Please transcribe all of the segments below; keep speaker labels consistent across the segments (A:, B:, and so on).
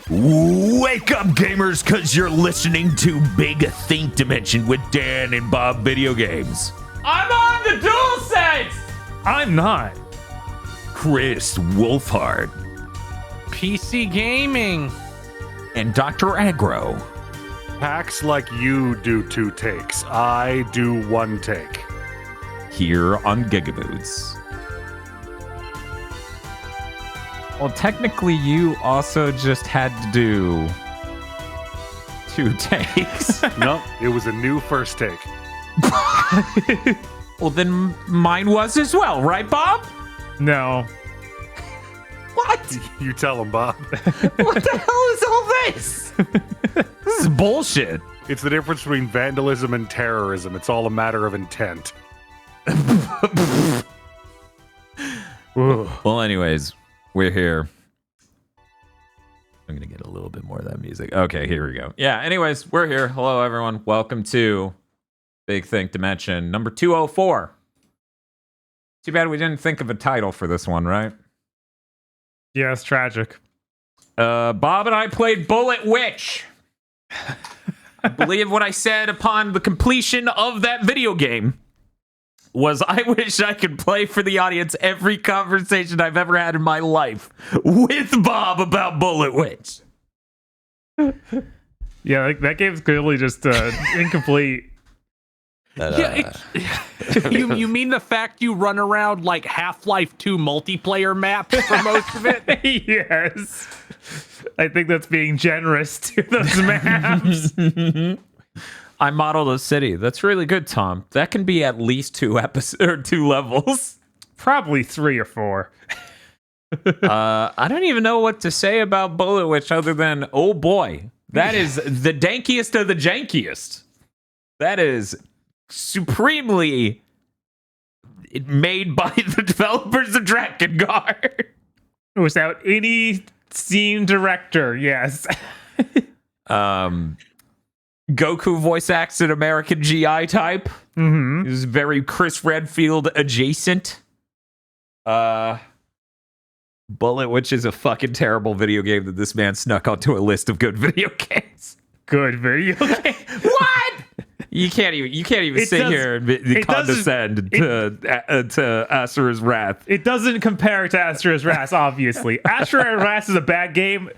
A: Wake up, gamers, because you're listening to Big Think Dimension with Dan and Bob Video Games.
B: I'm on the DualSense!
C: I'm not.
A: Kris Wolfhard.
B: PC Gaming.
A: And Dr. Aggro.
D: Hacks like you do 2 takes. I do 1 take.
A: Here on GigaBoots.
C: Well, technically, you also just had to do 2 takes.
D: Nope, it was a new first take.
A: Well, then mine was as well, right, Bob?
C: No.
A: What?
D: You tell him, Bob.
A: What the hell is all this? This is bullshit.
D: It's the difference between vandalism and terrorism. It's all a matter of intent.
A: Well, anyways, we're here. I'm going to get a little bit more of that music. Okay, here we go. Yeah, anyways, we're here. Hello, everyone. Welcome to Big Think Dimension number 204. Too bad we didn't think of a title for this one, right?
C: Yeah, it's tragic.
A: Bob and I played Bullet Witch. I believe what I said upon the completion of that video game was I wish I could play for the audience every conversation I've ever had in my life with Bob about Bullet Witch.
C: Yeah, like, that game's clearly just incomplete.
B: You mean the fact you run around like Half-Life 2 multiplayer map for most of it?
C: Yes. I think that's being generous to those maps.
A: I modeled a city. That's really good, Tom. That can be at least 2 levels.
C: Probably 3 or 4.
A: I don't even know what to say about Bullet Witch other than, oh boy, that is the dankiest of the jankiest. That is supremely made by the developers of Drakengard.
C: Without any scene director, yes.
A: Goku voice acts an American GI type.
C: Mm-hmm.
A: Is very Chris Redfield adjacent. Bullet Witch is a fucking terrible video game that this man snuck onto a list of good video games.
C: Good video game.
A: What? You can't even sit here and condescend to Asura's Wrath.
C: It doesn't compare to Asura's Wrath, obviously. Asura's Wrath is a bad game.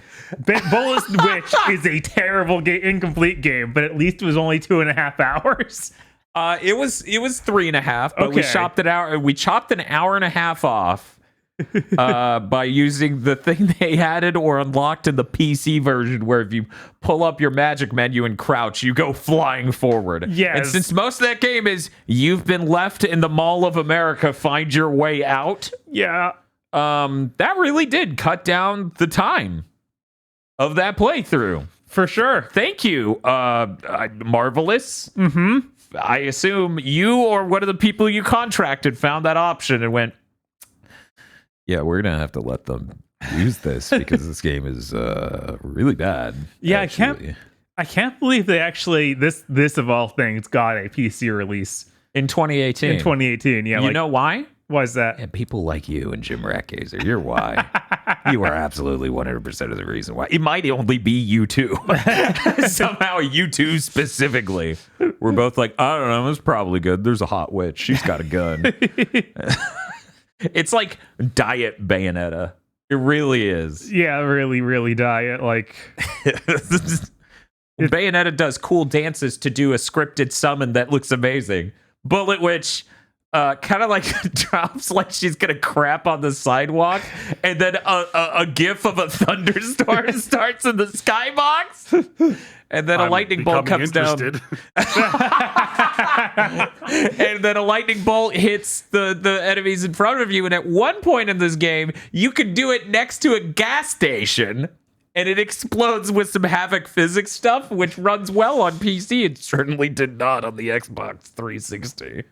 C: Bullet Witch is a terrible incomplete game, but at least it was only 2.5 hours.
A: It was 3.5, but we chopped it out. We chopped an hour and a half off by using the thing they added or unlocked in the PC version, where if you pull up your magic menu and crouch, you go flying forward.
C: Yes.
A: And since most of that game is you've been left in the Mall of America, find your way out.
C: Yeah.
A: That really did cut down the time of that playthrough.
C: For sure.
A: Thank you, Marvelous.
C: Mm-hmm.
A: I assume you or one of the people you contracted found that option and went, yeah, we're going to have to let them use this because this game is really bad.
C: Yeah,
A: actually.
C: I can't believe they actually, this of all things, got a PC release.
A: In 2018.
C: In 2018, yeah.
A: You know why?
C: Why is that?
A: And people like you and Jim Ratgazer, you're why. You are absolutely 100% of the reason why. It might only be you two. Somehow you two specifically. We're both like, I don't know, it's probably good. There's a hot witch. She's got a gun. It's like Diet Bayonetta. It really is.
C: Yeah, really, really Diet. Like,
A: Bayonetta does cool dances to do a scripted summon that looks amazing. Bullet Witch kind of like drops like she's gonna crap on the sidewalk, and then a gif of a thunderstorm starts in the skybox, and then a lightning bolt comes down. And then a lightning bolt hits the enemies in front of you, and at one point in this game, you can do it next to a gas station, and it explodes with some Havoc physics stuff, which runs well on PC. It certainly did not on the Xbox 360.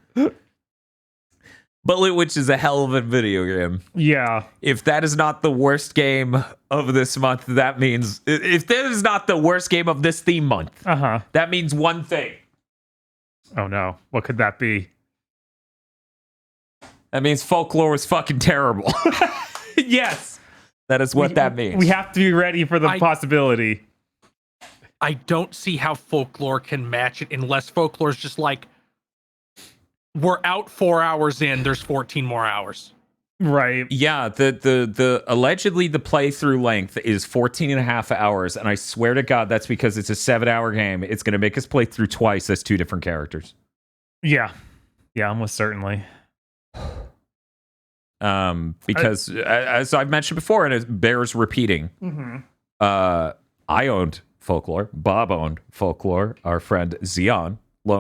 A: Bullet Witch is a hell of a video game.
C: yeah.
A: If that is not the worst game of this month, that means... If that is not the worst game of this theme month,
C: Uh-huh.
A: that means one thing.
C: Oh, no. What could that be?
A: That means Folklore was fucking terrible.
C: Yes.
A: That is what that means.
C: We have to be ready for the possibility.
B: I don't see how Folklore can match it unless Folklore's just like, we're out 4 hours in, there's 14 more hours.
C: Right.
A: Yeah, the allegedly the playthrough length is 14 and a half hours, and I swear to God that's because it's a 7-hour game. It's going to make us play through twice as 2 different characters.
C: Yeah. Yeah, almost certainly.
A: Because as I've mentioned before, and it bears repeating, I owned Folklore, Bob owned Folklore, our friend Xeon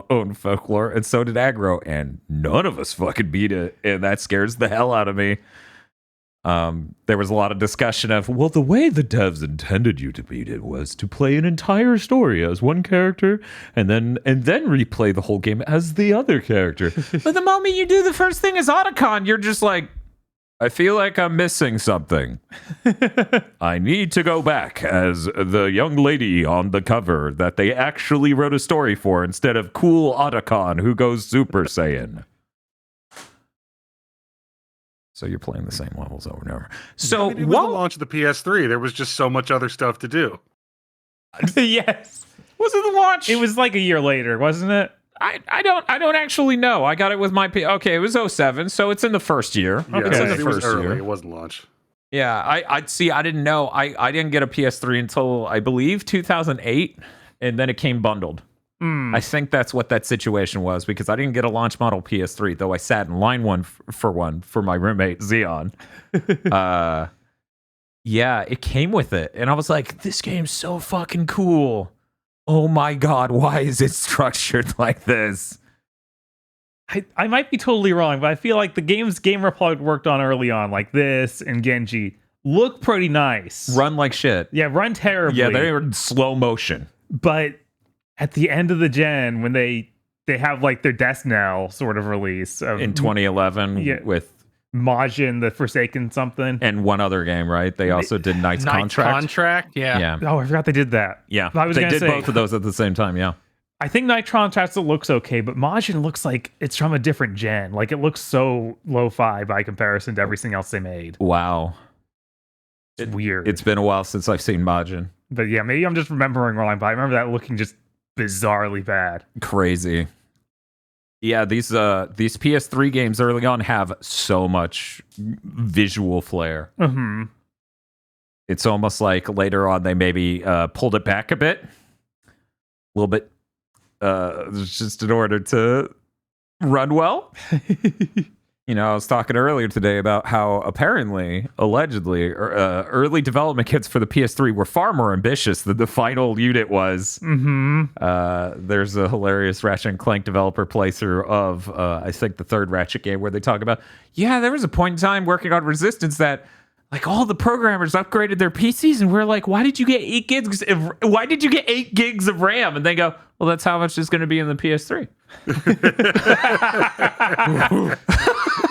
A: owned Folklore, and so did Aggro, and none of us fucking beat it, and that scares the hell out of me. There was a lot of discussion of, well, the way the devs intended you to beat it was to play an entire story as one character and then replay the whole game as the other character. But the moment you do the first thing as Otacon, you're just like, I feel like I'm missing something. I need to go back as the young lady on the cover that they actually wrote a story for instead of cool Otacon who goes Super Saiyan. So you're playing the same levels over and over. So
D: It was the launch of the PS3. There was just so much other stuff to do.
C: Yes.
A: Was it the launch?
C: It was like a year later, wasn't it?
A: I don't actually know. I got it with my okay, it was 07, so it's in the first year.
D: Yeah,
A: It's in the
D: it was
A: first
D: early.
A: year.
D: It wasn't launch.
A: Yeah, I see. I didn't know. I didn't get a PS3 until I believe 2008, and then it came bundled. I think that's what that situation was because I didn't get a launch model PS3, though I sat in line for my roommate Xeon. Yeah, it came with it, and I was like, "This game's so fucking cool." Oh my God, why is it structured like this?
C: I might be totally wrong, but I feel like the games Game Repug worked on early on, like this and Genji, look pretty nice.
A: Run like shit.
C: Yeah, run terribly.
A: Yeah, they were in slow motion.
C: But at the end of the gen, when they have like their Death Knell sort of release of
A: In 2011 with
C: Majin, the Forsaken something.
A: and one other game, right? They also did Knight's Contract.
B: Yeah.
A: Yeah.
C: Oh, I forgot they did that.
A: Yeah.
C: I was
A: They
C: gonna
A: did
C: say-
A: both of those at the same time, yeah.
C: I think Night Contract looks okay, but Majin looks like it's from a different gen. Like it looks so lo-fi by comparison to everything else they made.
A: Wow.
C: It's weird.
A: It's been a while since I've seen Majin.
C: But yeah, maybe I'm just remembering wrong, but I remember that looking just bizarrely bad.
A: Crazy. Yeah, these PS3 games early on have so much visual flair.
C: Mm-hmm.
A: It's almost like later on they maybe pulled it back a bit. A little bit. Just in order to run well. You know, I was talking earlier today about how apparently, allegedly, early development kits for the PS3 were far more ambitious than the final unit was.
C: Mm-hmm.
A: There's a hilarious Ratchet and Clank developer playthrough of, I think, the third Ratchet game where they talk about, yeah, there was a point in time working on Resistance that, like, all the programmers upgraded their PCs, and we're like, why did you get 8 gigs? Why did you get 8 gigs of RAM? And they go, well, that's how much is going to be in the PS3.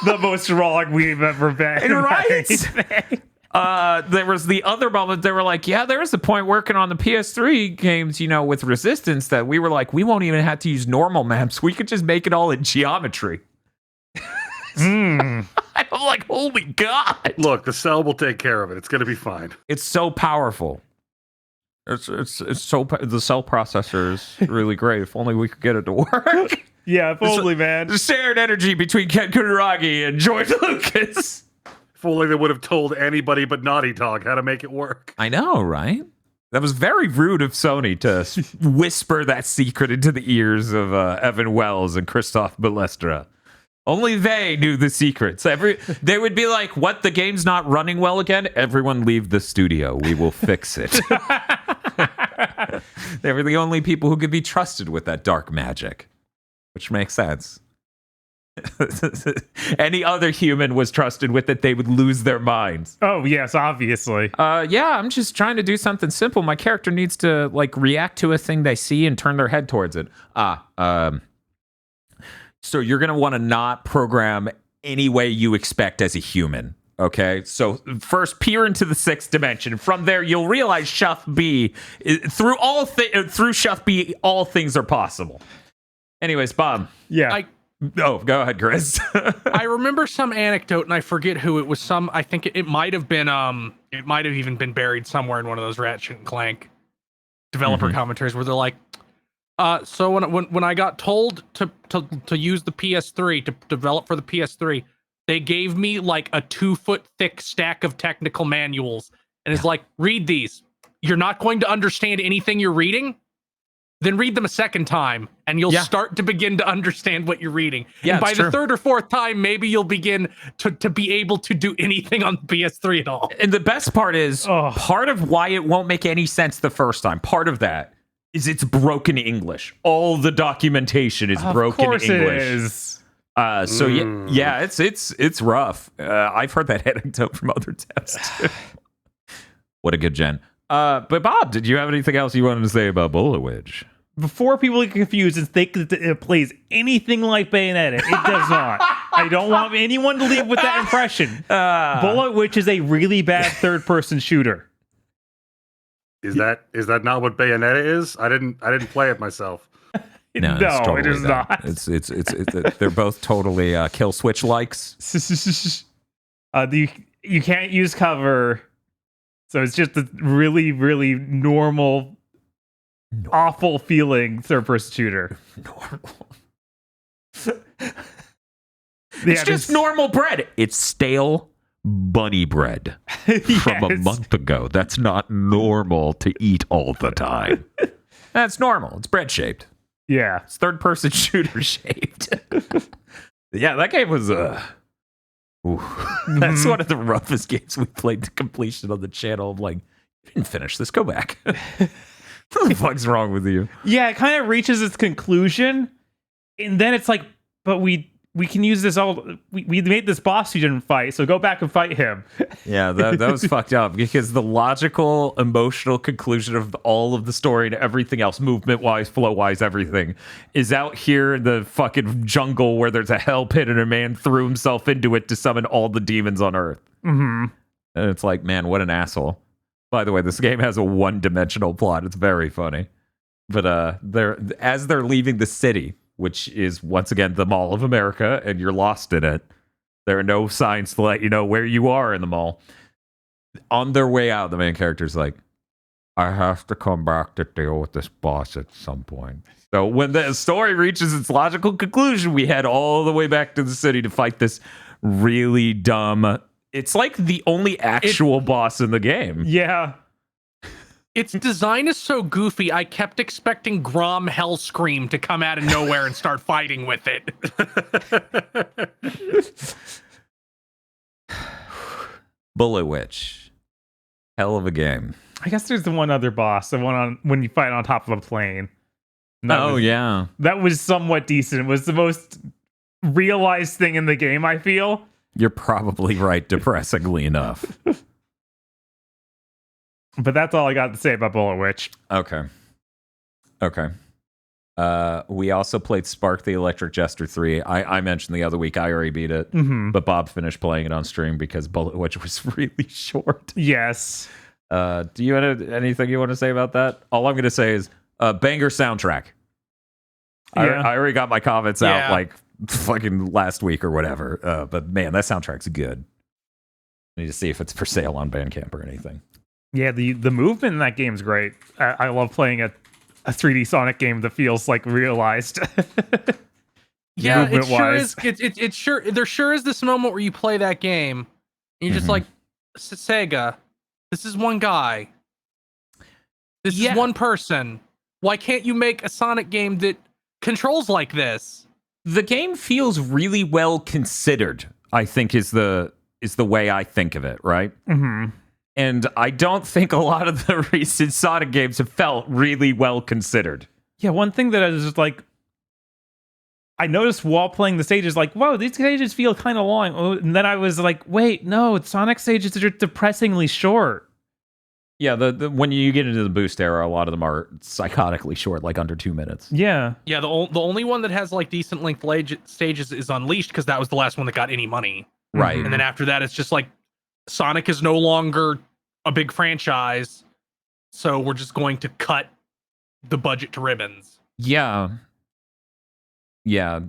C: The most wrong we've ever been.
A: Right? There was the other moment they were like, yeah, there was a point working on the PS3 games, you know, with Resistance that we were like, we won't even have to use normal maps. We could just make it all in geometry. I'm like, holy God.
D: Look, the cell will take care of it. It's going to be fine.
A: It's so powerful. It's so the cell processor is really great. If only we could get it to work.
C: Yeah, totally, man.
A: The shared energy between Ken Kutaragi and George Lucas.
D: If only they would have told anybody but Naughty Dog how to make it work.
A: I know, right? That was very rude of Sony to whisper that secret into the ears of Evan Wells and Christoph Balestra. Only they knew the secrets. They would be like, what, the game's not running well again? Everyone leave the studio. We will fix it. They were the only people who could be trusted with that dark magic, which makes sense. Any other human was trusted with it, they would lose their minds.
C: Oh, yes, obviously.
A: Yeah, I'm just trying to do something simple. My character needs to, like, react to a thing they see and turn their head towards it. So you're going to want to not program any way you expect as a human. Okay, so first peer into the 6th dimension. From there, you'll realize Shuff B, through Shuff B, all things are possible. Anyways, Bob.
C: Yeah.
A: Oh, go ahead, Chris.
B: I remember some anecdote, and I forget who it was. I think it might have been it might have even been buried somewhere in one of those Ratchet and Clank developer commentaries where they're like, so when I got told to use the PS3 to develop for the PS3, they gave me like a 2-foot thick stack of technical manuals, and it's like, read these. You're not going to understand anything you're reading. Then read them a second time, and you'll start to begin to understand what you're reading.
A: Yeah,
B: and by
A: it's
B: the
A: true.
B: third or fourth time, maybe you'll begin to be able to do anything on the PS3 at all.
A: And the best part is, part of why it won't make any sense the first time, part of that is it's broken English. All the documentation is broken English.
C: Of course it is.
A: So yeah, it's rough. I've heard that anecdote from other devs too. What a good gen. But Bob, did you have anything else you wanted to say about Bullet Witch?
C: Before people get confused and think that it plays anything like Bayonetta, it does not. I don't want anyone to leave with that impression. Bullet Witch is a really bad third-person shooter.
D: Is that not what Bayonetta is? I didn't play it myself.
A: No,
C: No,
A: totally
C: it is
A: that.
C: not.
A: It's they're both totally kill switch likes.
C: You can't use cover, so it's just a really, really normal, awful feeling third-person shooter.
A: Normal.
C: Yeah,
A: It's just normal bread. It's stale bunny bread from a
C: Yes.
A: month ago. That's not normal to eat all the time. That's normal. It's bread shaped.
C: Yeah.
A: It's third person shooter shaped. Yeah, that game was that's one of the roughest games we played to completion on the channel. I'm like, you didn't finish this. Go back. What the fuck's wrong with you?
C: Yeah, it kind of reaches its conclusion, and then it's like, but we can use this all. We made this boss you didn't fight, so go back and fight him.
A: Yeah, that was fucked up because the logical, emotional conclusion of all of the story and everything else, movement wise, flow wise, everything, is out here in the fucking jungle where there's a hell pit and a man threw himself into it to summon all the demons on Earth.
C: Mm-hmm.
A: And it's like, man, what an asshole. By the way, this game has a one-dimensional plot. It's very funny. But as they're leaving the city, which is, once again, the Mall of America, and you're lost in it, there are no signs to let you know where you are in the mall. On their way out, the main character's like, I have to come back to deal with this boss at some point. So when the story reaches its logical conclusion, we head all the way back to the city to fight this really dumb... It's like the only actual boss in the game.
C: Yeah.
B: Its design is so goofy, I kept expecting Grom Hellscream to come out of nowhere and start fighting with it.
A: Bullet Witch. Hell of a game.
C: I guess there's the one other boss, the one on when you fight on top of a plane. And
A: Yeah.
C: that was somewhat decent. It was the most realized thing in the game, I feel.
A: You're probably right, depressingly enough.
C: But that's all I got to say about Bullet Witch.
A: Okay. We also played Spark the Electric Jester 3. I mentioned the other week I already beat it, but Bob finished playing it on stream because Bullet Witch was really short.
C: Yes.
A: Do you have anything you want to say about that? All I'm going to say is banger soundtrack.
C: Yeah.
A: I already got my comments out
B: Yeah.
A: like fucking last week or whatever. But man, that soundtrack's good. I need to see if it's for sale on Bandcamp or anything.
C: Yeah, the movement in that game's great. I love playing a 3D Sonic game that feels like realized.
B: Yeah, it sure
C: Movement-wise.
B: is. It's sure. There sure is this moment where you play that game, and you're just like, Sega, this is one guy. This is one person. Why can't you make a Sonic game that controls like this?
A: The game feels really well considered, I think is the way I think of it, right?
C: Mm-hmm.
A: And I don't think a lot of the recent Sonic games have felt really well considered.
C: Yeah, one thing that I was just like, I noticed while playing the stages, like, whoa, these stages feel kind of long. Oh, and then I was like, wait, no, Sonic stages are depressingly short.
A: Yeah, the when you get into the boost era, a lot of them are psychotically short, like under 2 minutes.
C: Yeah.
B: Yeah, the only one that has like decent length stages is Unleashed because that was the last one that got any money.
A: Right.
B: And then after that, it's just like Sonic is no longer a big franchise, so we're just going to cut the budget to ribbons.
A: Yeah. Yeah,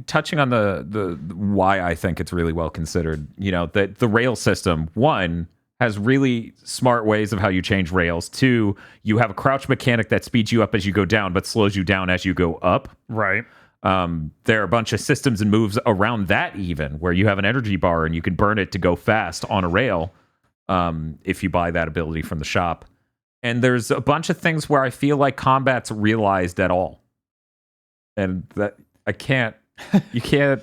A: touching on the why I think it's really well considered. That the rail system, one, has really smart ways of how you change rails. Two, you have a crouch mechanic that speeds you up as you go down, but slows you down as you go up.
C: Right.
A: There are a bunch of systems and moves around that, even where you have an energy bar and you can burn it to go fast on a rail if you buy that ability from the shop. And there's a bunch of things where I feel like combat's realized at all. And that you can't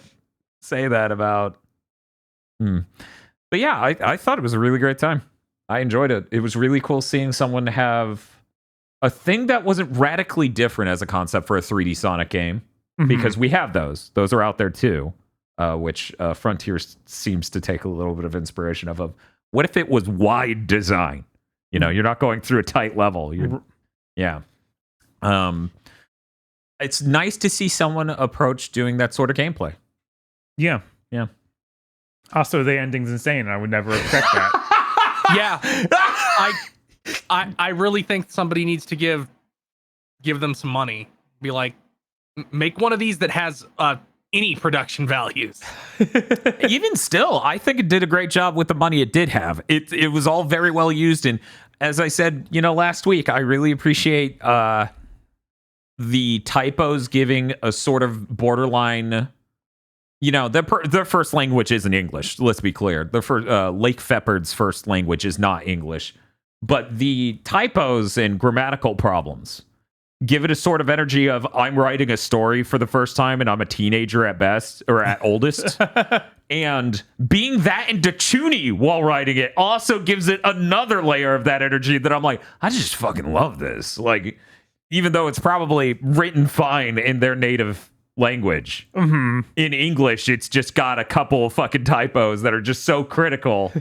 A: say that about. But yeah, I thought it was a really great time. I enjoyed it. It was really cool seeing someone have a thing that wasn't radically different as a concept for a 3D Sonic game, because we have those. Those are out there too, which Frontier seems to take a little bit of inspiration of. What if it was wide design? You're not going through a tight level. Yeah. It's nice to see someone approach doing that sort of gameplay.
C: Yeah.
A: Yeah.
C: Also, the ending's insane. I would never expect that.
B: Yeah. I really think somebody needs to give them some money. Be like, make one of these that has any production values.
A: Even still, I think it did a great job with the money it did have. It was all very well used. And as I said, last week, I really appreciate the typos giving a sort of borderline. Their first language isn't English. Let's be clear. The first Lake Feppard's first language is not English, but the typos and grammatical problems give it a sort of energy of I'm writing a story for the first time and I'm a teenager at best or at oldest. And being that into Toonie while writing it also gives it another layer of that energy that I'm like, I just fucking love this. Like, even though it's probably written fine in their native language. In English, it's just got a couple of fucking typos that are just so critical.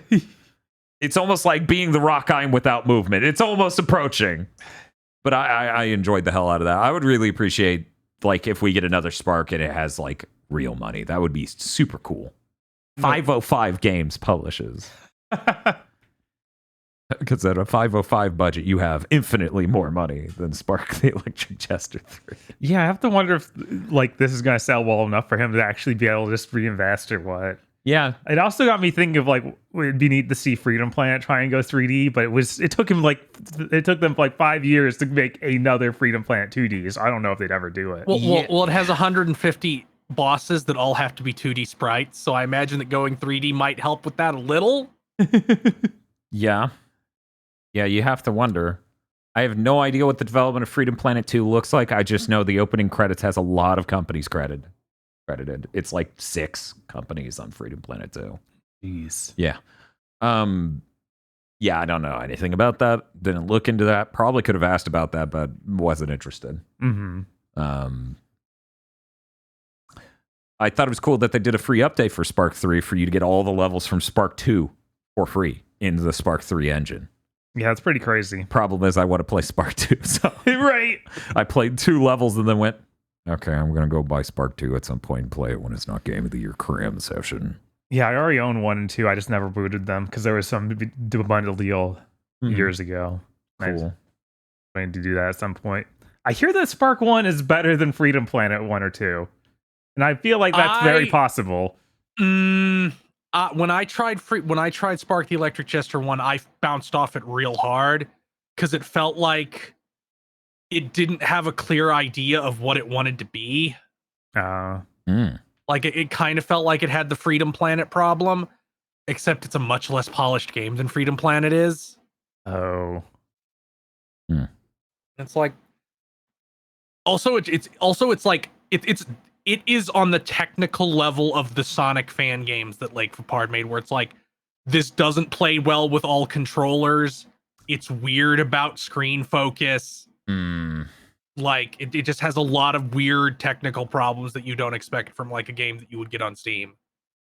A: It's almost like being the rock I'm without movement. It's almost approaching. But I enjoyed the hell out of that. I would really appreciate, like, if we get another Spark and it has, like, real money. That would be super cool. 505 Games publishes. Because at a 505 budget, you have infinitely more money than Spark the Electric Jester 3.
C: Yeah, I have to wonder if this is going to sell well enough for him to actually be able to just reinvest or what.
A: Yeah.
C: It also got me thinking of it'd be neat to see Freedom Planet try and go 3D, but it took them 5 years to make another Freedom Planet 2D. So I don't know if they'd ever do it.
B: Well, it has 150 bosses that all have to be 2D sprites, so I imagine that going 3D might help with that a little.
A: Yeah. Yeah, you have to wonder. I have no idea what the development of Freedom Planet 2 looks like. I just know the opening credits has a lot of companies credited. It's like 6 companies on Freedom Planet 2.
C: Jeez.
A: Yeah. Yeah, I don't know anything about that. Didn't look into that. Probably could have asked about that, but wasn't interested. I thought it was cool that they did a free update for Spark 3 for you to get all the levels from Spark 2 for free in the Spark 3 engine.
C: Yeah, it's pretty crazy.
A: Problem is I want to play Spark 2. So
C: right.
A: I played 2 levels and then went, okay, I'm going to go buy Spark 2 at some point and play it when it's not Game of the Year cram session.
C: Yeah, I already own 1 and 2. I just never booted them because there was some bundle deal years ago.
A: Cool.
C: I need to do that at some point. I hear that Spark 1 is better than Freedom Planet 1 or 2. And I feel like that's very possible.
B: When I tried Spark the Electric Jester 1, I bounced off it real hard because it felt like it didn't have a clear idea of what it wanted to be. Like it kind of felt like it had the Freedom Planet problem, except it's a much less polished game than Freedom Planet is.
C: Oh.
B: It's like it is on the technical level of the Sonic fan games that Lake Fapard made, where it's like, this doesn't play well with all controllers. It's weird about screen focus. Like it just has a lot of weird technical problems that you don't expect from like a game that you would get on Steam.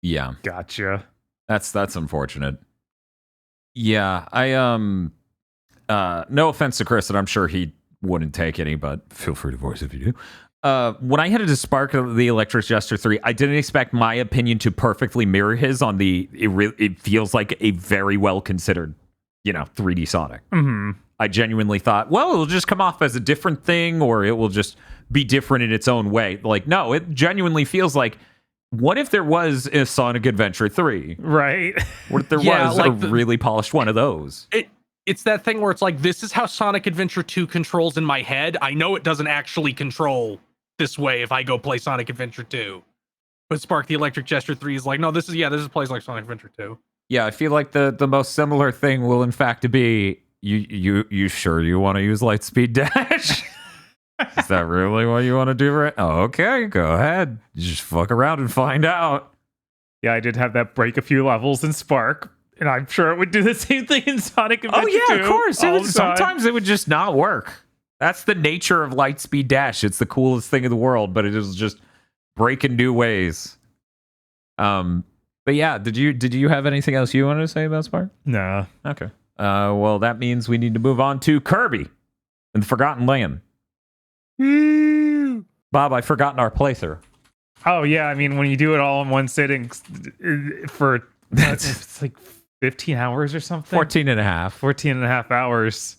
A: Yeah.
C: Gotcha.
A: That's unfortunate. Yeah, no offense to Kris, and I'm sure he wouldn't take any, but feel free to voice if you do. When I headed to Spark the Electric Jester 3, I didn't expect my opinion to perfectly mirror his on it feels like a very well considered, 3D Sonic. I genuinely thought, well, it'll just come off as a different thing, or it will just be different in its own way. Like, no, it genuinely feels like, what if there was a Sonic Adventure 3?
C: Right.
A: What if there
B: Yeah,
A: was
B: like
A: a really polished one of those?
B: It's that thing where it's like, this is how Sonic Adventure 2 controls in my head. I know it doesn't actually control this way if I go play Sonic Adventure 2. But Spark the Electric Gesture 3 is like, no, this is plays like Sonic Adventure 2.
A: Yeah, I feel like the most similar thing will in fact be, you sure you want to use Lightspeed Dash? Is that really what you want to do? Right? Oh, okay, go ahead. You just fuck around and find out.
C: Yeah, I did have that break a few levels in Spark, and I'm sure it would do the same thing in Sonic Adventure 2.
A: Oh yeah, of course.
C: all the time.
A: Sometimes it would just not work. That's the nature of Lightspeed Dash. It's the coolest thing in the world, but it is just breaking new ways. But yeah, did you have anything else you wanted to say about Spark?
C: No.
A: Okay. Well, that means we need to move on to Kirby and the Forgotten Land. Bob, I've forgotten our playthrough.
C: Oh yeah, I mean when you do it all in one sitting for it's like 15 hours or something.
A: 14 and a half.
C: 14 and a half hours.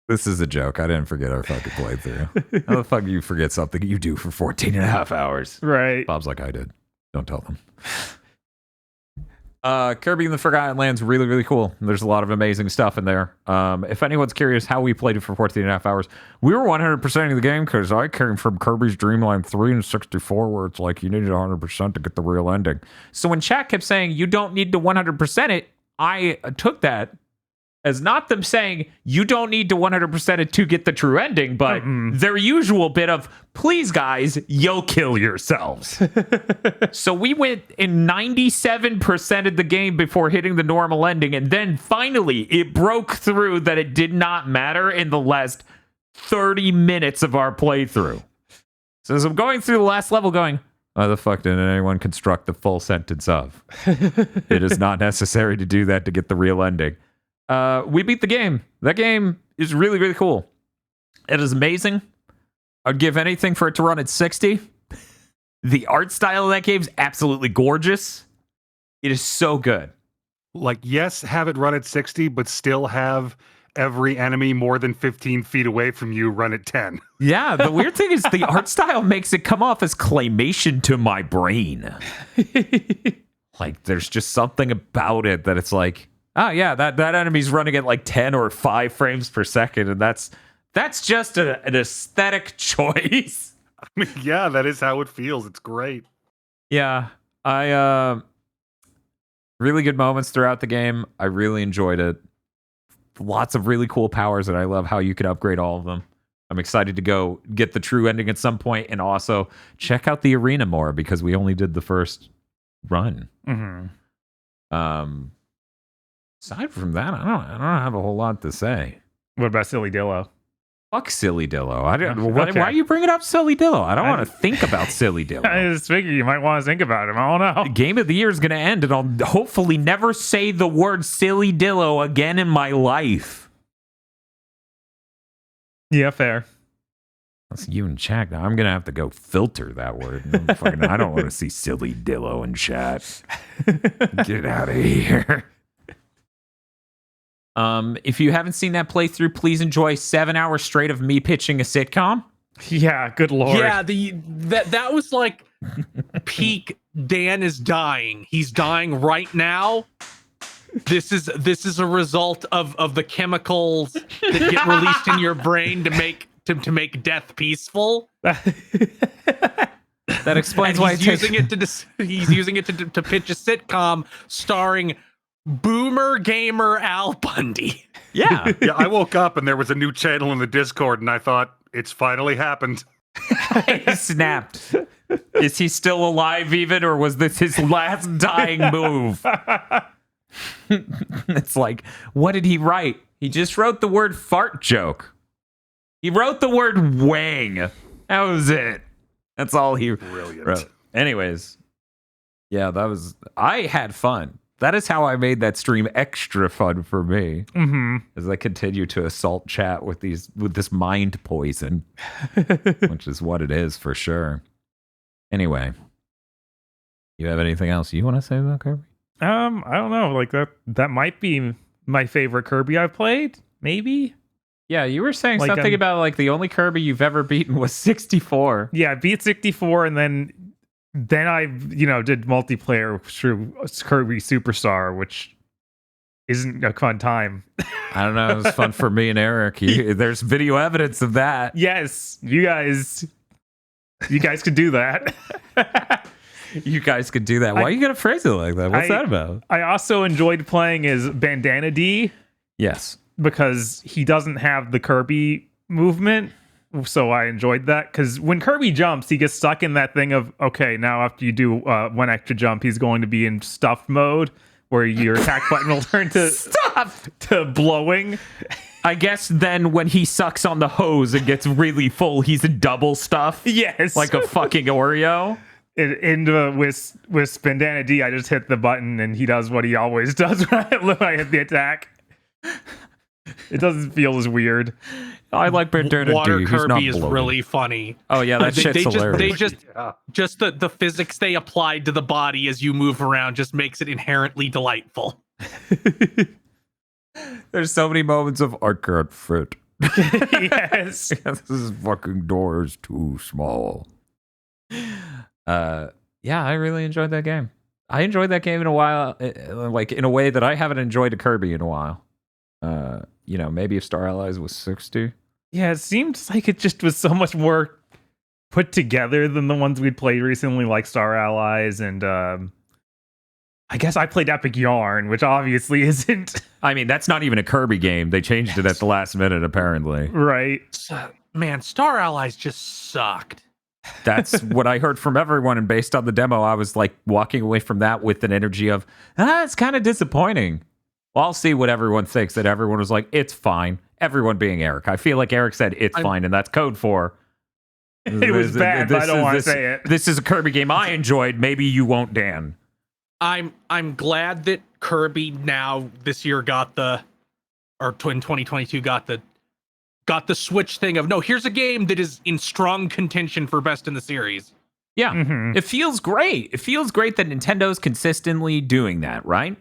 A: This is a joke. I didn't forget our fucking playthrough. How the fuck do you forget something you do for 14 and a half hours?
C: Right.
A: Bob's like, I did. Don't tell them. Kirby and the Forgotten Land's really, really cool. There's a lot of amazing stuff in there. If anyone's curious how we played it for 14 and a half hours, we were 100%ing the game because I came from Kirby's Dream Land 3 and 64 where it's like you needed 100% to get the real ending. So when chat kept saying you don't need to 100% it, I took that as not them saying you don't need to 100% it to get the true ending, but their usual bit of, please guys, you'll kill yourselves. So we went in 97% of the game before hitting the normal ending, and then finally it broke through that it did not matter in the last 30 minutes of our playthrough. So as I'm going through the last level going, why the fuck didn't anyone construct the full sentence of? It is not necessary to do that to get the real ending. We beat the game. That game is really, really cool. It is amazing. I'd give anything for it to run at 60. The art style of that game is absolutely gorgeous. It is so good.
D: Like, yes, have it run at 60, but still have every enemy more than 15 feet away from you run at 10.
A: Yeah, the weird thing is the art style makes it come off as claymation to my brain. Like, there's just something about it that it's like, oh yeah, that enemy's running at like 10 or 5 frames per second, and that's just an aesthetic choice.
D: I mean, yeah, that is how it feels. It's great.
A: Yeah, I really good moments throughout the game. I really enjoyed it. Lots of really cool powers, and I love how you can upgrade all of them. I'm excited to go get the true ending at some point, and also check out the arena more because we only did the first run. Aside from that, I don't have a whole lot to say.
C: What about Silly Dillo?
A: Fuck Silly Dillo.
C: Okay.
A: Why are you bringing up Silly Dillo? I don't want to think about Silly Dillo.
C: I just figure you might want to think about him. I don't know.
A: Game of the year is going to end, and I'll hopefully never say the word Silly Dillo again in my life.
C: Yeah, fair.
A: That's you in chat. Now I'm going to have to go filter that word. I don't want to see Silly Dillo in chat. Get out of here. If you haven't seen that playthrough, please enjoy 7 hours straight of me pitching a sitcom.
C: Yeah, good lord.
B: Yeah, that was like peak. Dan is dying. He's dying right now. This is a result of the chemicals that get released in your brain to make death peaceful.
A: That explains why
B: he's using it to pitch a sitcom starring Boomer Gamer Al Bundy.
A: Yeah.
D: Yeah, I woke up and there was a new channel in the Discord, and I thought, it's finally happened.
A: He snapped. Is he still alive even, or was this his last dying move? It's like, what did he write? He just wrote the word fart joke. He wrote the word wang. That was it. That's all he wrote. Anyways, yeah, I had fun. That is how I made that stream extra fun for me. As I continue to assault chat with this mind poison, which is what it is for sure. Anyway, you have anything else you want to say about Kirby?
C: I don't know. Like that might be my favorite Kirby I've played. maybe.
A: Yeah, you were saying
C: Like,
A: something about like the only Kirby you've ever beaten was 64.
C: Yeah, I beat 64, and then I did multiplayer through Kirby Superstar, which isn't a fun time.
A: I don't know. It was fun for me and Eric. There's video evidence of that.
C: Yes, you guys could do that.
A: You guys could do that. Why are you gonna phrase it like that? What's that about?
C: I also enjoyed playing as Bandana D
A: Yes.
C: because he doesn't have the Kirby movement. So I enjoyed that because when Kirby jumps, he gets stuck in that thing of, okay, now after you do one extra jump, he's going to be in stuffed mode where your attack button will turn to blowing.
A: I guess then when he sucks on the hose and gets really full, he's in double stuff.
C: Yes.
A: Like a fucking Oreo.
C: With Bandana D, I just hit the button and he does what he always does when I hit the attack. It doesn't feel as weird.
A: I like Bandana
B: Water
A: D. He's not
B: Kirby is
A: bloated.
B: really funny.
A: Oh yeah, that shit's hilarious.
B: Just the physics they applied to the body as you move around just makes it inherently delightful.
A: There's so many moments of I can't fit.
C: Yes.
A: This fucking door is too small. Yeah, I really enjoyed that game. I enjoyed that game in a while, like in a way that I haven't enjoyed a Kirby in a while. Maybe if Star Allies was 60.
C: Yeah, it seemed like it just was so much more put together than the ones we'd played recently, like Star Allies, and I guess I played Epic Yarn, which obviously isn't.
A: I mean, that's not even a Kirby game. They changed it at the last minute, apparently.
C: Right.
B: Man, Star Allies just sucked.
A: That's what I heard from everyone, and based on the demo, I was like walking away from that with an energy of, it's kind of disappointing. Well, I'll see what everyone thinks. That everyone was like, it's fine. Everyone being Eric. I feel like Eric said it's fine, and that's code for.
C: It was bad, but I don't want to say it.
A: This is a Kirby game I enjoyed. Maybe you won't, Dan.
B: I'm glad that Kirby now this year in 2022 got the Switch thing of, no, here's a game that is in strong contention for best in the series.
A: Yeah, It feels great. It feels great that Nintendo's consistently doing that, right?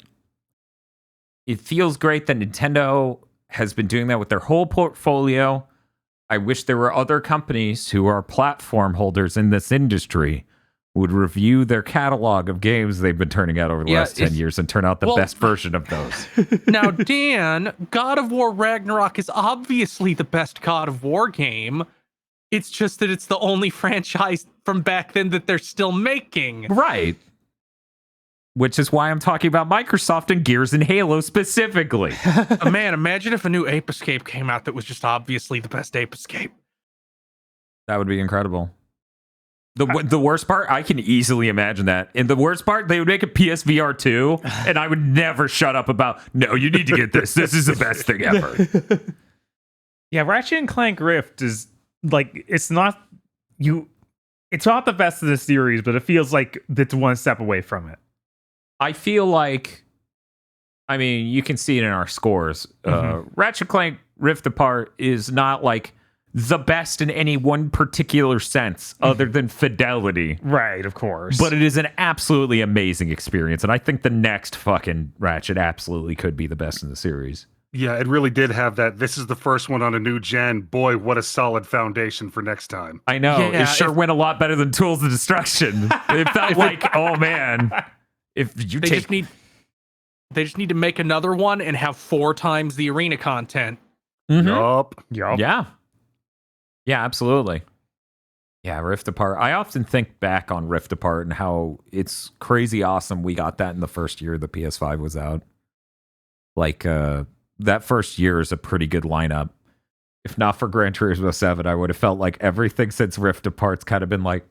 A: It feels great that Nintendo has been doing that with their whole portfolio. I wish there were other companies who are platform holders in this industry would review their catalog of games they've been turning out over the last 10 years and turn out the best version of those.
B: Now, Dan, God of War Ragnarok is obviously the best God of War game. It's just that it's the only franchise from back then that they're still making.
A: Right. Which is why I'm talking about Microsoft and Gears and Halo specifically.
B: Man, imagine if a new Ape Escape came out that was just obviously the best Ape Escape.
A: That would be incredible. The worst part, I can easily imagine that. And the worst part, they would make a PSVR 2, and I would never shut up about, no, you need to get this. This is the best thing ever.
C: Yeah, Ratchet and Clank Rift is like, it's not the best of the series, but it feels like it's one step away from it.
A: I feel like, I mean, you can see it in our scores. Ratchet Clank Rift Apart is not like the best in any one particular sense other than fidelity.
C: Right, of course.
A: But it is an absolutely amazing experience. And I think the next fucking Ratchet absolutely could be the best in the series.
D: Yeah, it really did have that. This is the first one on a new gen. Boy, what a solid foundation for next time.
A: I know.
B: Yeah,
A: it sure went a lot better than Tools of Destruction. It felt like, oh man. If you
B: They just need to make another one and have 4 times the arena content.
D: Yup.
A: Yeah. Yeah, absolutely. Yeah, Rift Apart. I often think back on Rift Apart and how it's crazy awesome we got that in the first year the PS5 was out. Like, that first year is a pretty good lineup. If not for Gran Turismo 7, I would have felt like everything since Rift Apart's kind of been like,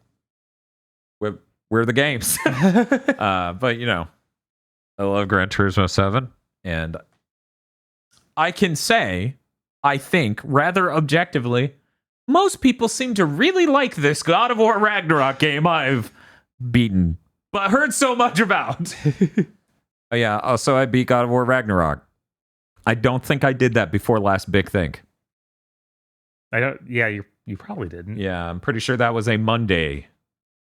A: where are the games? But, I love Gran Turismo 7. And I can say, I think, rather objectively, most people seem to really like this God of War Ragnarok game I've beaten, but heard so much about. Oh, yeah, also I beat God of War Ragnarok. I don't think I did that before last big thing.
C: Yeah, you probably didn't.
A: Yeah, I'm pretty sure that was a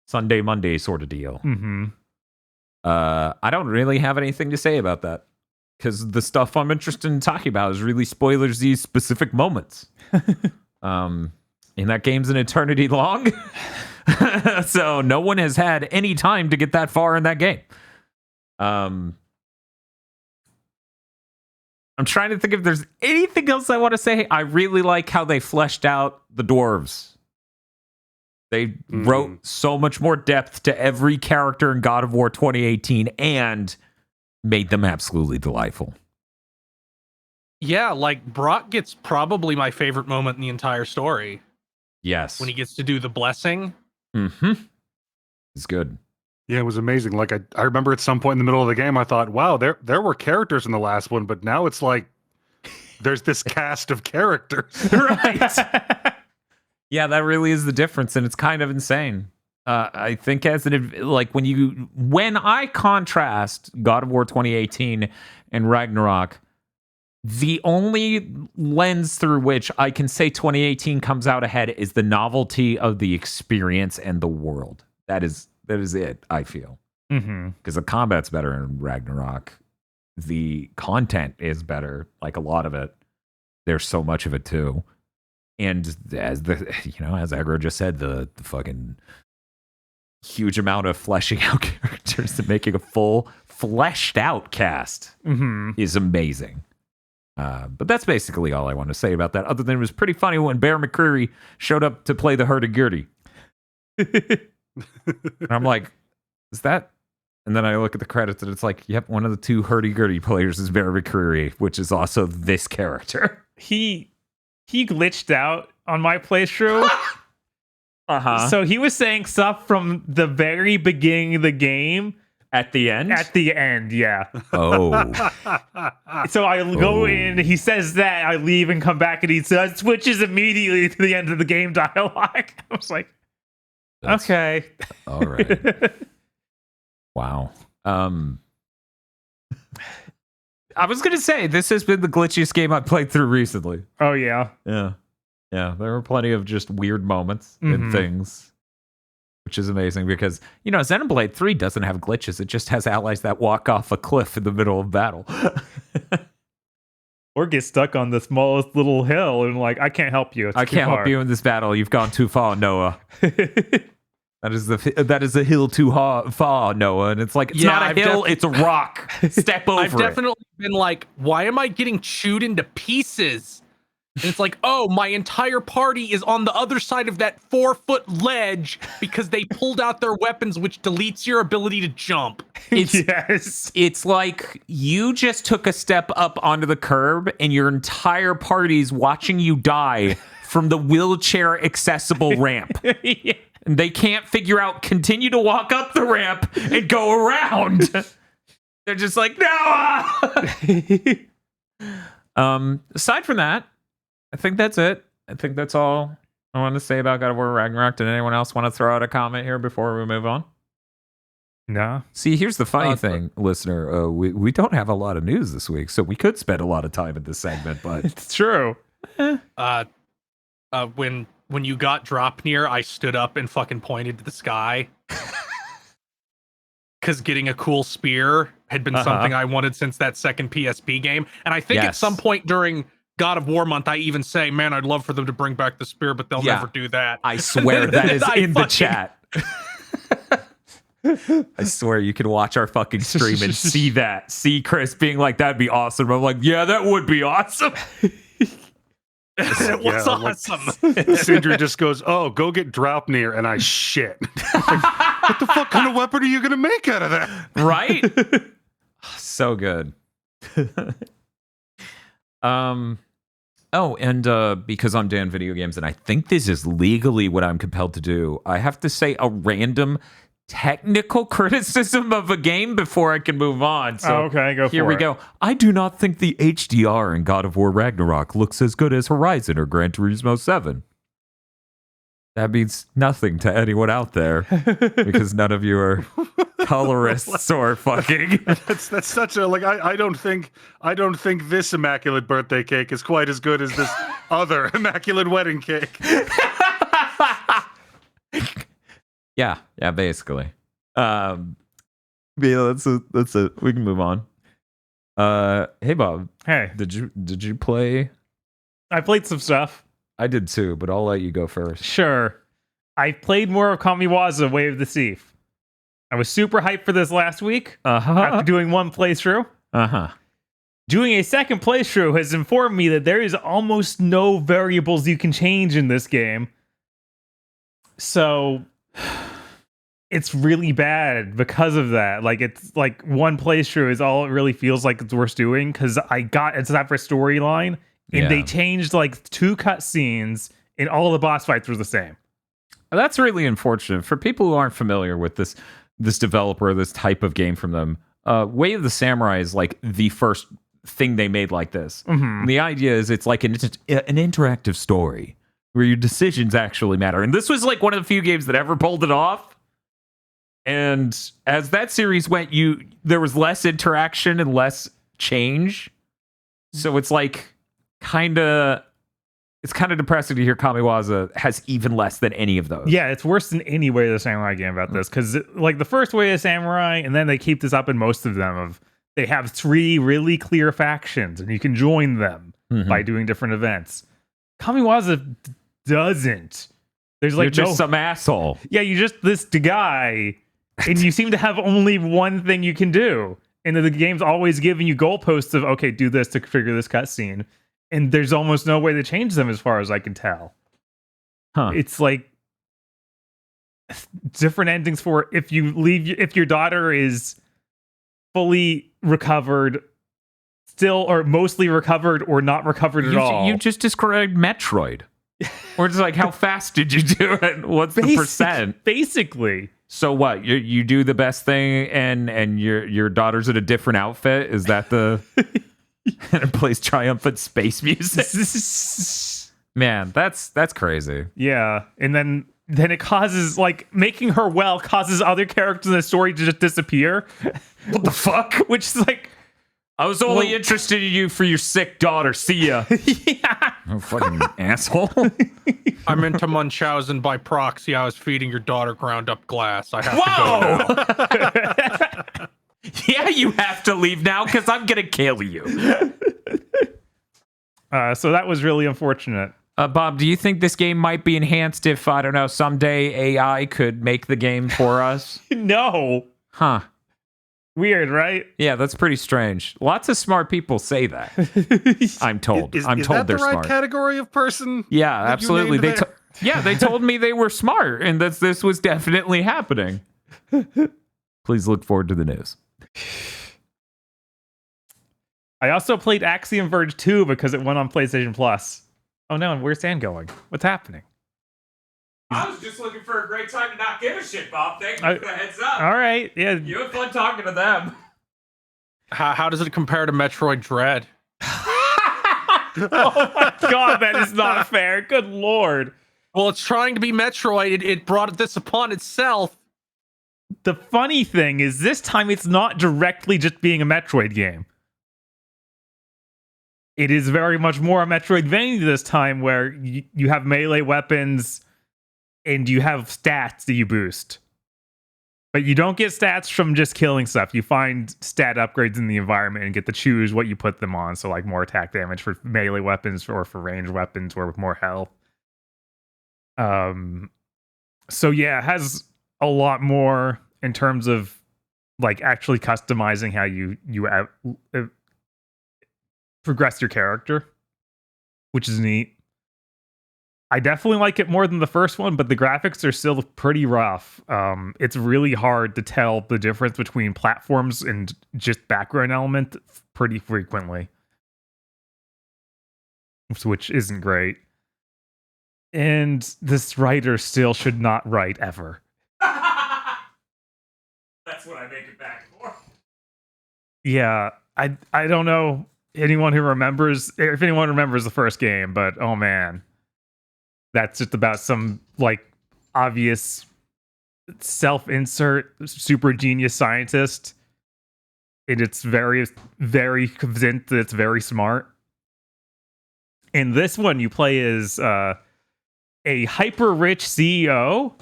A: Sunday, Monday sort of deal.
C: Mm-hmm.
A: I don't really have anything to say about that. because the stuff I'm interested in talking about is really spoilers these specific moments. And that game's an eternity long. So no one has had any time to get that far in that game. I'm trying to think if there's anything else I want to say. I really like how they fleshed out the dwarves. They wrote so much more depth to every character in God of War 2018 and made them absolutely delightful.
B: Yeah, like Brock gets probably my favorite moment in the entire story.
A: Yes.
B: When he gets to do the blessing.
A: Mm-hmm. It's good.
D: Yeah, it was amazing. Like I remember at some point in the middle of the game, I thought, wow, there were characters in the last one, but now it's like there's this cast of characters.
A: Right. Yeah, that really is the difference, and it's kind of insane. I think when I contrast God of War 2018 and Ragnarok, the only lens through which I can say 2018 comes out ahead is the novelty of the experience and the world. That is it, I feel. Because the combat's better in Ragnarok. The content is better, like a lot of it. There's so much of it too. And as Aggro just said, the fucking huge amount of fleshing out characters and making a full fleshed out cast is amazing. But that's basically all I want to say about that. Other than it was pretty funny when Bear McCreary showed up to play the hurdy-gurdy. And I'm like, is that? And then I look at the credits and it's like, yep, one of the two hurdy-gurdy players is Bear McCreary, which is also this character.
C: He glitched out on my playthrough. So he was saying stuff from the very beginning of the game.
A: At the end?
C: At the end, yeah.
A: Oh.
C: So I go in, he says that, I leave and come back, and he switches immediately to the end of the game dialogue. I was like, okay.
A: All right. Wow. I was going to say, this has been the glitchiest game I've played through recently.
C: Oh, yeah.
A: Yeah. Yeah, there were plenty of just weird moments and things, which is amazing because, Xenoblade 3 doesn't have glitches. It just has allies that walk off a cliff in the middle of battle.
C: Or get stuck on the smallest little hill and I can't help you.
A: I can't help you in this battle. You've gone too far, Noah. That is a hill too far, Noah. And it's like, it's not a hill, it's a rock. Step over
B: I've definitely been like, why am I getting chewed into pieces? And it's like, oh, my entire party is on the other side of that 4-foot ledge because they pulled out their weapons, which deletes your ability to jump.
A: It's like you just took a step up onto the curb and your entire party's watching you die from the wheelchair accessible ramp.
C: Yeah.
A: And they can't figure out, continue to walk up the ramp and go around. They're just like, no. Aside from that, I think that's it. I think that's all I want to say about God of War Ragnarok. Did anyone else want to throw out a comment here before we move on?
C: No.
A: See, here's the funny thing, listener. We don't have a lot of news this week, so we could spend a lot of time in this segment, but
C: it's true.
B: When you got Dropnir, I stood up and fucking pointed to the sky. Because getting a cool spear had been something I wanted since that second PSP game. And I think at some point during God of War month, I even say, man, I'd love for them to bring back the spear, but they'll never do that.
A: I swear that is in the chat. I swear you can watch our fucking stream and see that. See Kris being like, that'd be awesome. I'm like, yeah, that would be awesome.
B: It was awesome.
D: Sindri just goes, oh, go get Dropnir, and I shit. What the fuck kind of weapon are you going to make out of that?
A: Right? So good. Because I'm Dan Video Games, and I think this is legally what I'm compelled to do, I have to say a random technical criticism of a game before I can move on. So
C: okay, go for it.
A: Here we go. I do not think the HDR in God of War Ragnarok looks as good as Horizon or Gran Turismo 7. That means nothing to anyone out there because none of you are colorists or fucking.
D: That's such a I don't think this immaculate birthday cake is quite as good as this other immaculate wedding cake.
A: Yeah, basically. Yeah, that's it. We can move on. Hey Bob,
C: Hey,
A: did you play?
C: I played some stuff.
A: I did too, but I'll let you go first.
C: Sure. I played more of Kamiwaza Way of the Thief. I was super hyped for this last week after doing one playthrough. Doing a second playthrough has informed me that there is almost no variables you can change in this game. So it's really bad because of that. Like, it's like one playthrough is all it really feels like it's worth doing, because I got a separate storyline and they changed like 2 cutscenes and all the boss fights were the same.
A: That's really unfortunate for people who aren't familiar with this developer, this type of game from them. Way of the Samurai is like the first thing they made like this. And the idea is it's like an interactive story where your decisions actually matter. And this was like one of the few games that ever pulled it off. And as that series went, there was less interaction and less change. So it's like it's kind of depressing to hear Kamiwaza has even less than any of those.
C: Yeah, it's worse than any Way of the Samurai game about this, because like the first Way of the Samurai, and then they keep this up in most of them, they have 3 really clear factions, and you can join them by doing different events. Kamiwaza doesn't. There's like
A: You're just some asshole.
C: Yeah, you're just this guy, and you seem to have only one thing you can do. And the game's always giving you goalposts of, okay, do this to figure this cutscene. And there's almost no way to change them as far as I can tell. It's like different endings for if your daughter is fully recovered, still or mostly recovered, or not recovered at all.
A: You just described Metroid. Or it's like, how fast did you do it? What's the percent?
C: Basically.
A: So what? You do the best thing, and your daughter's in a different outfit. Is that the? And it plays triumphant space music. Man, that's crazy.
C: Yeah, and then it causes, like, making her well causes other characters in the story to just disappear.
A: What the fuck?
C: Which is like,
A: I was only interested in you for your sick daughter. See ya.
C: Yeah.
A: Oh, fucking asshole.
B: I'm into Munchausen by proxy. I was feeding your daughter ground up glass. I have to go now.
A: Yeah, you have to leave now because I'm gonna kill you.
C: So that was really unfortunate.
A: Bob, do you think this game might be enhanced if, I don't know, someday AI could make the game for us?
C: No.
A: Huh.
C: Weird, right?
A: Yeah, that's pretty strange. Lots of smart people say that. I'm told.
D: Is
A: told
D: that
A: they're
D: the right
A: smart.
D: category of person?
A: Yeah,
D: that you
A: absolutely.
D: named there?
A: They told me they were smart and that this was definitely happening. Please look forward to the news.
C: I also played Axiom Verge 2 because it went on PlayStation Plus. Oh no, and where's Dan going? What's happening?
A: I was just looking for a great time to not give a shit, Bob. Thank you for the heads up.
C: All right, yeah.
A: You had fun talking to them.
B: How does it compare to Metroid Dread?
C: Oh my god, that is not fair. Good lord.
B: Well, it's trying to be Metroid. It brought this upon itself.
C: The funny thing is, this time it's not directly just being a Metroid game. It is very much more a Metroidvania this time, where you have melee weapons and you have stats that you boost. But you don't get stats from just killing stuff. You find stat upgrades in the environment and get to choose what you put them on. So like more attack damage for melee weapons or for ranged weapons or with more health. So yeah, it has a lot more in terms of like actually customizing how you progress your character, which is neat. I definitely like it more than the first one, but the graphics are still pretty rough. It's really hard to tell the difference between platforms and just background element pretty frequently, which isn't great. And this writer still should not write ever.
A: That's what I make it back for.
C: Yeah, I don't know if anyone remembers the first game, but oh man. That's just about some like obvious self-insert super genius scientist. And it's very, very convinced that it's very smart. In this one, you play as a hyper-rich CEO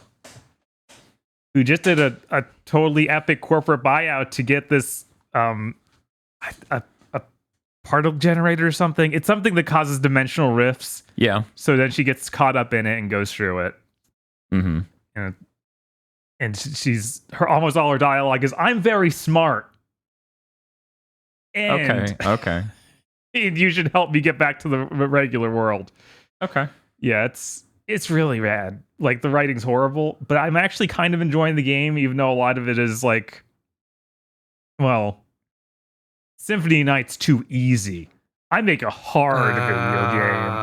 C: who just did a totally epic corporate buyout to get this a particle generator or something. It's something that causes dimensional rifts.
A: Yeah.
C: So then she gets caught up in it and goes through it.
A: Mm-hmm.
C: And she's almost all her dialogue is, "I'm very smart. And
A: Okay.
C: you should help me get back to the regular world."
A: Okay.
C: Yeah, it's really rad. Like, the writing's horrible, but I'm actually kind of enjoying the game, even though a lot of it is like, well, Symphony Night's too easy. I make a hard video game.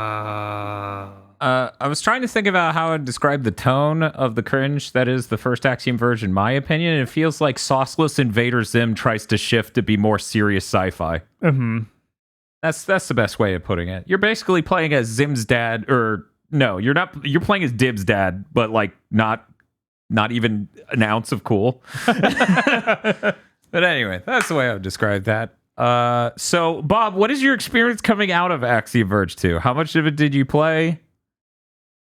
A: I was trying to think about how I'd describe the tone of the cringe that is the first Axiom Verge, in my opinion. It feels like Sauceless Invader Zim tries to shift to be more serious sci-fi.
C: Mm-hmm.
A: That's the best way of putting it. You're basically playing as Zim's dad, or no, you're not. You're playing as Dib's dad, but like not even an ounce of cool. But anyway, that's the way I would describe that. So Bob, what is your experience coming out of Axiom Verge 2? How much of it did you play?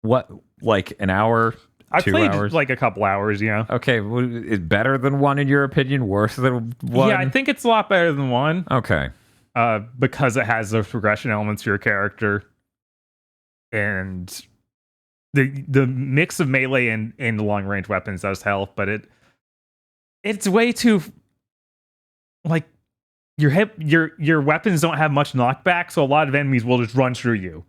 A: What, like an hour?
C: I
A: 2
C: played
A: hours?
C: like a couple hours, yeah.
A: Okay, is better than 1 in your opinion? Worse than 1?
C: Yeah, I think it's a lot better than 1.
A: Okay.
C: Because it has those progression elements for your character. And the mix of melee and long range weapons does help, but it's way too, like, your weapons don't have much knockback, so a lot of enemies will just run through you.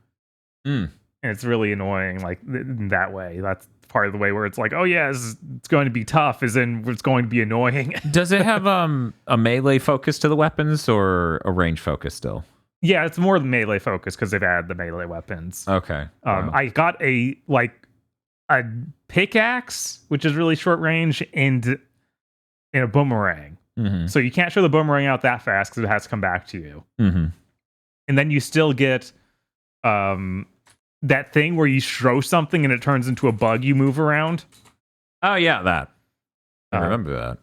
C: And it's really annoying, like, in that way. That's part of the way where it's like, oh yeah, it's going to be tough, as in it's going to be annoying.
A: Does it have a melee focus to the weapons or a range focus still?
C: Yeah, it's more the melee focus because they've added the melee weapons.
A: Okay. Wow.
C: I got a pickaxe, which is really short range, and a boomerang.
A: Mm-hmm.
C: So you can't show the boomerang out that fast because it has to come back to you.
A: Mm-hmm.
C: And then you still get that thing where you throw something and it turns into a bug you move around.
A: Oh yeah, that. I remember that.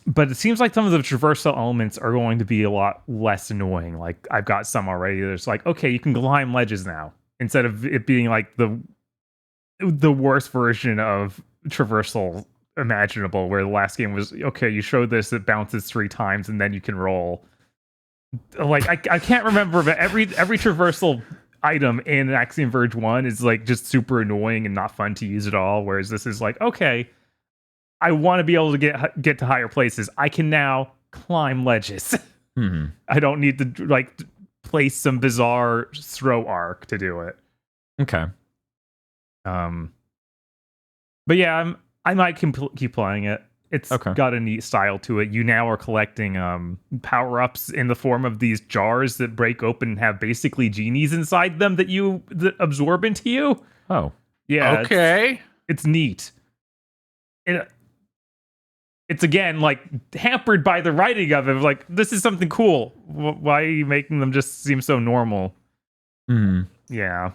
C: But it seems like some of the traversal elements are going to be a lot less annoying. Like, I've got some already. There's like, okay, you can climb ledges now, instead of it being like the worst version of traversal imaginable, where the last game was, okay, you show this, it bounces 3 times, and then you can roll. Like, I can't remember, but every traversal item in Axiom Verge 1 is like just super annoying and not fun to use at all, whereas this is like, okay, I want to be able to get to higher places. I can now climb ledges.
A: Mm-hmm.
C: I don't need to like place some bizarre throw arc to do it.
A: Okay.
C: But yeah, I might keep playing it. It's got a neat style to it. You now are collecting power-ups in the form of these jars that break open and have basically genies inside them that absorb into you.
A: Oh.
C: Yeah.
B: Okay.
C: It's neat. It's again like hampered by the writing of it. Like, this is something cool. Why are you making them just seem so normal?
A: Mm-hmm.
C: Yeah.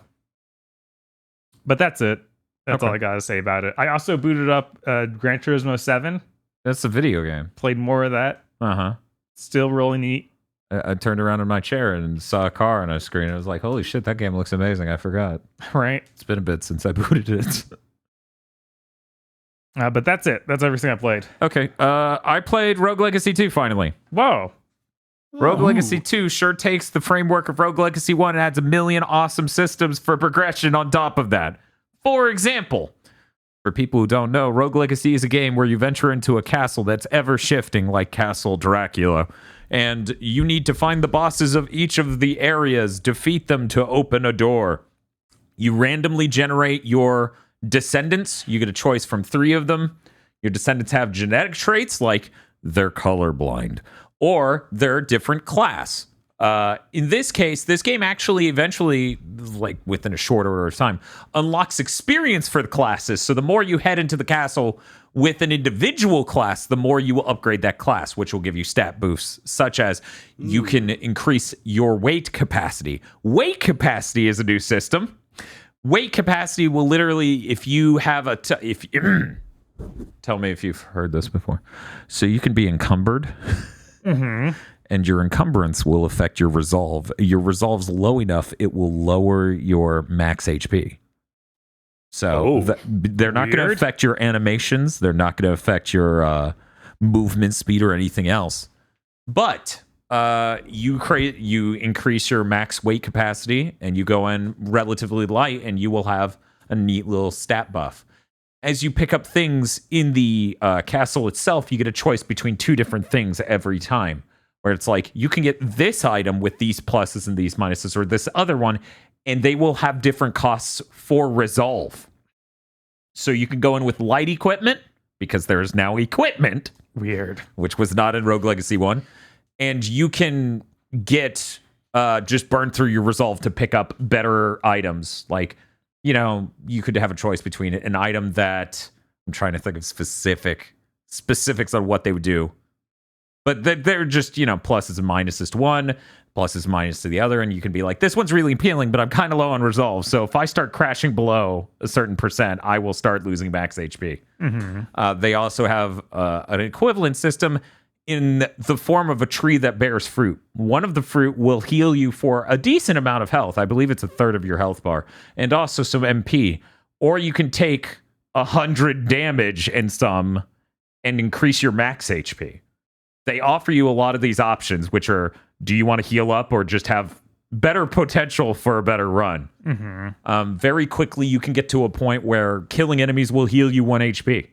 C: But that's it. That's all I gotta say about it. I also booted up Gran Turismo 7.
A: That's a video game.
C: Played more of that.
A: Uh-huh.
C: Still really neat.
A: I turned around in my chair and saw a car on a screen. I was like, holy shit, that game looks amazing. I forgot.
C: Right.
A: It's been a bit since I booted it.
C: But that's it. That's everything I played.
A: Okay. I played Rogue Legacy 2 finally.
C: Whoa.
A: Rogue Legacy 2 sure takes the framework of Rogue Legacy 1 and adds a million awesome systems for progression on top of that. For example, for people who don't know, Rogue Legacy is a game where you venture into a castle that's ever shifting, like Castle Dracula, and you need to find the bosses of each of the areas, defeat them to open a door. You randomly generate your descendants. You get a choice from 3 of them. Your descendants have genetic traits like they're colorblind or they're a different class. In this case, this game actually eventually, like within a short order of time, unlocks experience for the classes. So the more you head into the castle with an individual class, the more you will upgrade that class, which will give you stat boosts, such as you can increase your weight capacity. Weight capacity is a new system. Weight capacity will literally, if you have tell me if you've heard this before. So you can be encumbered.
C: Mm-hmm.
A: And your encumbrance will affect your resolve. Your resolve's low enough, it will lower your max HP. So they're not going to affect your animations. They're not going to affect your movement speed or anything else. But you increase your max weight capacity, and you go in relatively light, and you will have a neat little stat buff. As you pick up things in the castle itself, you get a choice between two different things every time, where it's like, you can get this item with these pluses and these minuses, or this other one, and they will have different costs for resolve. So you can go in with light equipment, because there is now equipment.
C: Weird.
A: Which was not in Rogue Legacy 1. And you can get just burn through your resolve to pick up better items. Like, you know, you could have a choice between an item that I'm trying to think of specifics on what they would do. But they're just, you know, pluses and minuses to one, pluses and minuses to the other. And you can be like, this one's really appealing, but I'm kind of low on resolve. So if I start crashing below a certain percent, I will start losing max HP. Mm-hmm. They also have an equivalent system in the form of a tree that bears fruit. One of the fruit will heal you for a decent amount of health. I believe it's a third of your health bar, and also some MP. Or you can take 100 damage and increase your max HP. They offer you a lot of these options, which are, do you want to heal up or just have better potential for a better run? Mm-hmm. Very quickly, you can get to a point where killing enemies will heal you 1 HP.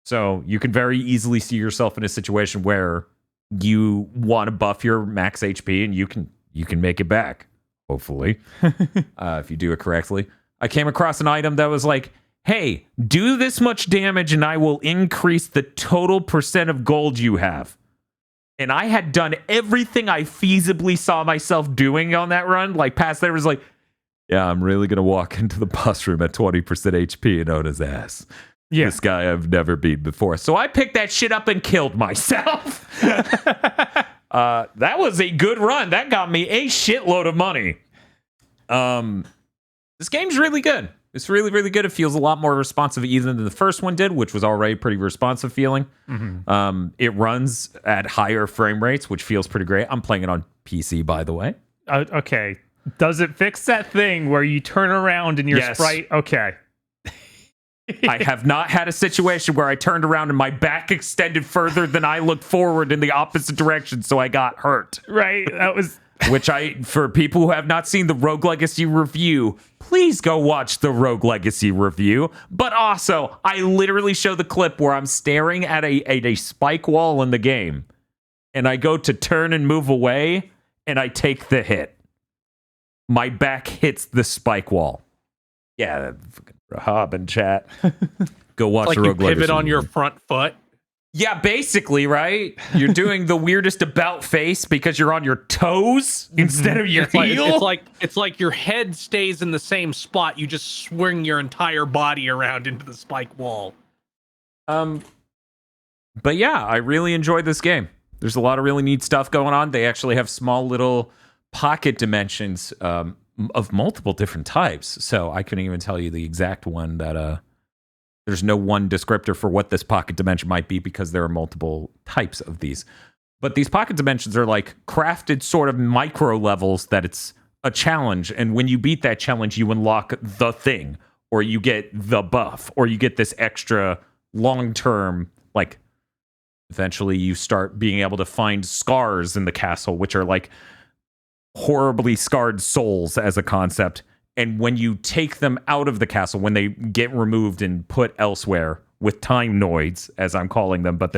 A: So you can very easily see yourself in a situation where you want to buff your max HP, and you can make it back, hopefully, if you do it correctly. I came across an item that was like, hey, do this much damage and I will increase the total percent of gold you have. And I had done everything I feasibly saw myself doing on that run. Like, past there was like, yeah, I'm really going to walk into the boss room at 20% HP and own his ass. Yeah. This guy I've never beat before. So I picked that shit up and killed myself. That was a good run. That got me a shitload of money. This game's really good. It's really, really good. It feels a lot more responsive even than the first one did, which was already pretty responsive feeling. Mm-hmm. It runs at higher frame rates, which feels pretty great. I'm playing it on PC, by the way.
C: Okay. Does it fix that thing where you turn around and your sprite? Okay.
A: I have not had a situation where I turned around and my back extended further than I looked forward in the opposite direction, so I got hurt.
C: Right. That was...
A: Which for people who have not seen the Rogue Legacy review, please go watch the Rogue Legacy review. But also, I literally show the clip where I'm staring at a spike wall in the game, and I go to turn and move away, and I take the hit. My back hits the spike wall. Yeah, Rahab in chat. Go watch the Rogue Legacy.
B: Like you pivot on your front foot.
A: Yeah, basically, right? You're doing the weirdest about face because you're on your toes instead of your heel.
B: It's like your head stays in the same spot. You just swing your entire body around into the spike wall.
A: But yeah, I really enjoyed this game. There's a lot of really neat stuff going on. They actually have small little pocket dimensions of multiple different types. So I couldn't even tell you the exact one that there's no one descriptor for what this pocket dimension might be because there are multiple types of these. But these pocket dimensions are like crafted sort of micro levels that it's a challenge. And when you beat that challenge, you unlock the thing, or you get the buff, or you get this extra long-term, like, eventually you start being able to find scars in the castle, which are like horribly scarred souls as a concept. And when you take them out of the castle, when they get removed and put elsewhere with time noids, as I'm calling them, but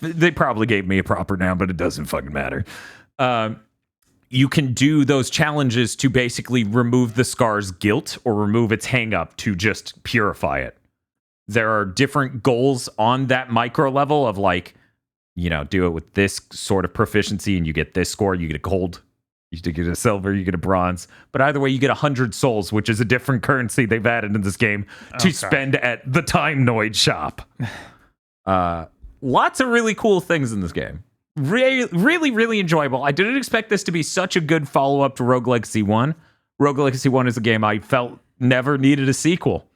A: they probably gave me a proper noun, but it doesn't fucking matter. You can do those challenges to basically remove the scar's guilt or remove its hang up to just purify it. There are different goals on that micro level of like, you know, do it with this sort of proficiency and you get this score, you get a gold. You get a silver, you get a bronze. But either way, you get 100 souls, which is a different currency they've added in this game to spend at the Time Noid shop. Lots of really cool things in this game. Really, really enjoyable. I didn't expect this to be such a good follow-up to Rogue Legacy 1. Rogue Legacy 1 is a game I felt never needed a sequel.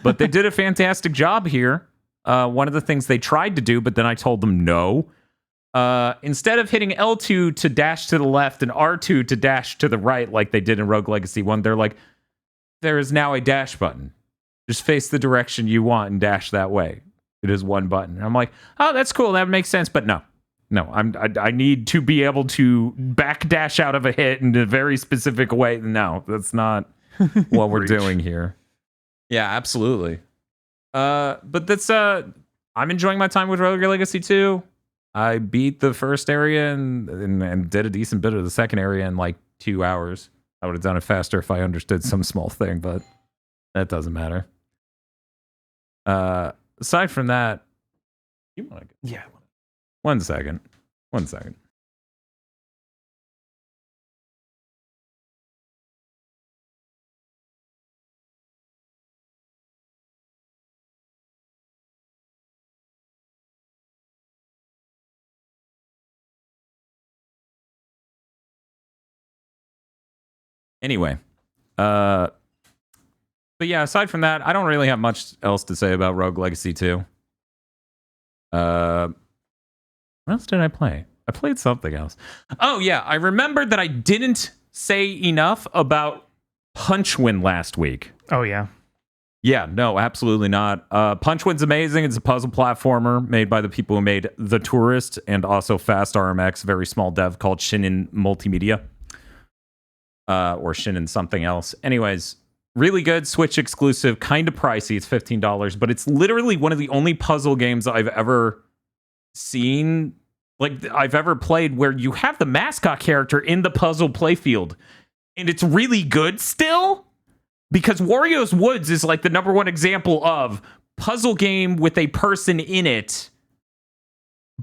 A: But they did a fantastic job here. One of the things they tried to do, but then I told them no. Instead of hitting L2 to dash to the left and R2 to dash to the right like they did in Rogue Legacy 1, they're like, there is now a dash button. Just face the direction you want and dash that way. It is one button. And I'm like, oh, that's cool. That makes sense. But no, I need to be able to backdash out of a hit in a very specific way. No, that's not what we're doing here. Yeah, absolutely. But that's I'm enjoying my time with Rogue Legacy 2. I beat the first area and did a decent bit of the second area in like 2 hours. I would have done it faster if I understood some small thing, but that doesn't matter. Aside from that, you want to?
C: Yeah.
A: One second. Anyway, but yeah, aside from that, I don't really have much else to say about Rogue Legacy 2. What else did I play? I played something else. Oh yeah, I remembered that I didn't say enough about Punchwin last week.
C: Oh yeah.
A: Yeah, no, absolutely not. Punchwin's amazing. It's a puzzle platformer made by the people who made The Tourist and also Fast RMX, very small dev called Shinin Multimedia. Or Shinin something else. Anyways, really good, Switch exclusive, kind of pricey. It's $15, but it's literally one of the only puzzle games I've ever seen, like I've ever played, where you have the mascot character in the puzzle playfield. And it's really good still, because Wario's Woods is like the number one example of puzzle game with a person in it.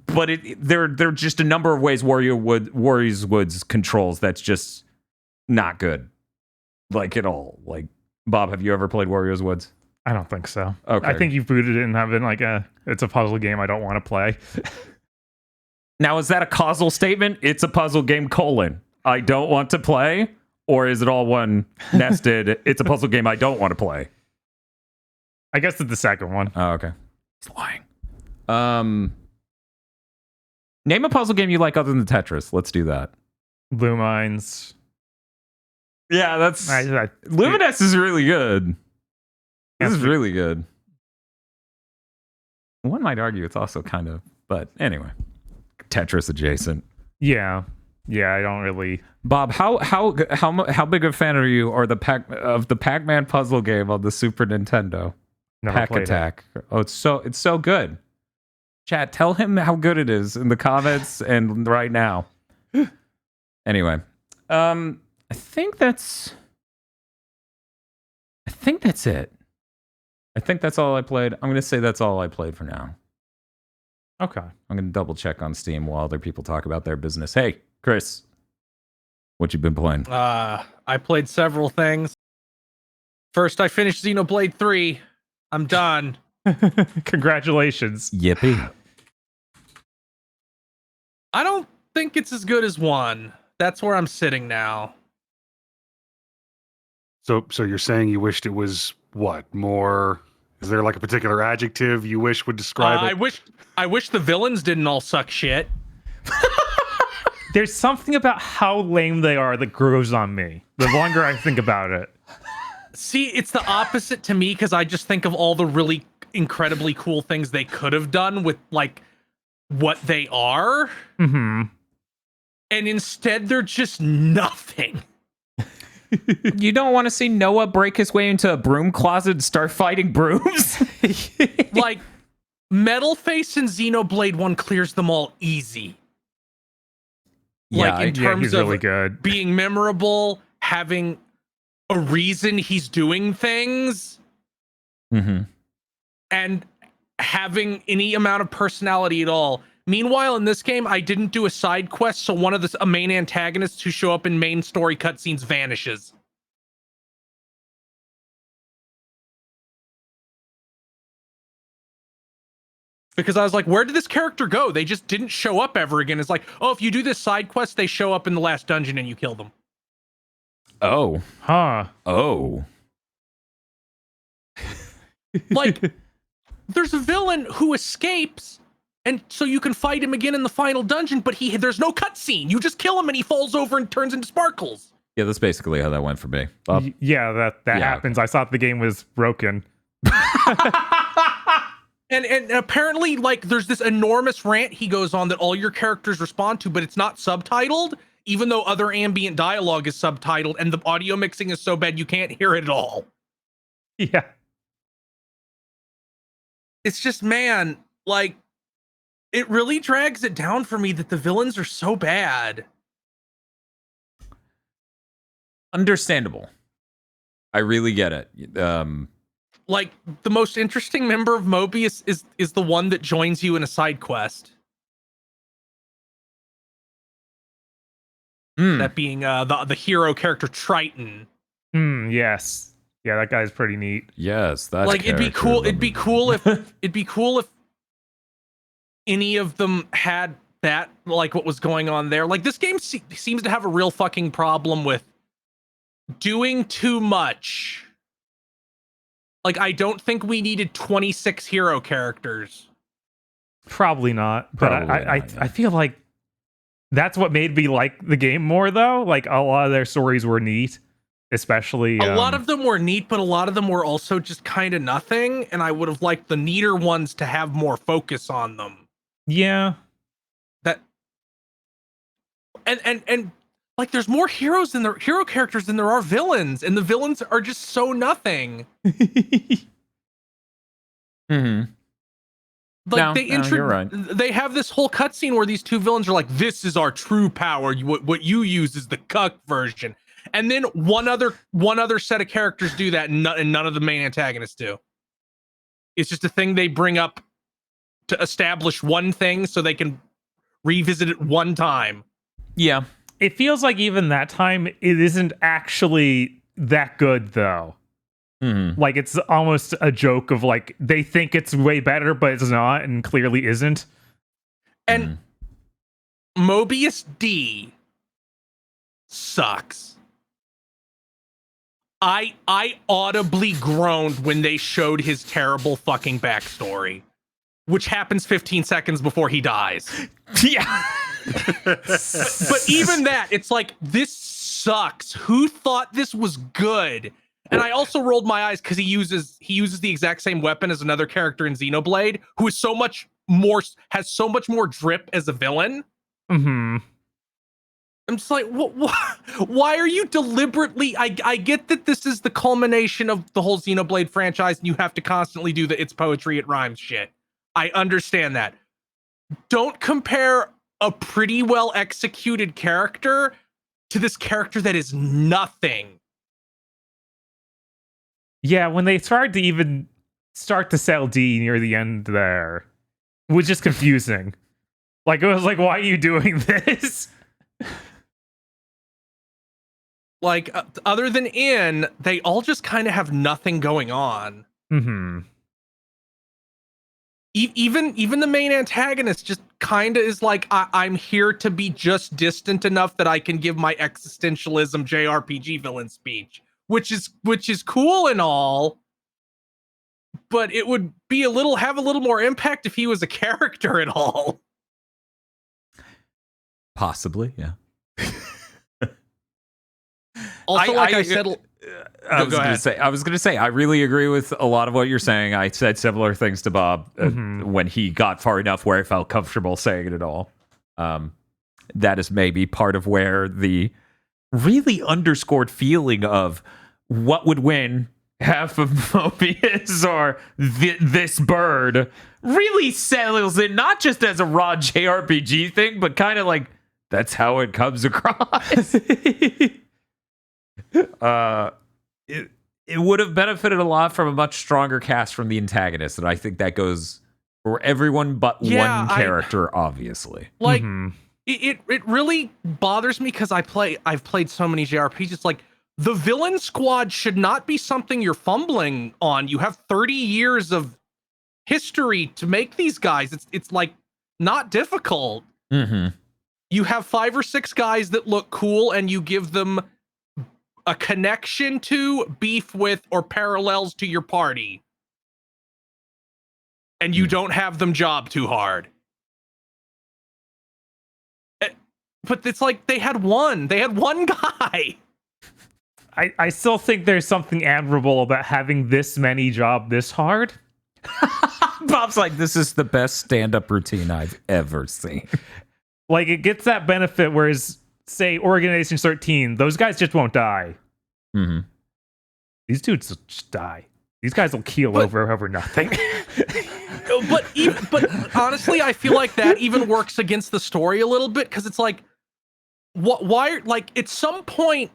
A: But there are just a number of ways Wario's Woods controls that's just not good, like at all. Like, Bob, have you ever played Wario's Woods?
C: I don't think so.
A: Okay.
C: I think you've booted it and have been like, it's a puzzle game I don't want to play.
A: Now, is that a causal statement? It's a puzzle game, I don't want to play? Or is it all one nested, it's a puzzle game I don't want to play?
C: I guess it's the second one.
A: Oh, okay. He's lying. Name a puzzle game you like other than Tetris. Let's do that.
C: Lumines.
A: Yeah, that's... Lumines is really good. This is really good. One might argue it's also kind of... But anyway. Tetris adjacent.
C: Yeah. Yeah, I don't really...
A: Bob, how big a fan are you of the Pac-Man puzzle game on the Super Nintendo?
C: Never
A: Pac
C: played
A: Attack. It. Oh, it's so good. Chat, tell him how good it is in the comments and right now. Anyway, I think that's it. I think that's all I played. I'm gonna say that's all I played for now.
C: Okay.
A: I'm gonna double check on Steam while other people talk about their business. Hey, Kris, what you been playing?
B: I played several things. First, I finished Xenoblade 3. I'm done.
C: Congratulations.
A: Yippee.
B: I don't think it's as good as 1. That's where I'm sitting now.
D: So you're saying you wished it was what? More? Is there like a particular adjective you wish would describe it?
B: I wish the villains didn't all suck shit.
C: There's something about how lame they are that grows on me the longer I think about it.
B: See, it's the opposite to me, because I just think of all the really incredibly cool things they could have done with like what they are.
C: Mm-hmm.
B: And instead they're just nothing.
A: You don't want to see Noah break his way into a broom closet and start fighting brooms?
B: Like, Metal Face and Xenoblade 1 clears them all easy.
A: Yeah,
B: like, in terms
C: he's
B: of
C: really good.
B: Being memorable, having a reason he's doing things, and having any amount of personality at all. Meanwhile, in this game, I didn't do a side quest, so one of the main antagonists who show up in main story cutscenes vanishes. Because I was like, where did this character go? They just didn't show up ever again. It's like, oh, if you do this side quest, they show up in the last dungeon and you kill them.
A: Oh.
C: Huh.
A: Oh.
B: Like, there's a villain who escapes, and so you can fight him again in the final dungeon, but there's no cutscene. You just kill him and he falls over and turns into sparkles.
A: Yeah, that's basically how that went for me.
C: Yeah, that happens. I thought the game was broken.
B: And apparently, like, there's this enormous rant he goes on that all your characters respond to, but it's not subtitled, even though other ambient dialogue is subtitled, and the audio mixing is so bad you can't hear it at all.
C: Yeah.
B: It's just, man, like, it really drags it down for me that the villains are so bad.
A: Understandable. I really get it.
B: Like, the most interesting member of Mobius is the one that joins you in a side quest. That being the hero character Triton.
C: Yes. Yeah, that guy's pretty neat.
A: Yes, that's
B: like it'd be cool if any of them had that, like what was going on there. Like, this game seems to have a real fucking problem with doing too much. Like, I don't think we needed 26 hero characters.
C: Probably not. But
A: Probably
C: I feel like that's what made me like the game more, though. Like, a lot of their stories were neat, especially.
B: A lot of them were neat, but a lot of them were also just kind of nothing. And I would have liked the neater ones to have more focus on them.
C: Yeah.
B: And like, there's more hero characters than there are villains, and the villains are just so nothing.
A: Mm-hmm.
B: Like,
A: you're right.
B: They have this whole cutscene where these two villains are like, "This is our true power. What you use is the cuck version." And then one other set of characters do that, and none of the main antagonists do. It's just a thing they bring up to establish one thing so they can revisit it one time.
A: Yeah.
C: It feels like even that time, it isn't actually that good, though.
A: Mm-hmm.
C: Like, it's almost a joke of, like, they think it's way better, but it's not, and clearly isn't.
B: And Mobius D sucks. I audibly groaned when they showed his terrible fucking backstory, which happens 15 seconds before he dies.
A: Yeah.
B: But even that, it's like, this sucks. Who thought this was good? And I also rolled my eyes because he uses the exact same weapon as another character in Xenoblade, who is has so much more drip as a villain.
C: Mm-hmm.
B: I'm just like, why are you deliberately? I get that this is the culmination of the whole Xenoblade franchise, and you have to constantly do the "it's poetry, it rhymes" shit. I understand that. Don't compare a pretty well executed character to this character that is nothing.
C: Yeah, when they started to even start to sell D near the end there, it was just confusing. Like, it was like, why are you doing this?
B: Like, other than N, they all just kind of have nothing going on.
C: Mm-hmm.
B: Even the main antagonist just kind of is like, I'm here to be just distant enough that I can give my existentialism JRPG villain speech, which is cool and all, but it would be have a little more impact if he was a character at all.
A: Possibly, yeah.
B: Also, I said,
A: I was gonna say, I really agree with a lot of what you're saying. I said similar things to Bob when he got far enough where I felt comfortable saying it all. That is maybe part of where the really underscored feeling of what would win, half of Mobius or this bird, really settles it, not just as a raw JRPG thing, but kind of like, that's how it comes across. It would have benefited a lot from a much stronger cast from the antagonist, and I think that goes for everyone but one character, obviously.
B: Like, it really bothers me because I've played so many JRPGs. It's like, the villain squad should not be something you're fumbling on. You have 30 years of history to make these guys. It's like, not difficult.
A: Mm-hmm.
B: You have 5 or 6 guys that look cool, and you give them a connection to, beef with, or parallels to your party. And you don't have them job too hard. But it's like, they had one guy.
C: I still think there's something admirable about having this many job this hard.
A: Bob's like, this is the best stand-up routine I've ever seen.
C: Like, it gets that benefit, whereas, say, Organization 13, those guys just won't die.
A: Mm-hmm.
C: These dudes will just die. These guys will keel over nothing.
B: But honestly, I feel like that even works against the story a little bit, because it's like, why? Like, at some point,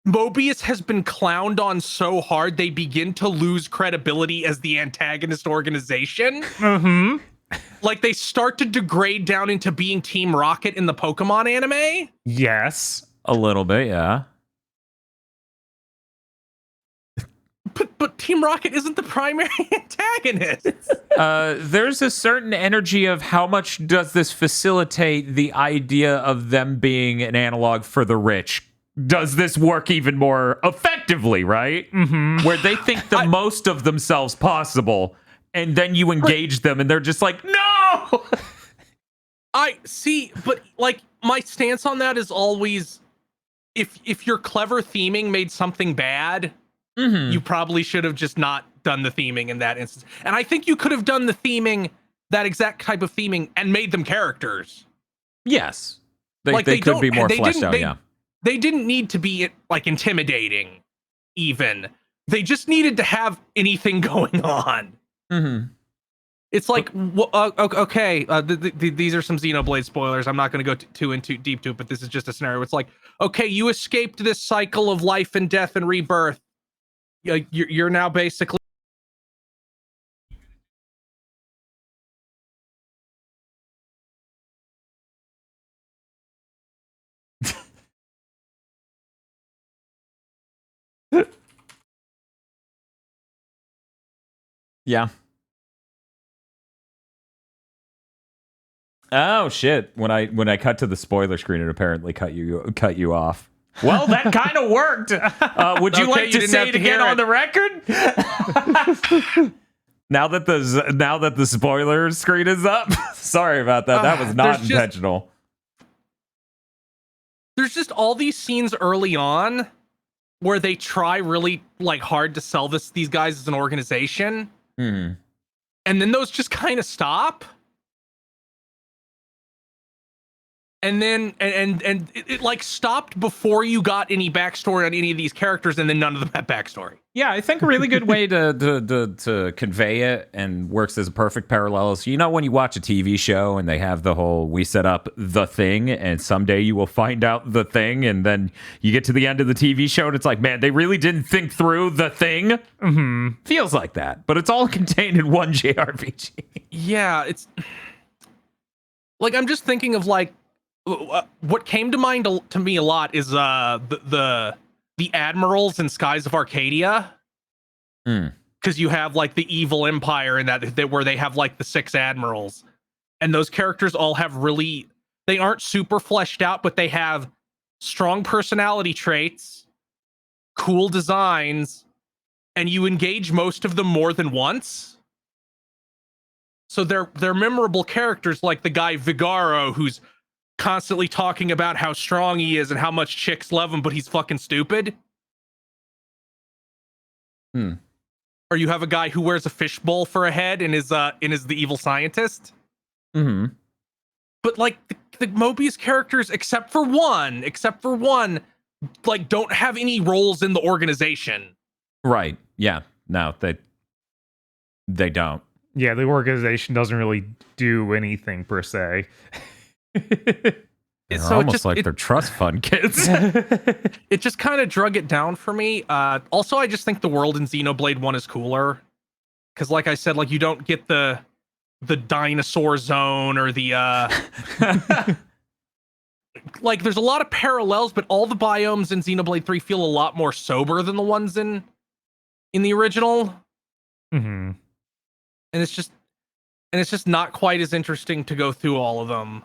B: Mobius has been clowned on so hard they begin to lose credibility as the antagonist organization.
C: Mm-hmm.
B: Like, they start to degrade down into being Team Rocket in the Pokemon anime.
C: Yes.
A: A little bit, yeah.
B: But Team Rocket isn't the primary antagonist.
A: There's a certain energy of how much does this facilitate the idea of them being an analog for the rich? Does this work even more effectively, right?
C: Mm-hmm.
A: Where they think the most of themselves possible, and then you engage them, and they're just like, no!
B: I see, but like, my stance on that is always, if your clever theming made something bad, you probably should have just not done the theming in that instance. And I think you could have done the theming, that exact type of theming, and made them characters.
A: Yes. They
B: Like,
A: could be more fleshed out, yeah.
B: They didn't need to be, like, intimidating, even. They just needed to have anything going on.
A: Mm-hmm.
B: It's like, okay, these are some Xenoblade spoilers. I'm not going to go too deep to it, but this is just a scenario. It's like, okay, you escaped this cycle of life and death and rebirth. You're now basically...
A: Yeah. Oh shit! When I cut to the spoiler screen, it apparently cut you off. Well, that kind of worked. Would you
B: Okay,
A: like
B: you
A: to
B: didn't
A: say
B: have
A: it
B: to
A: again
B: hear
A: on the record? now that the spoiler screen is up. Sorry about that. That was not intentional.
B: There's just all these scenes early on where they try really, like, hard to sell these guys as an organization.
A: Hmm.
B: And then those just kind of stop. And then and it like stopped before you got any backstory on any of these characters, and then none of them had backstory.
A: Yeah, I think a really good way to convey it and works as a perfect parallel is, when you watch a TV show and they have the whole, we set up the thing and someday you will find out the thing, and then you get to the end of the TV show and it's like, man, they really didn't think through the thing.
C: Mm-hmm.
A: Feels like that, but it's all contained in one JRPG.
B: Yeah, it's like, I'm just thinking of, like, what came to mind to me a lot is the admirals in Skies of Arcadia, because you have, like, the evil empire and that where they have, like, the 6 admirals, and those characters all have they aren't super fleshed out, but they have strong personality traits, cool designs, and you engage most of them more than once. So they're memorable characters, like the guy Vigaro, who's constantly talking about how strong he is and how much chicks love him, but he's fucking stupid. Or you have a guy who wears a fishbowl for a head and is the evil scientist.
A: Mm-hmm.
B: But, like, the Mobius characters, except for one, like, don't have any roles in the organization.
A: Right. Yeah. No, they don't.
C: Yeah, the organization doesn't really do anything per se.
A: They're almost like they're trust fund kids.
B: It just kind of drug it down for me. Also, I just think the world in Xenoblade 1 is cooler. Because, like I said, like, you don't get the dinosaur zone or the... like, there's a lot of parallels, but all the biomes in Xenoblade 3 feel a lot more sober than the ones in the original.
C: Mm-hmm.
B: And it's just not quite as interesting to go through all of them.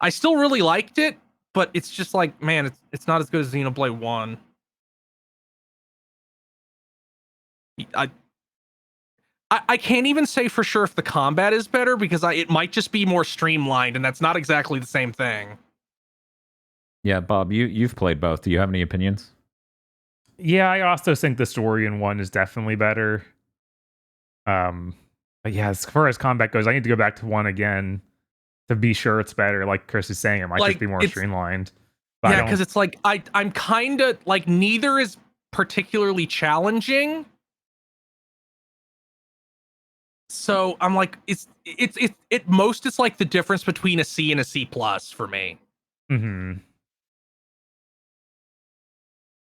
B: I still really liked it, but it's just like, man, it's not as good as Xenoblade 1. I can't even say for sure if the combat is better, because it might just be more streamlined, and that's not exactly the same thing.
A: Yeah, Bob, you've played both. Do you have any opinions?
C: Yeah, I also think the story in 1 is definitely better. But yeah, as far as combat goes, I need to go back to 1 again to be sure it's better. Like Kris is saying, it might just be more streamlined. But
B: yeah, because it's like I'm kind of like neither is particularly challenging. So I'm like, it's most it's like the difference between a C and a C plus for me.
C: Mm-hmm.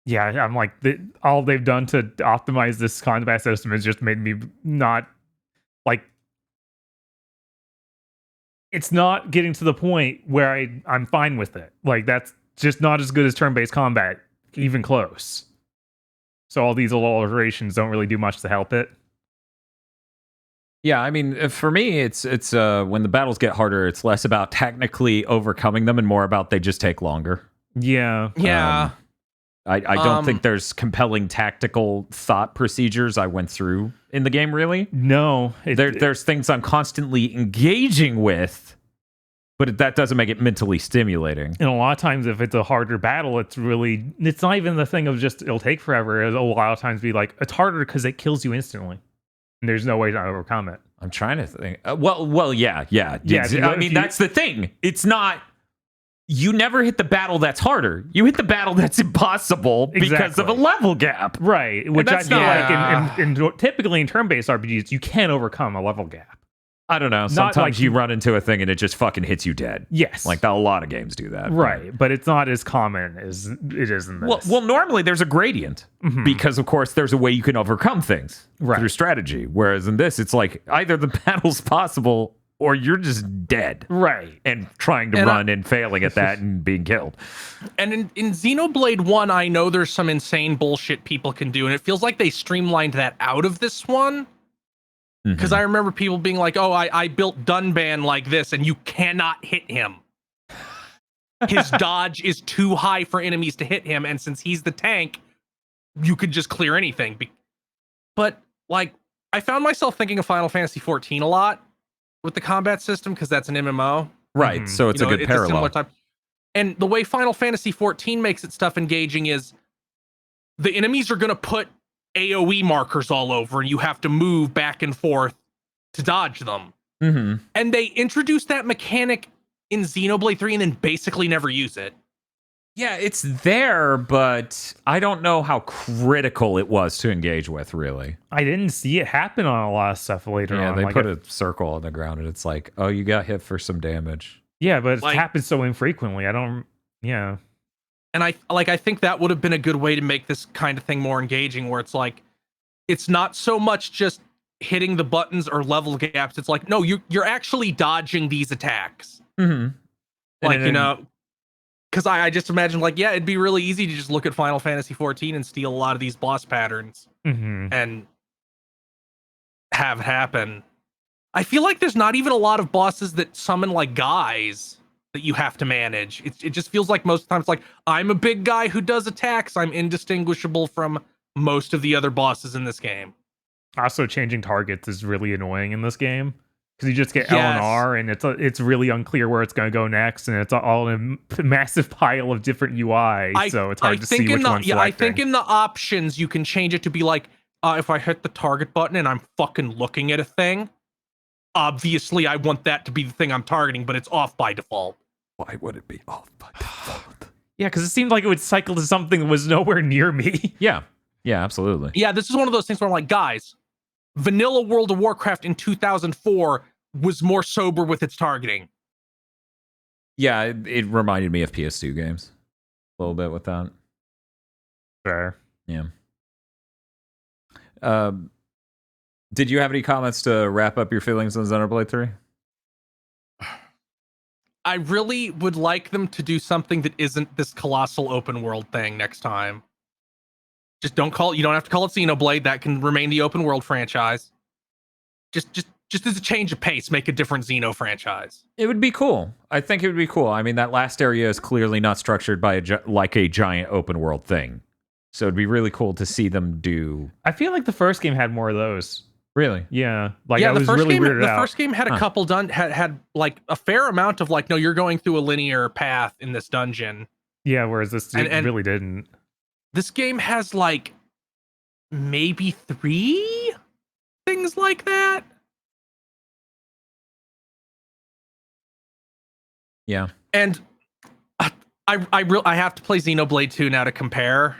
C: Yeah, I'm like, all they've done to optimize this combat system has just made me not like. It's not getting to the point where I'm fine with it. Like, that's just not as good as turn-based combat, even close. So all these little alterations don't really do much to help it.
A: Yeah, I mean, for me, it's when the battles get harder, it's less about technically overcoming them and more about they just take longer.
C: Yeah.
B: Yeah.
A: I don't think there's compelling tactical thought procedures I went through in the game, really.
C: No.
A: There's things I'm constantly engaging with, but that doesn't make it mentally stimulating.
C: And a lot of times, if it's a harder battle, it's not even the thing of just it'll take forever. It'll a lot of times be like, it's harder because it kills you instantly. And there's no way to overcome it.
A: I'm trying to think. Yeah. I mean, that's the thing. It's not... You never hit the battle that's harder. You hit the battle that's impossible because of a level gap.
C: Right. Which I feel like in typically in turn-based RPGs, you can't overcome a level gap.
A: I don't know. Sometimes you run into a thing and it just fucking hits you dead.
C: Yes.
A: Like a lot of games do that.
C: Right. But it's not as common as it is in this.
A: Well, normally there's a gradient because, of course, there's a way you can overcome things through strategy. Whereas in this, it's like either the battle's possible or you're just dead.
C: Right.
A: And trying to run and failing at that and being killed.
B: And in Xenoblade 1, I know there's some insane bullshit people can do, and it feels like they streamlined that out of this one. Because I remember people being like, oh, I built Dunban like this, and you cannot hit him. His dodge is too high for enemies to hit him, and since he's the tank, you could just clear anything. But, like, I found myself thinking of Final Fantasy XIV a lot with the combat system, because that's an MMO.
A: Right, so it's a good parallel.
B: And the way Final Fantasy XIV makes its stuff engaging is the enemies are going to put AoE markers all over, and you have to move back and forth to dodge them. And they introduced that mechanic in Xenoblade 3 and then basically never use it.
A: Yeah, it's there, but I don't know how critical it was to engage with, really.
C: I didn't see it happen on a lot of stuff later on.
A: Yeah, they put a circle on the ground, and it's like, oh, you got hit for some damage.
C: Yeah, but it happens so infrequently. Yeah.
B: And I think that would have been a good way to make this kind of thing more engaging, where it's like, it's not so much just hitting the buttons or level gaps. It's like, no, you're actually dodging these attacks. Like, you know, because I just imagine, like, yeah, it'd be really easy to just look at Final Fantasy XIV and steal a lot of these boss patterns and have it happen. I feel like there's not even a lot of bosses that summon like guys that you have to manage. It just feels like most times, like, I'm a big guy who does attacks. I'm indistinguishable from most of the other bosses in this game. Also, changing targets is really annoying in this game, because you just get L and R, and it's really unclear where it's going to go next, and it's all in a massive pile of different UI, so it's hard to see which one's selecting. I think in the options you can change it to be like, if I hit the target button and I'm fucking looking at a thing, obviously I want that to be the thing I'm targeting, but it's off by default.
A: Why would it be off by default?
C: Yeah, because it seemed like it would cycle to something that was nowhere near me.
A: Yeah, absolutely.
B: Yeah, this is one of those things where I'm like, guys, vanilla World of Warcraft in 2004 was more sober with its targeting.
A: Yeah, it reminded me of PS2 games a little bit with that.
C: Fair.
A: Yeah. Did you have any comments to wrap up your feelings on Xenoblade 3?
B: I really would like them to do something that isn't this colossal open world thing next time. Just you don't have to call it Xenoblade. That can remain the open world franchise. Just as a change of pace, make a different Xeno franchise.
A: It would be cool. I think it would be cool. I mean, that last area is clearly not structured by like a giant open world thing. So it'd be really cool to see them do.
C: I feel like the first game had more of those.
A: Really?
C: Yeah. Like, yeah, I was really weirded out.
B: The first game had a couple had like a fair amount of like, no, you're going through a linear path in this dungeon.
C: Yeah, whereas this really didn't. This
B: game has like maybe 3 things things like that.
A: Yeah.
B: And I have to play Xenoblade 2 now to compare.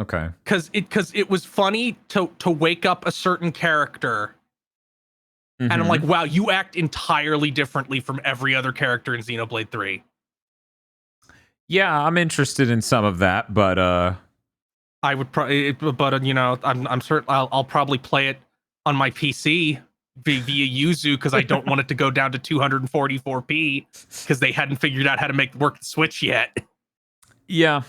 A: Okay.
B: Because it was funny to wake up a certain character, and I'm like, wow, you act entirely differently from every other character in Xenoblade 3.
A: Yeah, I'm interested in some of that, but
B: I would probably, but you know, I'm certain I'll probably play it on my PC via Yuzu because I don't want it to go down to 244p because they hadn't figured out how to make work the Switch yet.
A: yeah.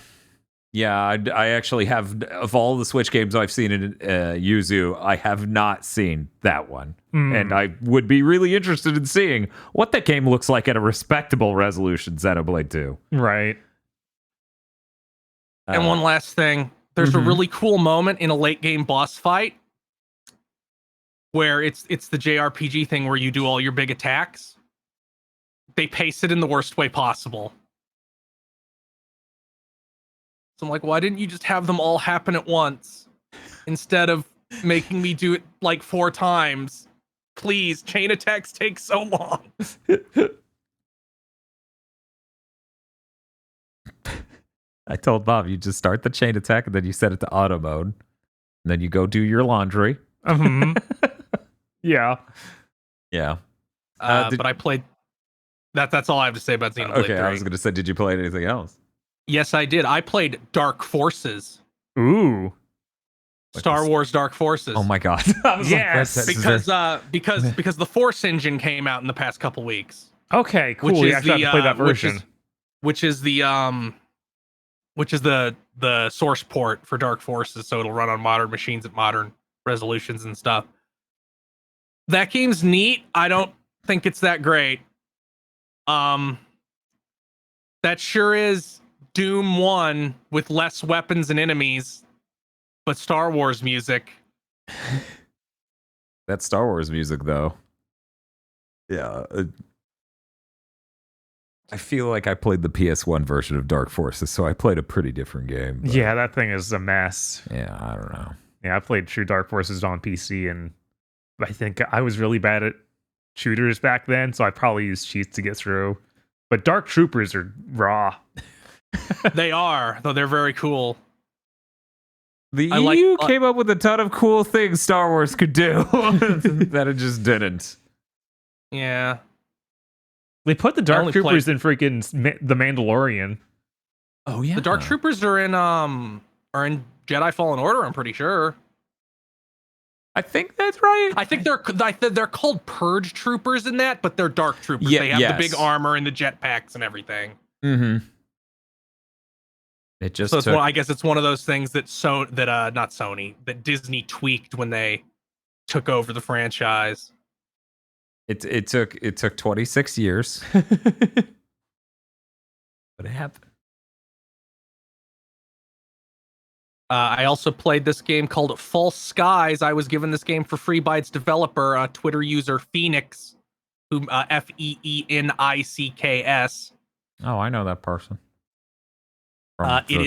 A: I actually have, of all the Switch games I've seen in Yuzu, I have not seen that one. And I would be really interested in seeing what that game looks like at a respectable resolution, Xenoblade 2.
C: Right.
B: And one last thing, there's a really cool moment in a late game boss fight where it's the JRPG thing where you do all your big attacks. They pace it in the worst way possible. So I'm like, why didn't you just have them all happen at once instead of making me do it like 4 times? Please, chain attacks take so long.
A: I told Bob, you just start the chain attack and then you set it to auto mode. And then you go do your laundry.
C: Yeah.
A: Yeah.
B: But I played... That's all I have to say about Xenoblade 3.
A: I was going to say, did you play anything else?
B: Yes, I did. I played Dark Forces.
C: Ooh.
B: Star Wars Dark Forces.
A: Oh my god.
C: Yes.
B: Because the Force engine came out in the past couple weeks.
C: Okay, cool.
B: Which
C: You
B: is
C: actually have to play that version.
B: Which is the source port for Dark Forces, so it'll run on modern machines at modern resolutions and stuff. That game's neat. I don't think it's that great. That sure is Doom 1 with less weapons and enemies, but Star Wars music.
A: That Star Wars music, though. Yeah. I feel like I played the PS1 version of Dark Forces, so I played a pretty different game. But
C: Yeah, that thing is a mess.
A: yeah, I don't know.
C: Yeah, I played True Dark Forces on PC, and I think I was really bad at shooters back then, so I probably used cheats to get through. But Dark Troopers are raw.
B: They are, though they're very cool.
A: The EU came up with a ton of cool things Star Wars could do that it just didn't.
B: Yeah.
C: They put the Dark Troopers in freaking The Mandalorian.
A: Oh yeah.
B: The Dark Troopers are in Jedi Fallen Order, I'm pretty sure.
A: I think that's right.
B: I think they're called Purge Troopers in that, but they're Dark Troopers.
A: Yeah,
B: they have the big armor and the jetpacks and everything.
A: Mm-hmm. It just
B: so I guess it's one of those things that not Sony, that Disney tweaked when they took over the franchise.
A: It took 26 years. But it happened.
B: I also played this game called False Skies. I was given this game for free by its developer, Twitter user Phoenix, who Fenicks.
A: Oh, I know that person.
B: It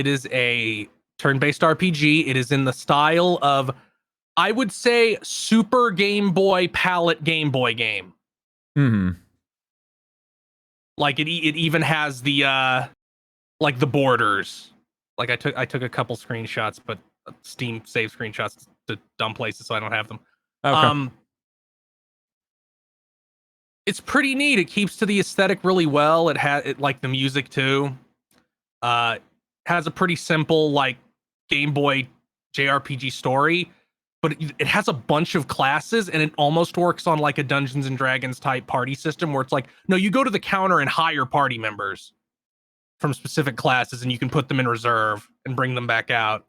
B: is a turn-based RPG. It is in the style of, I would say, Super Game Boy palette Game Boy game.
A: Mm-hmm.
B: Like it even has the like the borders. Like I took a couple screenshots, but Steam saved screenshots to dumb places, so I don't have them.
A: Okay.
B: It's pretty neat. It keeps to the aesthetic really well. It like the music too. Has a pretty simple like Game Boy JRPG story, but it has a bunch of classes, and it almost works on like a Dungeons and Dragons type party system where it's like, no, you go to the counter and hire party members from specific classes, and you can put them in reserve and bring them back out.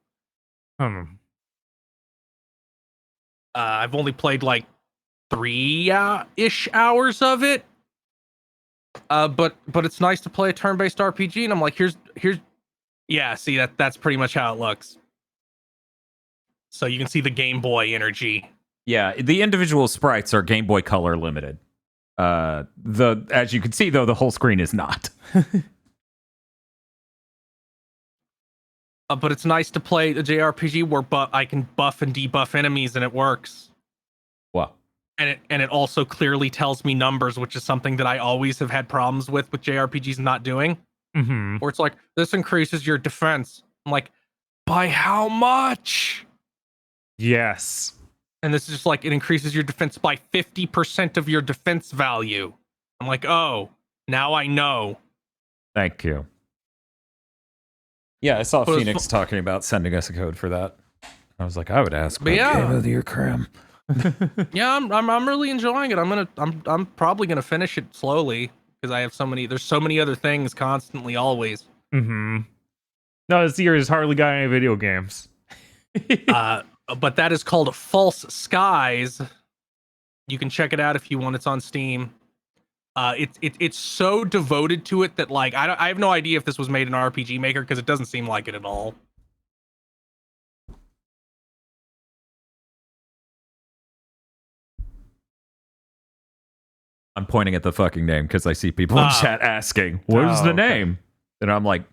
B: I've only played like 3-ish hours of it. But it's nice to play a turn-based RPG, and I'm like, here's yeah, see that's pretty much how it looks. So you can see the Game Boy energy.
A: Yeah, the individual sprites are Game Boy Color limited. As you can see though, the whole screen is not.
B: But it's nice to play a JRPG where I can buff and debuff enemies and it works.
A: Well,
B: And it also clearly tells me numbers, which is something that I always have had problems with JRPGs not doing.
C: Mm-hmm.
B: Where it's like, this increases your defense. I'm like, by how much?
C: Yes.
B: And this is just like, it increases your defense by 50% of your defense value. I'm like, oh, now I know.
A: thank you. Yeah, I saw
B: But
A: Phoenix talking about sending us a code for that. I was like, I would ask.
B: But yeah.
A: Game of the Year Cram.
B: Yeah, I'm really enjoying it. I'm probably gonna finish it slowly because I have there's so many other things constantly, always.
C: Mm-hmm. No, this year has hardly got any video games.
B: But that is called False Skies. You can check it out if you want. It's on Steam. It's so devoted to it that like I have no idea if this was made in RPG Maker because it doesn't seem like it at all.
A: I'm pointing at the fucking name because I see people in chat asking, what is the name? And I'm like,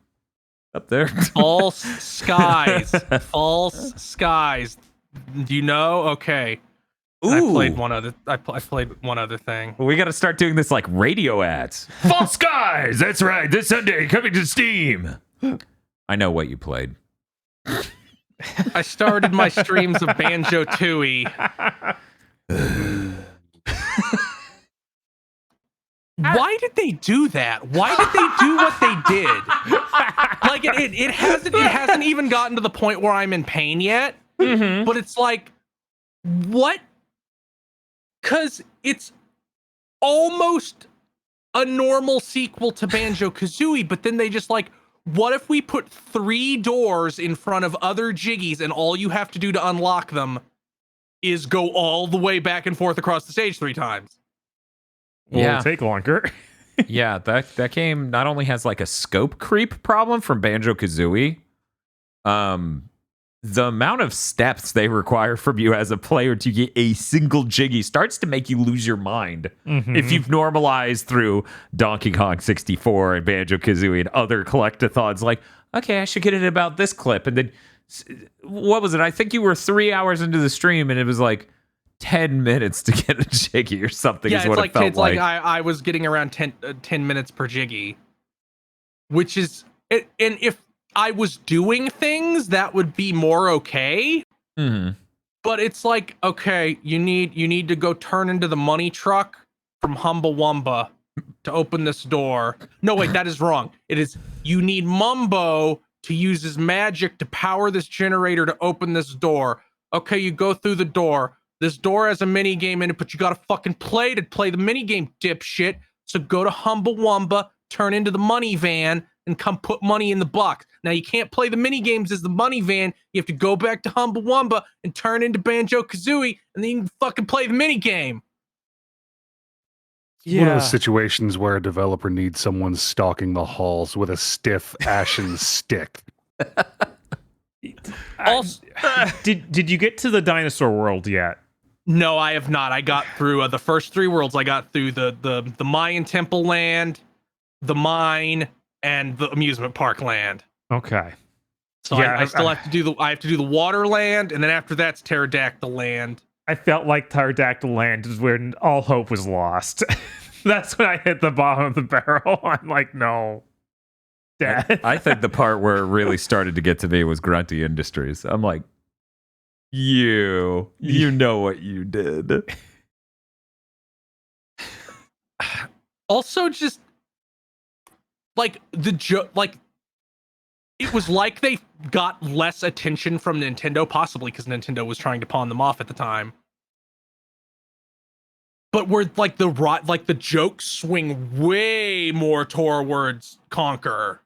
A: up there.
B: False Skies. False Skies. Do you know? Okay.
A: Ooh.
B: I played one other. I played one other thing.
A: Well, we got to start doing this like radio ads. False Skies. That's right. This Sunday coming to Steam. I know what you played.
B: I started my streams of Banjo-Tooie. Why did they do that? Why did they do what they did? Like it hasn't even gotten to the point where I'm in pain yet.
A: Mm-hmm.
B: But it's like, what? Because it's almost a normal sequel to Banjo-Kazooie, but then they just like, what if we put 3 doors in front of other Jiggies and all you have to do to unlock them is go all the way back and forth across the stage 3 times?
C: Will
A: Yeah.
C: it take longer?
A: Yeah, that game not only has like a scope creep problem from Banjo-Kazooie, the amount of steps they require from you as a player to get a single Jiggy starts to make you lose your mind.
C: Mhm.
A: If you've normalized through Donkey Kong 64 and Banjo-Kazooie and other collectathons, like, okay, I should get it about this clip. And then, what was it? I think you were 3 hours into the stream and it was like 10 minutes to get a Jiggy or something.
B: Yeah,
A: is what
B: it's
A: it felt like.
B: I was getting around 10 minutes per Jiggy, which is it. And if I was doing things, that would be more okay.
A: Mm-hmm.
B: But it's like, okay, you need to go turn into the money truck from Humbawamba to open this door. No, wait, that is wrong. It is you need Mumbo to use his magic to power this generator to open this door. Okay, you go through the door. This door has a mini game in it, but you gotta fucking play to play the mini game, dipshit. So go to Humbawamba, turn into the money van, and come put money in the box. Now you can't play the mini games as the money van. You have to go back to Humbawamba and turn into Banjo-Kazooie, and then you can fucking play the mini game.
D: One of those situations where a developer needs someone stalking the halls with a stiff ashen stick.
B: Also,
C: Did you get to the dinosaur world yet?
B: no, I have not. I got through the first 3 worlds. I got through the Mayan temple land, the mine, and the amusement park land.
C: Okay.
B: So
C: Yeah,
B: I still have to do the water land, and then after that's pterodactyl land.
C: I felt like Pterodactyl Land is where all hope was lost. That's when I hit the bottom of the barrel. I'm like, no. Dad.
A: I think the part where it really started to get to me was Grunty Industries. I'm like, you know what you did.
B: Also, just like the joke, like it was like they got less attention from Nintendo, possibly because Nintendo was trying to pawn them off at the time. But where like the jokes swing way more towards Conqueror.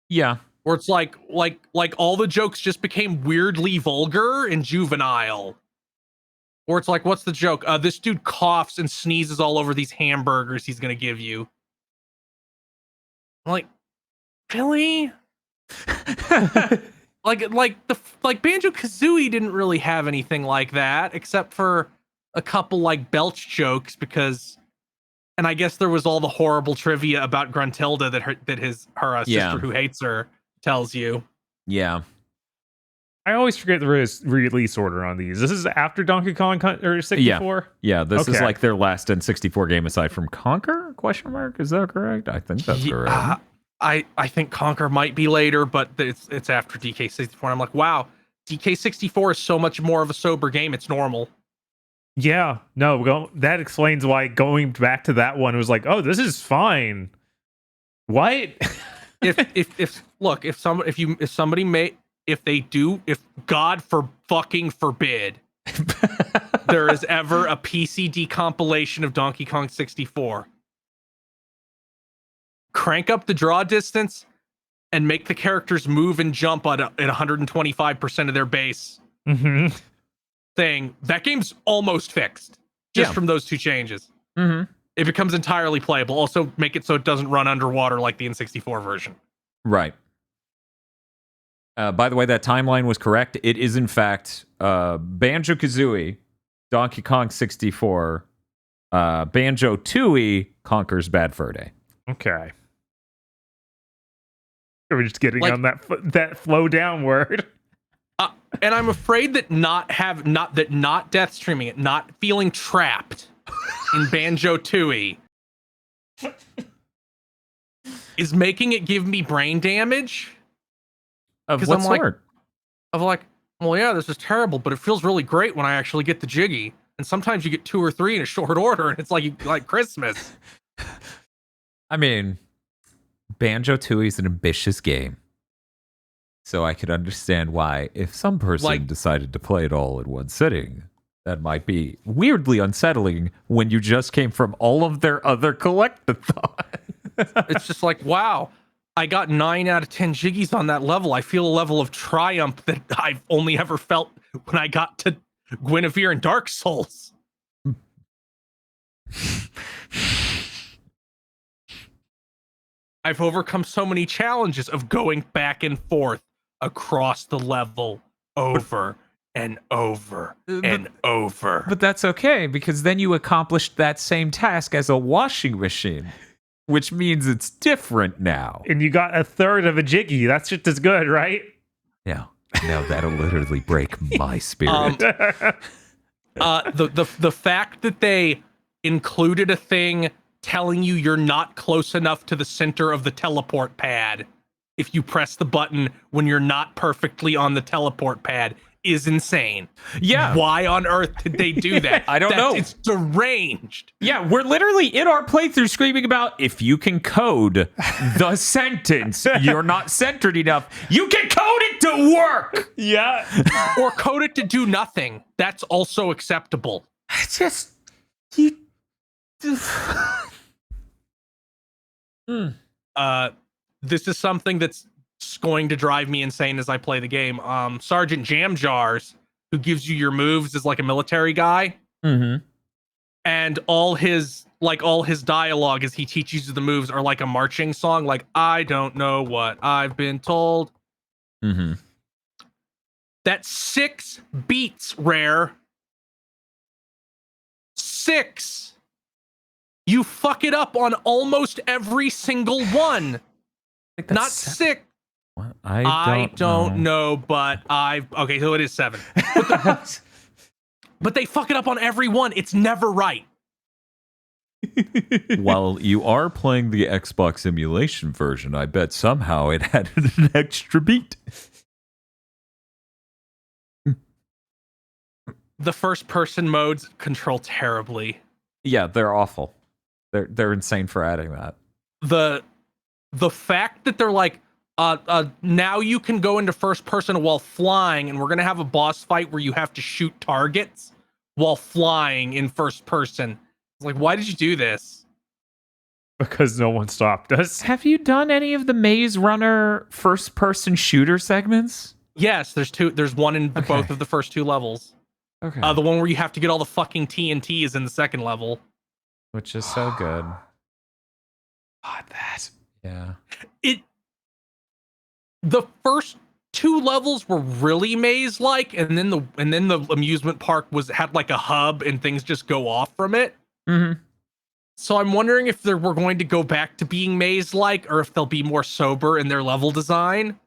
A: Yeah.
B: Where it's like all the jokes just became weirdly vulgar and juvenile. Or it's like, what's the joke? This dude coughs and sneezes all over these hamburgers he's gonna give you. I'm like, really? like Banjo-Kazooie didn't really have anything like that, except for a couple like belch jokes because, and I guess there was all the horrible trivia about Gruntilda that her sister who hates her tells you.
A: Yeah.
C: I always forget the release order on these. This is after Donkey Kong or 64?
A: Yeah, this is
C: Okay.
A: like their last N64 game aside from Conker? Question mark? Is that correct? I think that's correct.
B: I think Conquer might be later, but it's after DK64. And I'm like, wow, DK64 is so much more of a sober game. It's normal.
C: Yeah. No, that explains why going back to that one was like, oh, this is fine. What?
B: if God fucking forbid there is ever a PCD compilation of Donkey Kong 64, crank up the draw distance and make the characters move and jump at 125% of their base
C: Mm-hmm.
B: thing. That game's almost fixed just from those two changes.
A: Mm-hmm.
B: It becomes entirely playable. Also make it so it doesn't run underwater like the N64 version.
A: Right. By the way, that timeline was correct. It is, in fact, Banjo-Kazooie, Donkey Kong 64, Banjo-Tooie conquers Bad Fur Day.
C: Okay. We're just getting
B: Like-
C: on that flow downward.
B: And I'm afraid that not death streaming it, not feeling trapped in Banjo-Tooie is making it give me brain damage.
A: Of
B: 'Cause
A: what
B: I'm like-
A: sort?
B: Of like, well, yeah, this is terrible, but it feels really great when I actually get the jiggy. And sometimes you get 2 or 3 in a short order, and it's like Christmas.
A: I mean, Banjo-Tooie is an ambitious game. So I could understand why, if some person decided to play it all in one sitting, that might be weirdly unsettling when you just came from all of their other collectathons.
B: It's just like, wow, I got 9 out of 10 jiggies on that level. I feel a level of triumph that I've only ever felt when I got to Guinevere and Dark Souls. I've overcome so many challenges of going back and forth across the level over and over and over.
A: But that's okay, because then you accomplished that same task as a washing machine, which means it's different now.
C: And you got a third of a jiggy. That's just as good, right?
A: Yeah. Now that'll literally break my spirit.
B: The fact that they included a thing telling you you're not close enough to the center of the teleport pad if you press the button when you're not perfectly on the teleport pad is insane.
A: Yeah.
B: Why on earth did they do that?
A: I don't know.
B: It's deranged.
A: Yeah, we're literally in our playthrough screaming about, if you can code the sentence, you're not centered enough, you can code it to work.
C: Yeah.
B: Or code it to do nothing. That's also acceptable.
A: It's just, you.
B: This is something that's going to drive me insane as I play the game. Sergeant Jam Jars, who gives you your moves, is like a military guy.
A: Mm-hmm.
B: And all his dialogue as he teaches you the moves are like a marching song, like, I don't know what I've been told.
A: Mm-hmm.
B: That's 6 beats, Rare. 6. You fuck it up on almost every single one. Not 6.
A: What?
B: I don't know, but okay, so it is 7. But they fuck it up on every one. It's never right.
A: While you are playing the Xbox emulation version, I bet somehow it had an extra beat.
B: The first person modes control terribly.
A: Yeah, they're awful. They're insane for adding that.
B: The fact that they're like, now you can go into first person while flying, and we're gonna have a boss fight where you have to shoot targets while flying in first person. It's like, why did you do this?
C: Because no one stopped us.
A: Have you done any of the Maze Runner first-person shooter segments?
B: Yes, there's 2. There's one in
A: Okay.
B: both of the first 2 levels.
A: Okay.
B: The one where you have to get all the fucking TNT is in the second level.
A: Which is so good. God, that. Yeah.
B: The first 2 levels were really maze-like, and then the amusement park had like a hub, and things just go off from it.
A: Mm-hmm.
B: So I'm wondering if we're going to go back to being maze-like, or if they'll be more sober in their level design.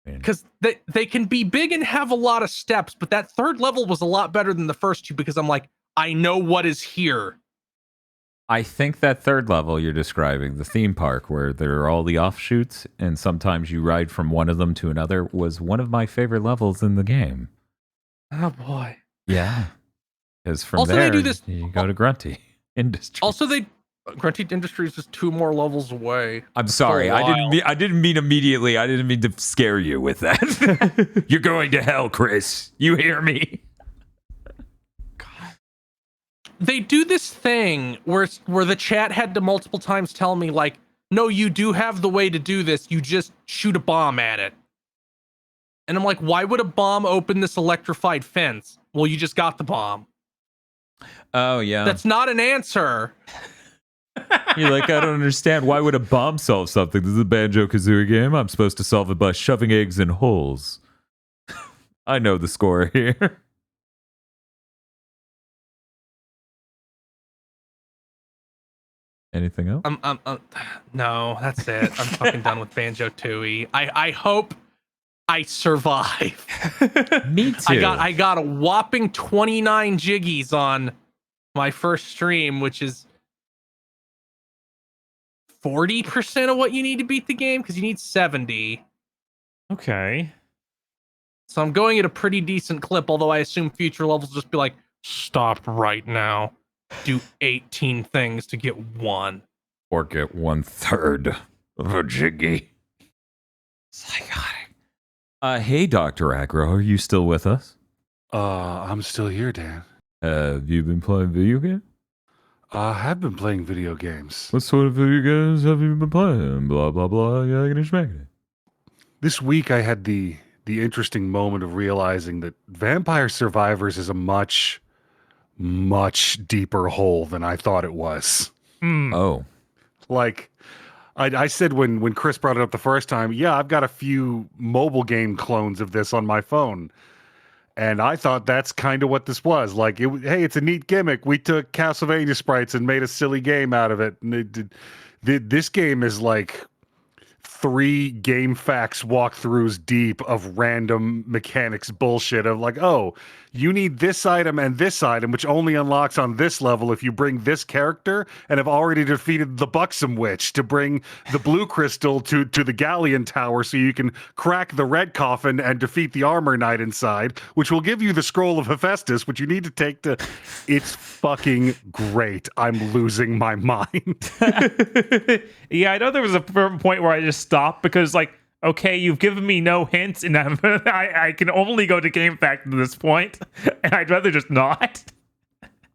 B: because they can be big and have a lot of steps, but that third level was a lot better than the first two because I'm like, I know what is here.
A: I think that third level you're describing, the theme park where there are all the offshoots and sometimes you ride from one of them to another, was one of my favorite levels in the game.
B: Oh boy.
A: Yeah. Because from
B: Also,
A: there,
B: they do this-
A: you go to Grunty Industries.
B: Also, Grunty Industries is 2 more levels away.
A: I'm sorry.
B: For a while.
A: I didn't mean immediately. I didn't mean to scare you with that. You're going to hell, Kris. You hear me?
B: They do this thing where the chat had to multiple times tell me like, no, you do have the way to do this. You just shoot a bomb at it. And I'm like, why would a bomb open this electrified fence? Well, you just got the bomb.
A: Oh, yeah.
B: That's not an answer.
A: You're like, I don't understand. Why would a bomb solve something? This is a Banjo-Kazooie game. I'm supposed to solve it by shoving eggs in holes. I know the score here. Anything else?
B: No, that's it. I'm fucking done with Banjo-Tooie. I hope I survive.
A: Me too.
B: I got a whopping 29 jiggies on my first stream, which is 40% of what you need to beat the game because you need 70.
C: Okay.
B: So I'm going at a pretty decent clip, although I assume future levels will just be like, stop right now. Do 18 things to get 1.
A: Or get 1/3 of a jiggy. Psychotic. Hey, Dr. Aggro, are you still with us?
D: I'm still here, Dan.
A: Have you been playing video games?
D: I have been playing video games.
A: What sort of video games have you been playing? Blah, blah, blah. Yeah, gonna smack it.
D: This week I had the interesting moment of realizing that Vampire Survivors is a much deeper hole than I thought it was.
A: Oh.
D: Like I said when Kris brought it up the first time, yeah, I've got a few mobile game clones of this on my phone. And I thought that's kind of what this was. Like, hey, it's a neat gimmick. We took Castlevania sprites and made a silly game out of it. And this game is like 3 game facts walkthroughs deep of random mechanics bullshit of like, oh, you need this item and this item, which only unlocks on this level if you bring this character and have already defeated the Buxom Witch to bring the blue crystal to the Galleon Tower so you can crack the red coffin and defeat the armor knight inside, which will give you the scroll of Hephaestus, which you need to take to... It's fucking great. I'm losing my mind.
C: Yeah, I know there was a point where I just stopped because, like, okay, you've given me no hints, and I can only go to Game Fact at this point, and I'd rather just not.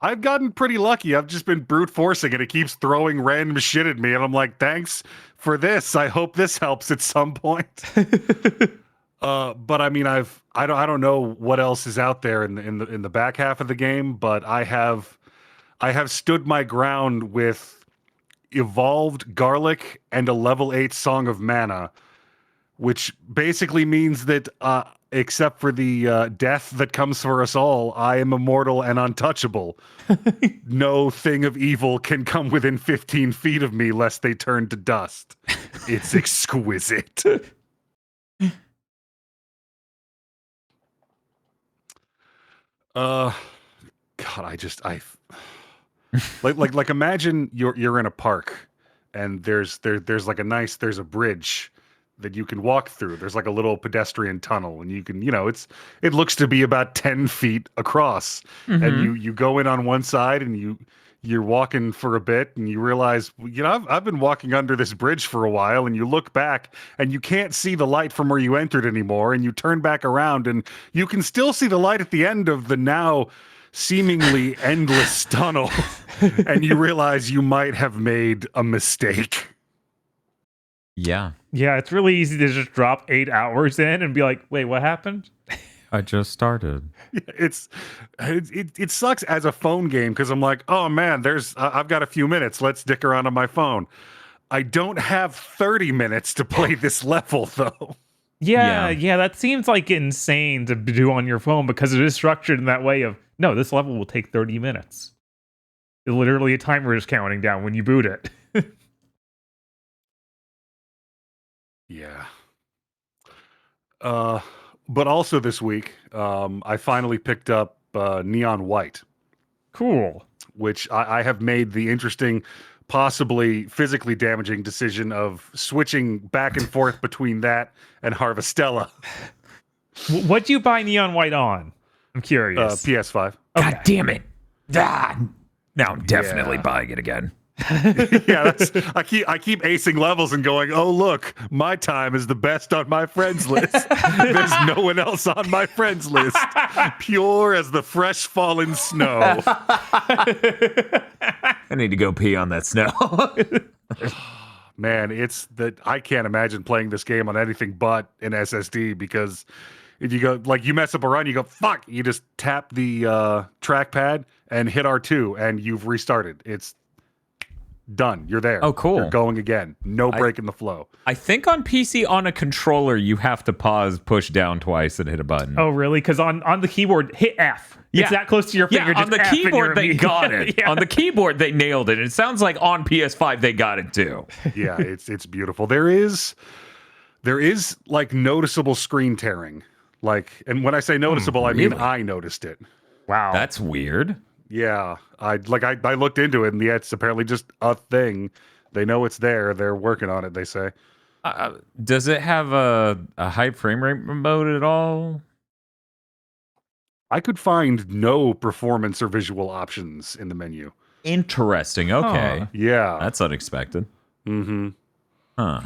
D: I've gotten pretty lucky. I've just been brute forcing it. It keeps throwing random shit at me, and I'm like, thanks for this. I hope this helps at some point. But I mean, I don't know what else is out there in the back half of the game, but I have stood my ground with evolved garlic and a level 8 Song of Mana, which basically means that except for the death that comes for us all, I am immortal and untouchable. No thing of evil can come within 15 feet of me lest they turn to dust. It's exquisite. God, I like imagine you're in a park and there's like there's a bridge that you can walk through. There's like a little pedestrian tunnel and you can, it looks to be about 10 feet across.
A: Mm-hmm.
D: And you go in on one side and you're walking for a bit and you realize, I've been walking under this bridge for a while, and you look back and you can't see the light from where you entered anymore. And you turn back around and you can still see the light at the end of the now seemingly endless tunnel. And you realize you might have made a mistake.
A: Yeah.
C: Yeah, it's really easy to just drop 8 hours in and be like, wait, what happened?
A: I just started.
D: It sucks as a phone game because I'm like, oh man, I've got a few minutes. Let's dick around on my phone. I don't have 30 minutes to play this level though.
C: Yeah, that seems like insane to do on your phone because it is structured in that way of, no, this level will take 30 minutes. Literally a timer is counting down when you boot it.
D: Yeah. But also this week, I finally picked up Neon White,
C: Cool.
D: which I have made the interesting, possibly physically damaging decision of switching back and forth between that and Harvestella.
C: What'd you buy Neon White on? I'm curious.
D: PS5.
A: God damn it. Ah, now I'm definitely
D: Yeah.
A: buying it again.
D: Yeah, I keep acing levels and going, oh look, my time is the best on my friends list. There's no one else on my friends list. Pure as the fresh fallen snow.
A: I need to go pee on that snow.
D: Man, it's that I can't imagine playing this game on anything but an SSD, because if you go you mess up a run, you go fuck, you just tap the trackpad and hit R2 and you've restarted. It's done. You're there.
A: Oh, cool.
D: You're going again. No break in the flow.
A: I think on PC, on a controller, you have to pause, push down twice, and hit a button.
C: Oh, really? Because on the keyboard, hit F.
A: Yeah.
C: It's that close to your finger.
A: Yeah, on
C: just
A: the
C: F and you're
A: keyboard, they
C: immediate-
A: got it.
C: Yeah.
A: On the keyboard, they nailed it. It sounds like on PS5, they got it too.
D: Yeah, it's beautiful. There is like noticeable screen tearing. And when I say noticeable, I mean
A: really?
D: I noticed it.
C: Wow.
A: That's weird.
D: Yeah, I looked into it, and yeah, it's apparently just a thing. They know it's there. They're working on it, they say.
A: Does it have a high frame rate mode at all?
D: I could find no performance or visual options in the menu.
A: Interesting. Okay.
C: Huh.
D: Yeah.
A: That's unexpected.
D: Mm-hmm.
A: Huh.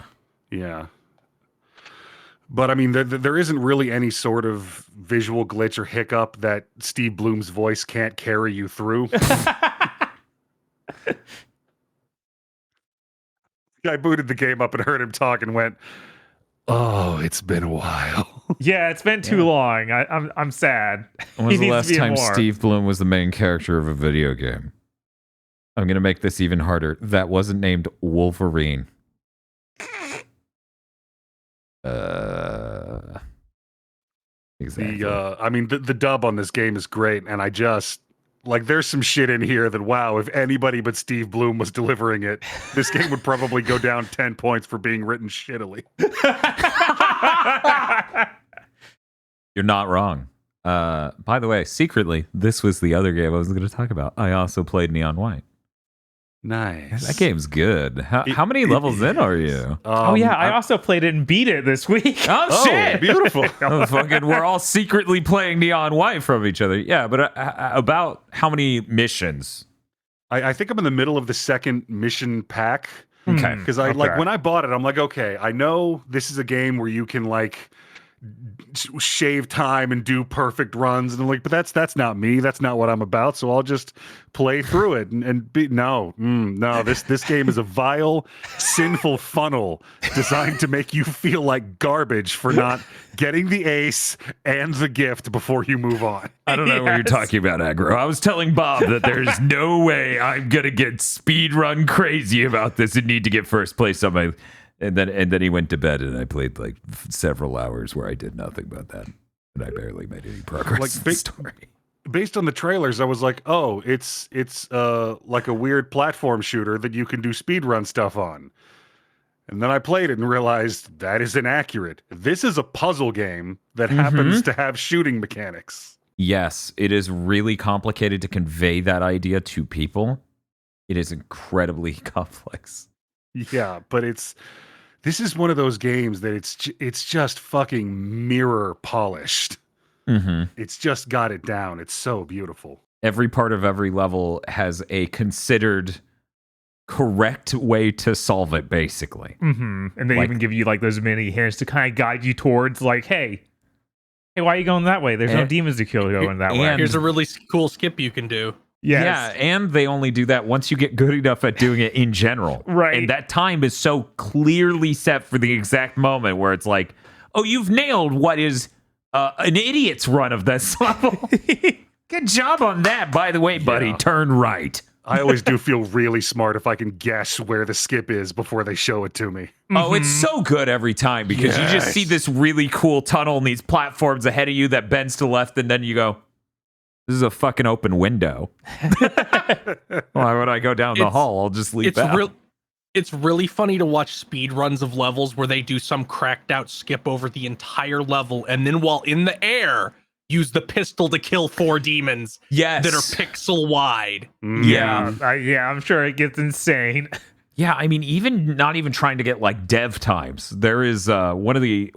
D: Yeah. But I mean, there isn't really any sort of visual glitch or hiccup that Steve Bloom's voice can't carry you through. I booted the game up and heard him talk and went, "Oh, it's been a while."
C: Yeah, it's been too long. I'm sad.
A: When was
C: He
A: the
C: needs to
A: last
C: be in
A: time
C: more.
A: Steve Bloom was the main character of a video game? I'm going to make this even harder. That wasn't named Wolverine. Exactly.
D: I mean, the dub on this game is great, and I just there's some shit in here that wow, if anybody but Steve Bloom was delivering it, this game would probably go down 10 points for being written shittily.
A: You're not wrong. By the way, secretly, this was the other game I was going to talk about. I also played Neon White.
D: Nice.
A: That game's good. How many levels in are you?
C: Oh yeah, I also played it and beat it this week.
A: Oh, shit!
D: Beautiful.
A: Oh, fucking, we're all secretly playing Neon White from each other. Yeah, but about how many missions?
D: I think I'm in the middle of the second mission pack.
A: Okay.
D: Because
C: Okay.
D: when I bought it, I'm like, okay, I know this is a game where you can shave time and do perfect runs, and I'm like, but that's not me. That's not what I'm about. So I'll just play through it and be no. This game is a vile, sinful funnel designed to make you feel like garbage for not getting the ace and the gift before you move on.
A: I don't know what you're
C: Yes.
A: talking about, Aggro. I was telling Bob that there's no way I'm gonna get speed run crazy about this and need to get first place on my. And then he went to bed, and I played several hours where I did nothing but that, and I barely made any progress in the story.
D: Based on the trailers, I was like, oh, it's like a weird platform shooter that you can do speedrun stuff on. And then I played it and realized that is inaccurate. This is a puzzle game that happens to have shooting mechanics.
A: Yes, it is really complicated to convey that idea to people. It is incredibly complex.
D: Yeah, but this is one of those games that it's just fucking mirror polished.
A: Mm-hmm.
D: It's just got it down. It's so beautiful.
A: Every part of every level has a considered correct way to solve it, basically.
C: Mm-hmm. And they even give you those mini hints to kind of guide you towards hey, why are you going that way? There's no
A: And-
C: demons to kill going that way.
A: and-
B: Here's a really cool skip you can do.
C: Yes.
A: Yeah, and they only do that once you get good enough at doing it in general.
C: Right.
A: And that time is so clearly set for the exact moment where it's like, oh, you've nailed what is an idiot's run of this level. Good job on that, by the way, buddy.
D: Yeah.
A: Turn right.
D: I always do feel really smart if I can guess where the skip is before they show it to me.
A: Oh, it's so good every time because you just see this really cool tunnel and these platforms ahead of you that bends to the left, and then you go, this is a fucking open window. Why would I go down the hall? I'll just leave
B: It's
A: out.
B: it's really funny to watch speed runs of levels where they do some cracked out skip over the entire level, and then while in the air, use the pistol to kill 4 demons
A: Yes.
B: that are pixel wide.
A: Yeah.
C: I'm sure it gets insane.
A: Yeah, I mean, even not even trying to get like dev times. There is one of the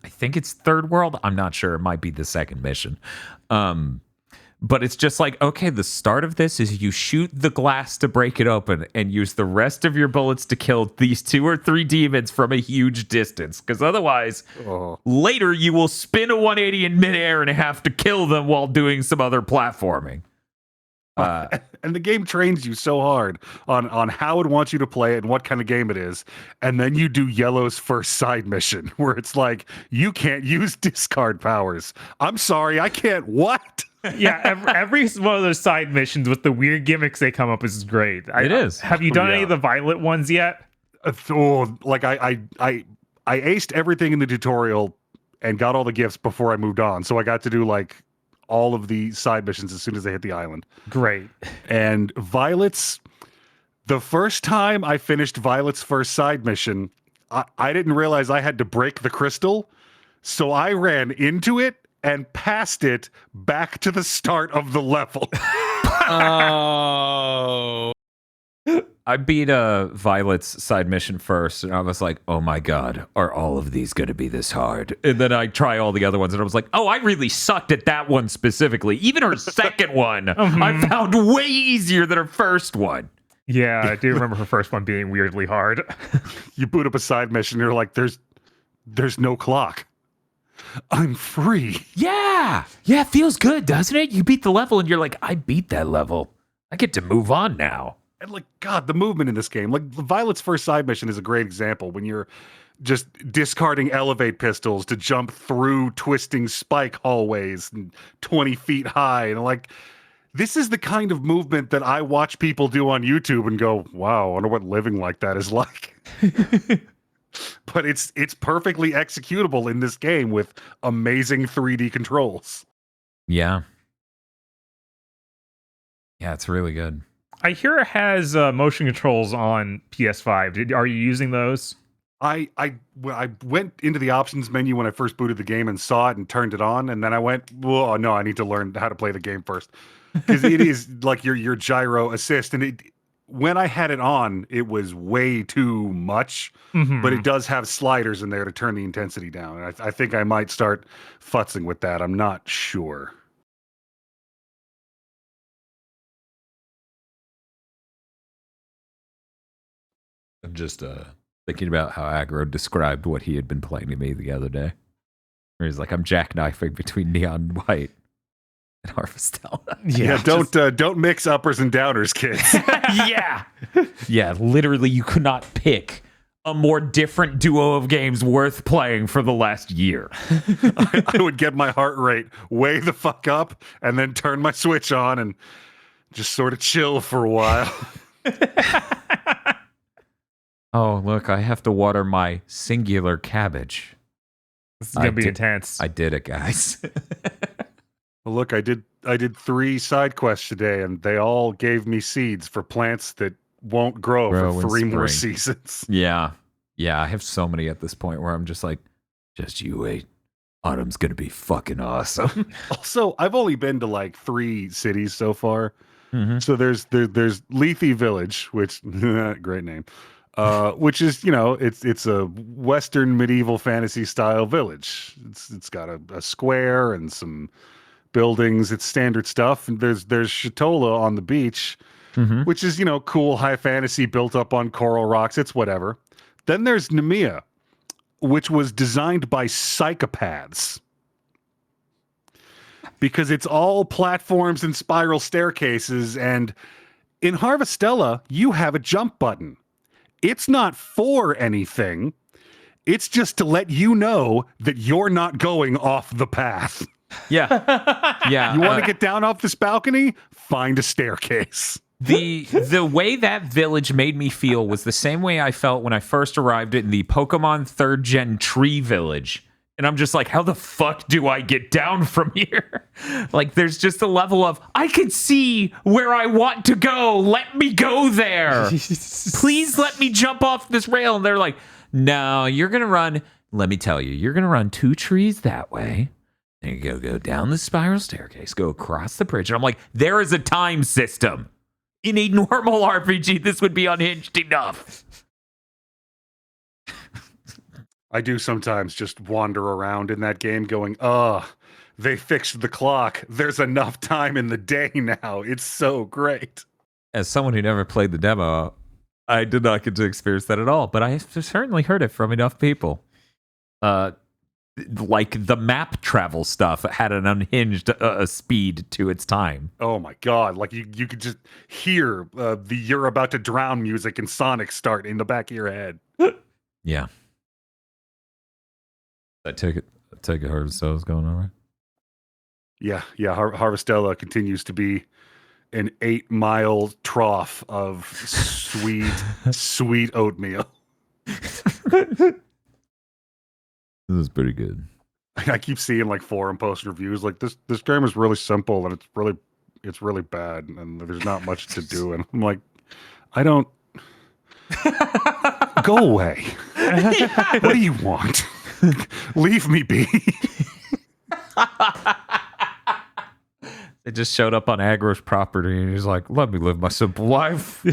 A: I think it's third world. I'm not sure. It might be the second mission. But it's just like, okay, the start of this is you shoot the glass to break it open and use the rest of your bullets to kill these 2 or 3 demons from a huge distance. Because otherwise, later you will spin a 180 in midair and have to kill them while doing some other platforming.
D: And the game trains you so hard on how it wants you to play it and what kind of game it is. And then you do Yellow's first side mission where it's like, you can't use discard powers. I'm sorry, I can't what?
C: Yeah, every one of those side missions with the weird gimmicks they come up with is great.
A: It is.
C: Have you done any of the Violet ones yet?
D: I aced everything in the tutorial and got all the gifts before I moved on. So I got to do like all of the side missions as soon as I hit the island.
C: Great.
D: And Violet's, the first time I finished Violet's first side mission, I didn't realize I had to break the crystal. So I ran into it and passed it back to the start of the level.
B: Oh.
A: I beat Violet's side mission first, and I was like, oh my god, are all of these going to be this hard? And then I try all the other ones, and I was like, oh, I really sucked at that one specifically. Even her second one, I found way easier than her first one.
C: Yeah, I do remember her first one being weirdly hard.
D: You boot up a side mission, and you're like, there's no clock. I'm free.
A: Yeah, it feels good, doesn't it? You beat the level, and you're like, I beat that level. I get to move on now.
D: And like, God, the movement in this game, like Violet's first side mission is a great example when you're just discarding elevate pistols to jump through twisting spike hallways and 20 feet high. And like, this is the kind of movement that I watch people do on YouTube and go, wow, I wonder what living like that is like. But it's perfectly executable in this game with amazing 3D controls.
A: Yeah. Yeah, it's really good.
C: I hear it has motion controls on PS5. Are you using those?
D: I went into the options menu when I first booted the game and saw it and turned it on, and then I went, "Whoa, no, I need to learn how to play the game first," because it is like your gyro assist, and when I had it on, it was way too much. But it does have sliders in there to turn the intensity down, and I think I might start futzing with that. I'm not sure.
A: I'm just thinking about how Aggro described what he had been playing to me the other day. Where he's like, I'm jackknifing between Neon White and Harvestella.
D: Yeah, don't mix uppers and downers, kids.
A: Yeah, literally, you could not pick a more different duo of games worth playing for the last year.
D: I would get my heart rate way the fuck up and then turn my Switch on and just sort of chill for a while.
A: Oh, look, I have to water my singular cabbage.
C: This is gonna be intense.
A: I did it, guys.
D: Well, look, I did 3 side quests today, and they all gave me seeds for plants that won't grow for 3 more seasons.
A: Yeah. I have so many at this point where I'm just like, just you wait. Autumn's gonna be fucking awesome.
D: Also, I've only been to like 3 cities so far. So there's Lethe Village, which great name. Which is, it's a Western medieval fantasy style village. It's got a square and some buildings. It's standard stuff. And there's Shatola on the beach, which is, cool high fantasy built up on coral rocks. It's whatever. Then there's Nemea, which was designed by psychopaths. Because it's all platforms and spiral staircases. And in Harvestella, you have a jump button. It's not for anything. It's just to let you know that you're not going off the path.
A: Yeah.
D: You want to get down off this balcony? Find a staircase.
A: The way that village made me feel was the same way I felt when I first arrived in the Pokemon 3rd Gen Tree Village And I'm just like, how the fuck do I get down from here? Like, there's just a level of, I can see where I want to go. Let me go there. Please let me jump off this rail. And they're like, no, you're going to run. Let me tell you, you're going to run 2 trees that way. Then you go down the spiral staircase, go across the bridge. And I'm like, there is a time system. In a normal RPG, this would be unhinged enough.
D: I do sometimes just wander around in that game going, they fixed the clock. There's enough time in the day now. It's so great.
A: As someone who never played the demo, I did not get to experience that at all, but I have certainly heard it from enough people. Like the map travel stuff had an unhinged speed to its time.
D: Oh my God. Like you could just hear the "You're About to Drown" music and Sonic start in the back of your head.
A: Yeah. I take it Harvestella's going all right.
D: Yeah. Harvestella continues to be an 8-mile trough of sweet oatmeal.
A: This is pretty good.
D: I keep seeing like forum post reviews like this game is really simple and it's really bad and there's not much to do, and I'm like, I don't go away. What do you want? Leave me be.
A: They just showed up on Agro's property and he's like, let me live my simple life.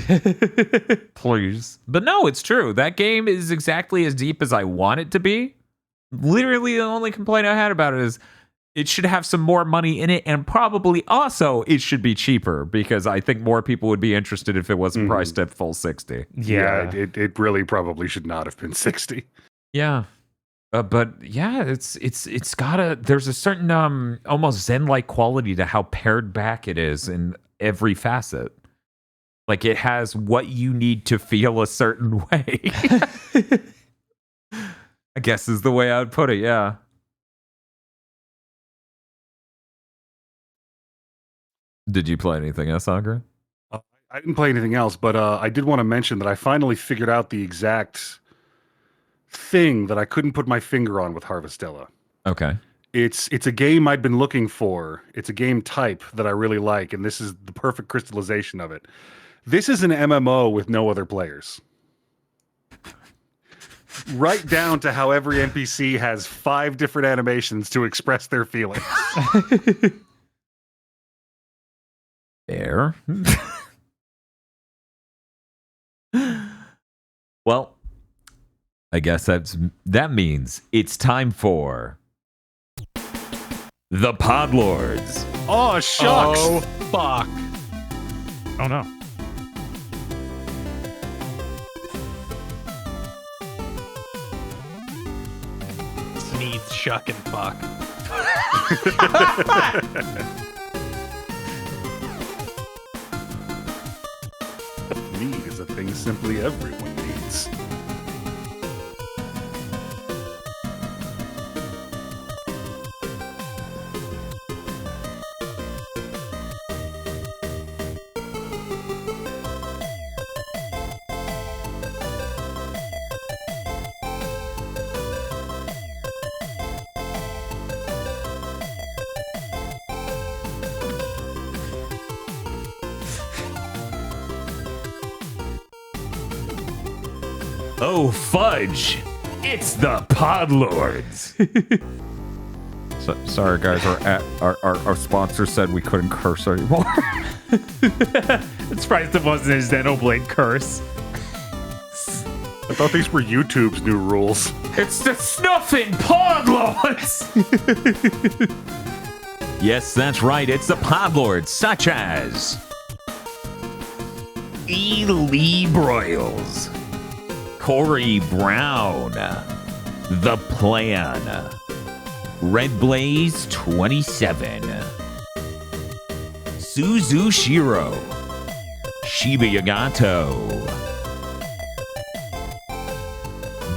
A: Please. But no, it's true. That game is exactly as deep as I want it to be. Literally the only complaint I had about it is it should have some more money in it, and probably also it should be cheaper, because I think more people would be interested if it wasn't priced at full 60.
C: Yeah.
D: It really probably should not have been 60.
A: Yeah. But yeah, it's got there's a certain almost zen-like quality to how pared back it is in every facet. Like it has what you need to feel a certain way. I guess is the way I would put it, yeah. Did you play anything else, Agra?
D: I didn't play anything else, but I did want to mention that I finally figured out the exact thing that I couldn't put my finger on with Harvestella.
A: Okay.
D: It's a game I'd been looking for. It's a game type that I really like, and this is the perfect crystallization of it. This is an MMO with no other players. Right down to how every NPC has 5 different animations to express their feelings.
A: Fair. Well, I guess that means it's time for the Podlords.
D: Oh, shucks.
B: Oh, fuck.
C: Oh no.
B: Sneeze, shuck, and fuck.
D: Need is a thing simply everyone needs.
A: Oh, fudge. It's the Podlords. Sorry, guys. Our sponsor said we couldn't curse anymore.
C: I'm surprised it wasn't a Xenoblade curse.
D: I thought these were YouTube's new rules.
A: It's the snuffing Podlords. Yes, that's right. It's the Podlords, such as E. Lee Broyles, Corey Brown, The Plan, Red Blaze 27, Suzu Shiro, Shiba Yagato,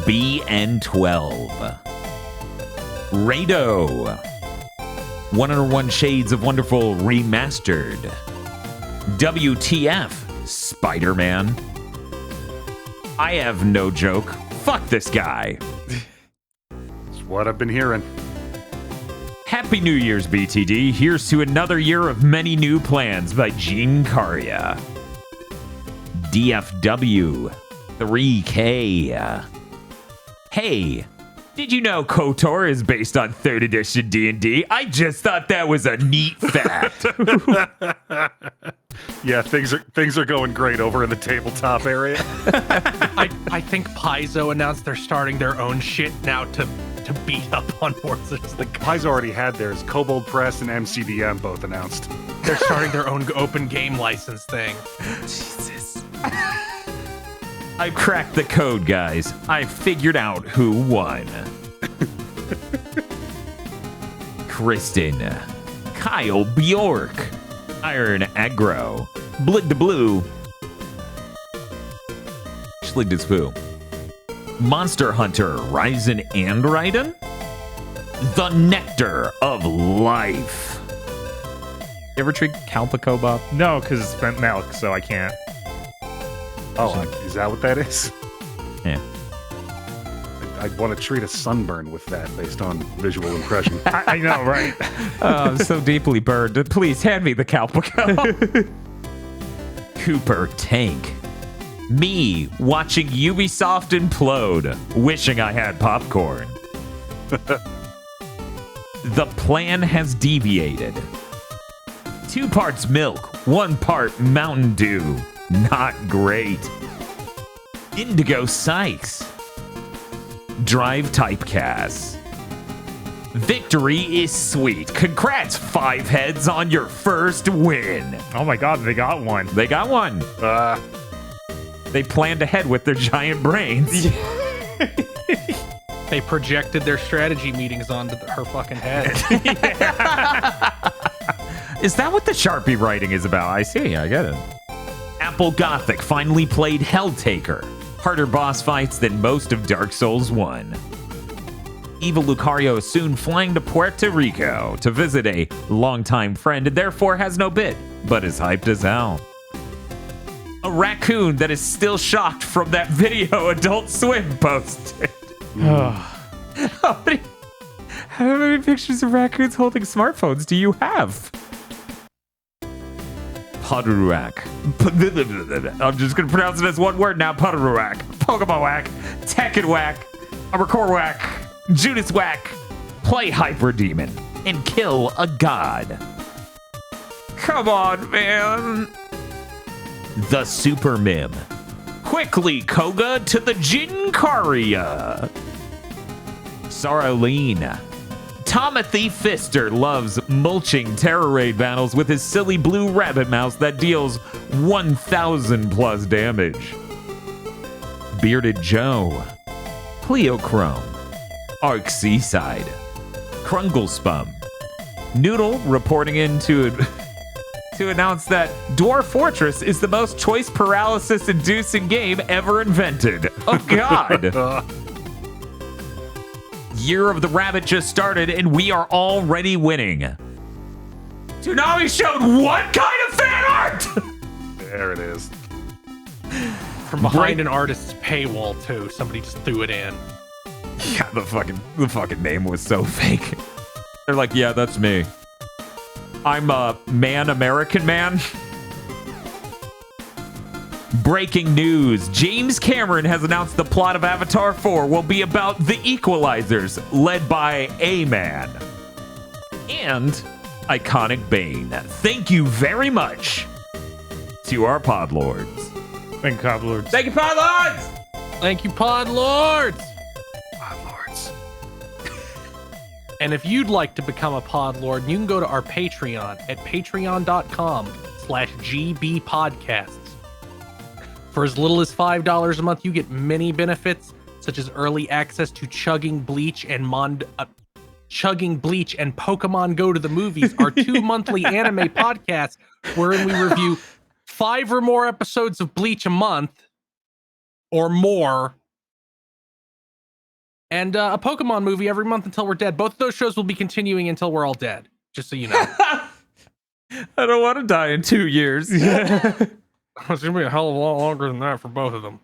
A: BN12, Rado, 101 Shades of Wonderful Remastered, WTF, Spider-Man, I have no joke, fuck this guy.
D: what I've been hearing.
A: Happy New Year's, BTD. Here's to another year of many new plans by Gene Caria. DFW 3K. Hey, did you know KOTOR is based on 3rd edition D&D? I just thought that was a neat fact.
D: Yeah, things are going great over in the tabletop area.
B: I think Paizo announced they're starting their own shit now to beat up on Wizards of the Coast.
D: Paizo already had theirs. Kobold Press and MCDM both announced.
B: They're starting their own open game license thing.
A: Jesus. I cracked the code, guys. I figured out who won. Kristen, Kyle Bjork, Iron Aggro, Blig the Blue, Schlig the Spoo, Monster Hunter, Ryzen and Raiden, The Nectar of Life. You ever drink Calpico, Bob?
C: No, because it's spent milk, so I can't.
D: Oh, is that what that is?
A: Yeah.
D: I'd want to treat a sunburn with that based on visual impression.
C: I know, right?
A: Oh, I'm so deeply burned. Please hand me the Calpico. Cooper Tank. Me watching Ubisoft implode, wishing I had popcorn. The plan has deviated. 2 parts milk, 1 part Mountain Dew. Not great. Indigo Sykes. Drive Typecast. Victory is sweet. Congrats, 5 heads, on your first win.
C: Oh my god, they got one.
A: They got one. They planned ahead with their giant brains.
B: They projected their strategy meetings onto her fucking head.
A: Is that what the Sharpie writing is about? I see. I get it. Apple Gothic finally played Helltaker. Harder boss fights than most of Dark Souls 1. Evil Lucario is soon flying to Puerto Rico to visit a longtime friend and therefore has no bid, but is hyped as hell. A raccoon that is still shocked from that video Adult Swim posted. How many pictures of raccoons holding smartphones do you have? Puderuak. I'm just going to pronounce it as one word now. Puderuak. Pokemon Whack. Tekken Whack. Record Whack. Judas Whack. Play Hyper Demon. And kill a god. Come on, man. The Super Mim. Quickly, Koga to the Jinkaria. Saraline. Tomothy Fister loves mulching terror raid battles with his silly blue rabbit mouse that deals 1,000 plus damage. Bearded Joe. Pleochrome. Arc Seaside. Krunglespum. Noodle reporting in to announce that Dwarf Fortress is the most choice paralysis inducing game ever invented. Oh god. Year of the Rabbit just started and we are already winning. Toonami showed what kind of fan art?
D: There it is.
B: From behind an artist's paywall too. Somebody just threw it in.
A: Yeah, the fucking name was so fake. They're like, yeah, that's me. I'm a American man. Breaking news. James Cameron has announced the plot of Avatar 4 will be about the Equalizers, led by a man. And iconic Bane. Thank you very much to our pod lords.
C: Thank God, Lords.
A: Thank you, pod lords!
B: Thank you, Pod Lords.
D: Pod Lords.
B: And if you'd like to become a Pod Lord, you can go to our Patreon at patreon.com/GBpodcasts. For as little as $5 a month, you get many benefits, such as early access to Chugging Bleach and Pokemon Go to the Movies, our 2 monthly anime podcasts, wherein we review 5 or more episodes of Bleach a month, or more, and a Pokemon movie every month until we're dead. Both of those shows will be continuing until we're all dead, just so you know.
A: I don't want to die in 2 years.
B: It's gonna be a hell of a lot longer than that for both of them.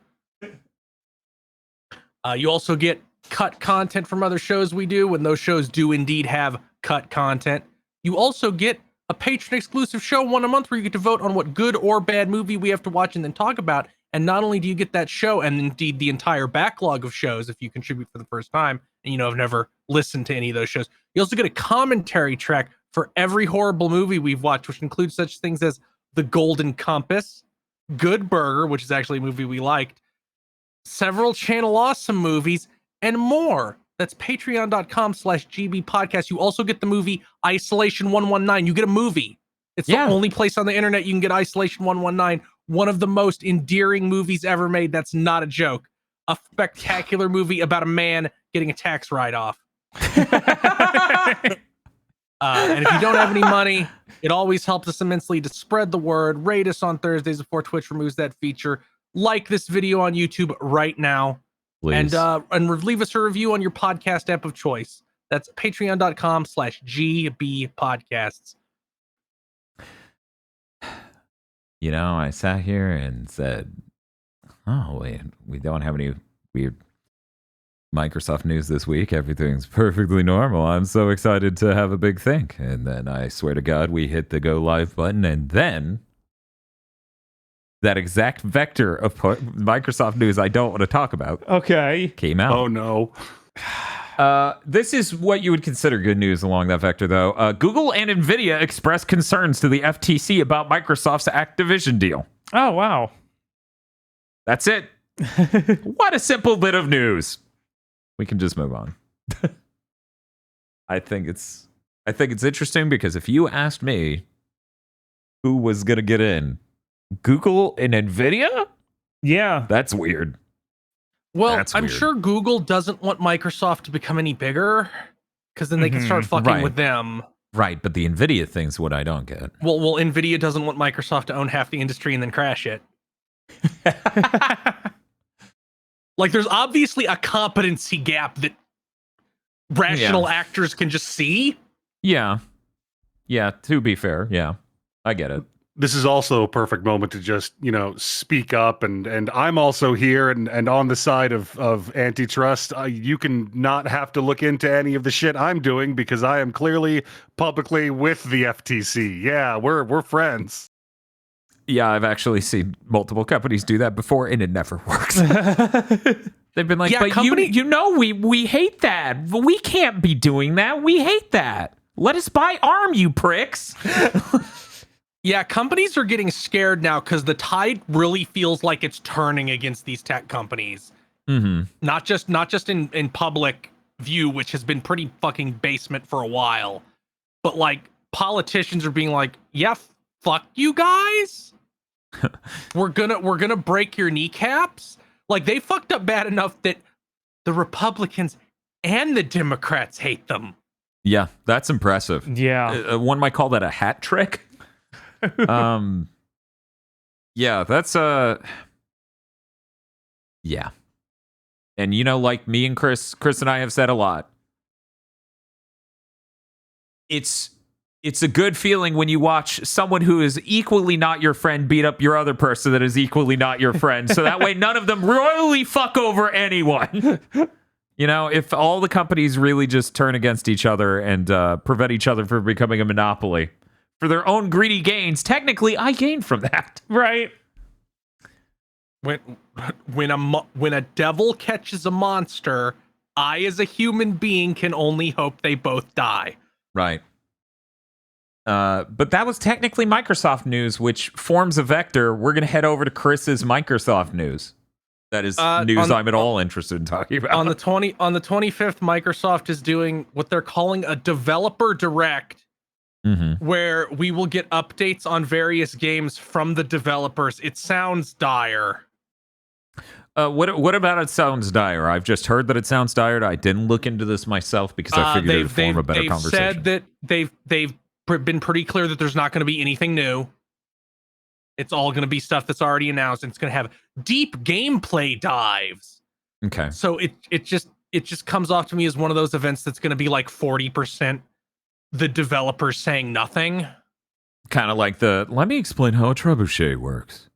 B: You also get cut content from other shows we do, when those shows do indeed have cut content. You also get a patron exclusive show one a month where you get to vote on what good or bad movie we have to watch and then talk about. And not only do you get that show and indeed the entire backlog of shows if you contribute for the first time and have never listened to any of those shows, you also get a commentary track for every horrible movie we've watched, which includes such things as The Golden Compass, Good Burger, which is actually a movie we liked, several Channel Awesome movies, and more. That's patreon.com/GB podcast. You also get the movie Isolation 119. You get a movie. It's the only place on the internet you can get Isolation 119. One of the most endearing movies ever made. That's not a joke. A spectacular movie about a man getting a tax write-off. And if you don't have any money, it always helps us immensely to spread the word. Rate us on Thursdays before Twitch removes that feature. Like this video on YouTube right now.
A: Please.
B: And leave us a review on your podcast app of choice. That's patreon.com/GB podcasts.
A: I sat here and said, oh, wait, we don't have any weird Microsoft news this week. Everything's perfectly normal. I'm so excited to have a big thing. And then I swear to God, we hit the go live button. And then that exact vector of Microsoft news I don't want to talk about came out.
D: Oh, no.
A: This is what you would consider good news along that vector, though. Google and NVIDIA expressed concerns to the FTC about Microsoft's Activision deal.
C: Oh, wow.
A: That's it. What a simple bit of news. We can just move on. I think it's interesting because if you asked me who was going to get in, Google and NVIDIA?
C: Yeah.
A: That's weird.
B: Well, I'm sure Google doesn't want Microsoft to become any bigger because then they can start fucking with them.
A: Right, but the NVIDIA thing's what I don't get.
B: Well, NVIDIA doesn't want Microsoft to own half the industry and then crash it. Like, there's obviously a competency gap that rational actors can just see.
A: Yeah. Yeah, to be fair, yeah. I get it.
D: This is also a perfect moment to just, speak up. And I'm also here and on the side of antitrust. You can not have to look into any of the shit I'm doing because I am clearly publicly with the FTC. Yeah, we're friends.
A: Yeah, I've actually seen multiple companies do that before, and it never works. They've been like, but we hate that. We can't be doing that. We hate that. Let us buy ARM, you pricks.
B: Yeah, companies are getting scared now because the tide really feels like it's turning against these tech companies.
A: Mm-hmm.
B: Not just in public view, which has been pretty fucking basement for a while, but like politicians are being like, yeah, fuck you guys. We're gonna break your kneecaps. Like, they fucked up bad enough that the Republicans and the Democrats hate them.
A: Yeah, that's impressive.
C: Yeah.
A: One might call that a hat trick. Yeah, that's yeah. And like me and Chris and I have said a lot. It's a good feeling when you watch someone who is equally not your friend beat up your other person that is equally not your friend. So that way none of them royally fuck over anyone. If all the companies really just turn against each other and prevent each other from becoming a monopoly for their own greedy gains, technically I gain from that.
C: Right.
B: When a devil catches a monster, I as a human being can only hope they both die.
A: Right. But that was technically Microsoft news, which forms a vector. We're going to head over to Chris's Microsoft news. That is news I'm at all interested in talking about.
B: On the 25th, Microsoft is doing what they're calling a developer direct, where we will get updates on various games from the developers. It sounds dire.
A: What about it sounds dire? I've just heard that it sounds dire. I didn't look into this myself because I figured it would form a better conversation.
B: They've said that they've been pretty clear that there's not going to be anything new. It's all going to be stuff that's already announced, and it's going to have deep gameplay dives.
A: Okay.
B: So it just comes off to me as one of those events that's going to be like 40% the developers saying nothing. Kind
A: of like let me explain how a trebuchet works.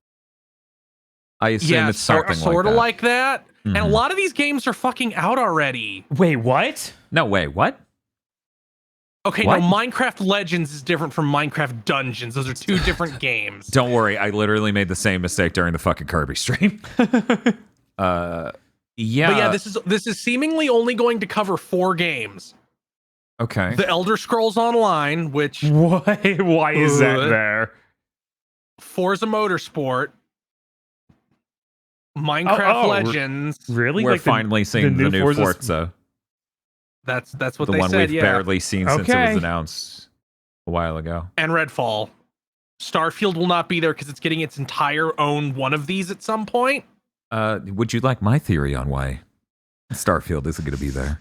A: I assume it's something
B: sort of like that. And a lot of these games are fucking out already.
C: Wait, what?
A: No way. What?
B: Okay,
A: What?
B: no, Minecraft Legends is different from Minecraft Dungeons. Those are two different games.
A: Don't worry. I literally made the same mistake during the fucking Kirby stream. Yeah.
B: But yeah, this is seemingly only going to cover 4 games.
A: Okay.
B: The Elder Scrolls Online, which
C: Why is that
B: Uh,
C: there?
B: Forza Motorsport, Minecraft
C: Oh,
B: Legends.
C: Really?
A: We're
C: Like
A: finally seeing the new Forza.
B: That's what
A: The
B: they
A: one
B: said,
A: we've
B: yeah.
A: barely seen since it
C: Okay.
A: was announced a while ago.
B: And Redfall. Starfield will not be there because it's getting its entire own one of these at some point.
A: Would you like my theory on why Starfield isn't going to be there?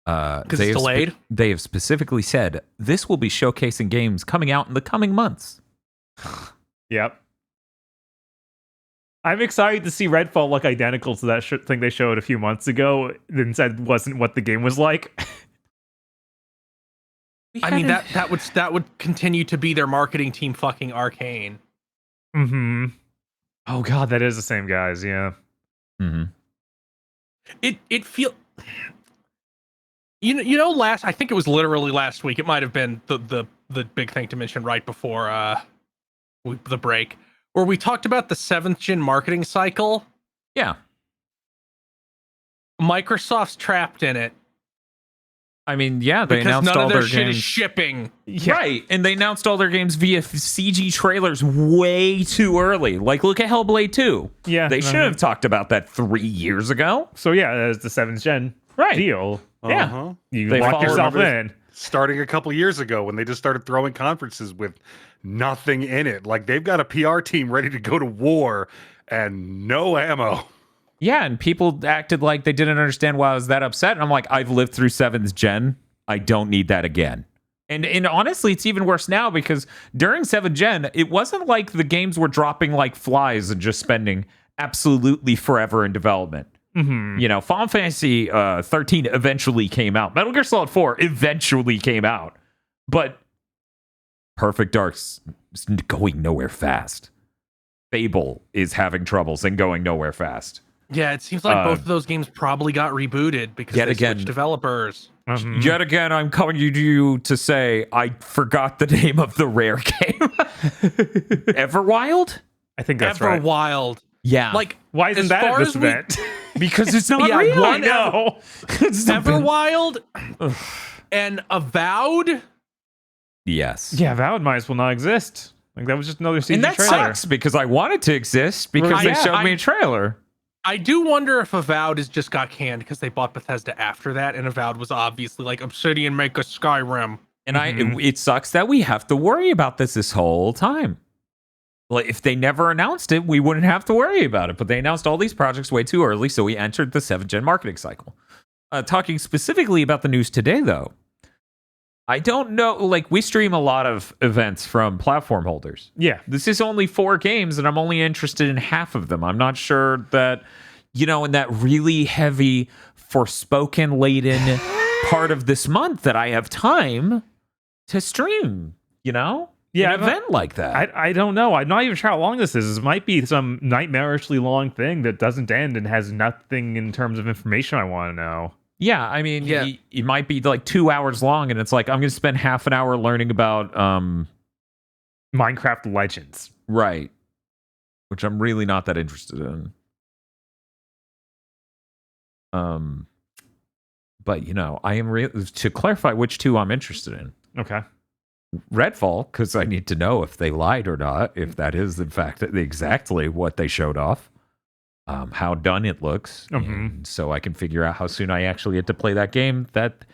B: Because it's delayed.
A: They have specifically said this will be showcasing games coming out in the coming months.
C: Yep. I'm excited to see Redfall look identical to that thing they showed a few months ago and said wasn't what the game was like.
B: I mean that would continue to be their marketing team fucking Arcane.
C: Mm-hmm. Oh god, that is the same guys, yeah.
A: Mm-hmm.
B: It feel you know I think it was literally last week. It might have been the big thing to mention right before the break, where we talked about the 7th gen marketing cycle.
A: Yeah.
B: Microsoft's trapped in it
A: I mean, yeah, they
B: because
A: announced
B: none
A: all
B: of their
A: their
B: shit
A: games.
B: is shipping.
C: Yeah.
A: Right, and they announced all their games via CG trailers way too early. Like, look at Hellblade 2.
C: Yeah.
A: They should have talked about that 3 years ago.
C: So yeah, that's the 7th gen deal.
A: Yeah.
D: Uh-huh.
C: You
A: They
C: lock
A: followed
C: yourself
D: everything.
C: in.
D: Starting a couple years ago when they just started throwing conferences with nothing in it. Like they've got a PR team ready to go to war and no ammo.
A: Yeah, and people acted like they didn't understand why I was that upset. And I'm like, I've lived through 7th gen. I don't need that again. And honestly, it's even worse now because during 7th gen, it wasn't like the games were dropping like flies and just spending absolutely forever in development.
C: Mm-hmm.
A: You know, Final Fantasy 13 eventually came out. Metal Gear Solid 4 eventually came out. But Perfect Dark's going nowhere fast. Fable is having troubles and going nowhere fast.
B: Yeah, it seems like both of those games probably got rebooted because
A: Yet
B: they
A: again-
B: switched developers.
C: Mhm.
A: Yet again, I'm coming to you to say I forgot the name of the rare game. Everwild?
C: I think that's right.
B: Everwild.
A: Yeah.
B: Like,
C: Why isn't
B: as
C: that
B: far
C: at this
B: as we-
C: event?
A: because it's not
B: Yeah,
A: real.
B: one
C: No.
A: It's the-
B: Everwild and Avowed.
A: Yes.
C: Yeah, Valid might as well not exist. Like that was just another CG
A: And that
C: trailer.
A: sucks because I want it to exist because
C: Right.
A: they
C: Yeah,
A: showed me a trailer.
B: I do wonder if Avowed has just got canned because they bought Bethesda after that, and Avowed was obviously like Obsidian make a Skyrim.
A: And it sucks that we have to worry about this whole time. Like if they never announced it, we wouldn't have to worry about it. But they announced all these projects way too early, so we entered the 7th gen marketing cycle. Talking specifically about the news today, though, I don't know. Like we stream a lot of events from platform holders.
C: Yeah.
A: This is only 4 games, and I'm only interested in half of them. I'm not sure that, you know, in that really heavy, Forspoken laden part of this month that I have time to stream, you know?
C: Yeah,
A: An event like that.
C: I don't know. I'm not even sure how long this is. This might be some nightmarishly long thing that doesn't end and has nothing in terms of information I want to know.
A: Yeah, I mean,
B: Yeah.
A: it might be like 2 hours long, and it's like, I'm going to spend half an hour learning about,
C: Minecraft Legends.
A: right, which I'm really not that interested in. But, you know, I am to clarify which 2 I'm interested in.
C: Okay.
A: Redfall, because I need to know if they lied or not, if that is in fact exactly what they showed off, how done it looks, and so I can figure out how soon I actually get to play that game that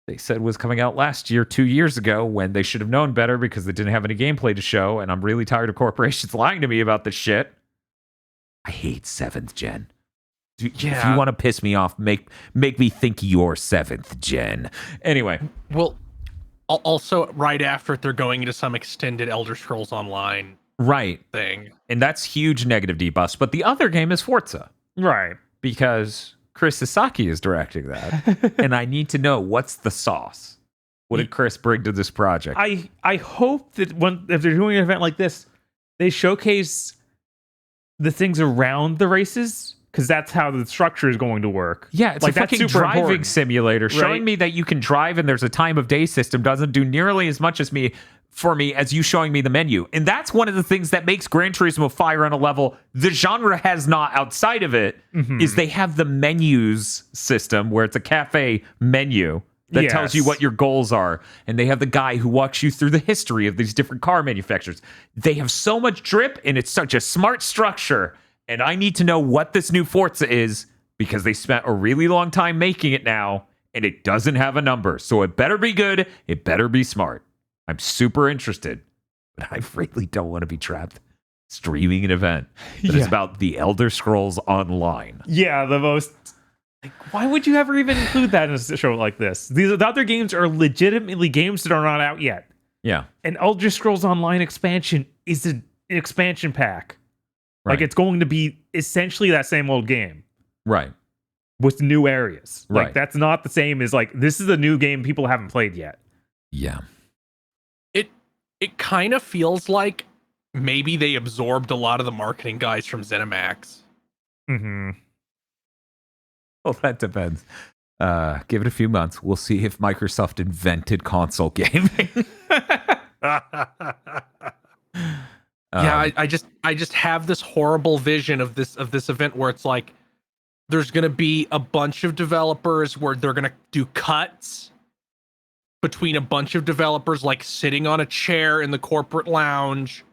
A: they said was coming out last year, 2 years ago, when they should have known better because they didn't have any gameplay to show, and I'm really tired of corporations lying to me about this shit. I hate 7th gen. If you want to piss me off, make me think you're 7th gen. Anyway.
B: Well, also right after it, they're going into some extended Elder Scrolls Online
A: Right.
B: thing.
A: And that's huge negative debuffs. But the other game is Forza.
C: Right.
A: Because Kris Sasaki is directing that. And I need to know what's the sauce. What did Kris bring to this project?
C: I hope that if they're doing an event like this, they showcase the things around the races because that's how the structure is going to work.
A: Yeah, it's
C: like,
A: a
C: that's
A: fucking
C: super
A: driving
C: important,
A: simulator.
C: right?
A: Showing me that you can drive and there's a time of day system doesn't do nearly as much as for me as you showing me the menu. And that's one of the things that makes Gran Turismo fire on a level the genre has not outside of it, is they have the menus system where it's a cafe menu that tells you what your goals are. And they have the guy who walks you through the history of these different car manufacturers. They have so much drip and it's such a smart structure. And I need to know what this new Forza is because they spent a really long time making it now and it doesn't have a number. So it better be good. It better be smart. I'm super interested, but I really don't want to be trapped streaming an event that is about the Elder Scrolls Online.
C: Yeah, the most... Like, why would you ever even include that in a show like this? The other games are legitimately games that are not out yet.
A: Yeah.
C: And Elder Scrolls Online expansion is an expansion pack.
A: Right.
C: Like, it's going to be essentially that same old game.
A: Right.
C: With new areas.
A: Right.
C: Like, that's not the same as, like, this is a new game people haven't played yet.
A: Yeah.
B: It kind of feels like maybe they absorbed a lot of the marketing guys from ZeniMax.
C: Mm-hmm.
A: Well, that depends. Give it a few months. We'll see if Microsoft invented console gaming.
B: I just have this horrible vision of this event where it's like there's going to be a bunch of developers where they're going to do cuts between a bunch of developers, like sitting on a chair in the corporate lounge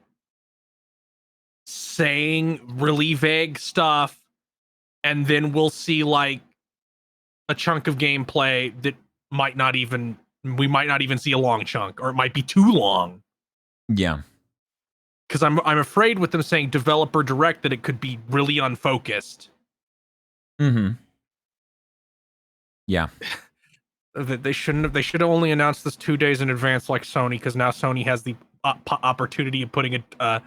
B: saying really vague stuff, and then we'll see like a chunk of gameplay that we might not even see a long chunk, or it might be too long.
A: Yeah.
B: Because I'm afraid with them saying developer direct that it could be really unfocused.
A: Mm-hmm. Yeah.
B: They should have only announced this 2 days in advance like Sony, because now Sony has the opportunity of putting a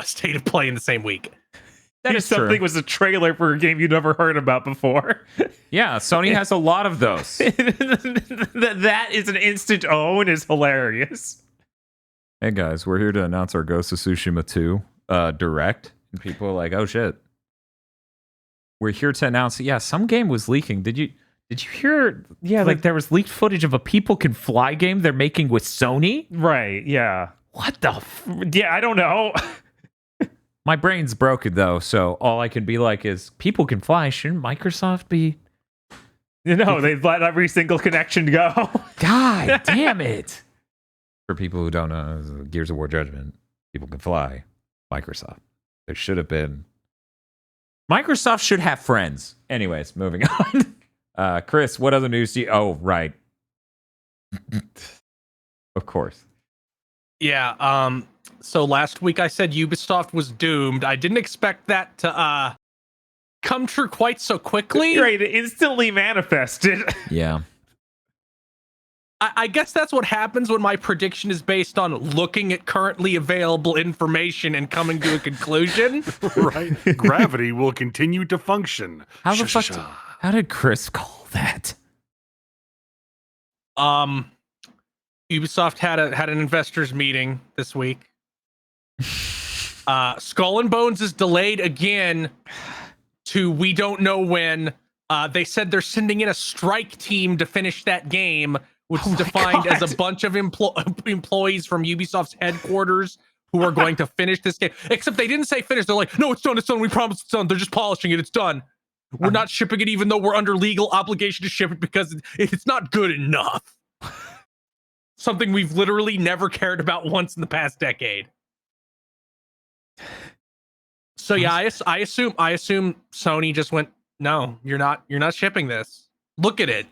B: state of play in the same week.
C: That is something was a trailer for a game you'd never heard about before.
A: Yeah, Sony has a lot of those.
C: That is an instant and is hilarious.
A: Hey guys, we're here to announce our Ghost of Tsushima 2 direct. And people are like, oh shit. We're here to announce, some game was leaking. Did you hear? Yeah, like there was leaked footage of a People Can Fly game they're making with Sony?
C: Right, yeah.
A: What the
C: yeah, I don't know.
A: My brain's broken though, so all I can be like is People Can Fly. Shouldn't Microsoft be?
C: They've let every single connection go.
A: God damn it. For people who don't know, Gears of War Judgment, People Can Fly, Microsoft. There should have been. Microsoft should have friends. Anyways, moving on. Kris, what other news do you... Oh, right. Of course.
B: Yeah, so last week I said Ubisoft was doomed. I didn't expect that to come true quite so quickly.
C: Right, it instantly manifested.
A: Yeah.
B: I guess that's what happens when my prediction is based on looking at currently available information and coming to a conclusion.
D: Right. Gravity will continue to function.
A: How the fuck... How did Kris call that?
B: Ubisoft had an investors meeting this week. Skull and Bones is delayed again to we don't know when. They said they're sending in a strike team to finish that game, which is defined as a bunch of employees from Ubisoft's headquarters who are going to finish this game. Except they didn't say finish. They're like, no, it's done. It's done. We promise it's done. They're just polishing it. It's done. We're not shipping it, even though we're under legal obligation to ship it because it's not good enough. Something we've literally never cared about once in the past decade. So yeah, I assume Sony just went, no, you're not shipping this. Look at it.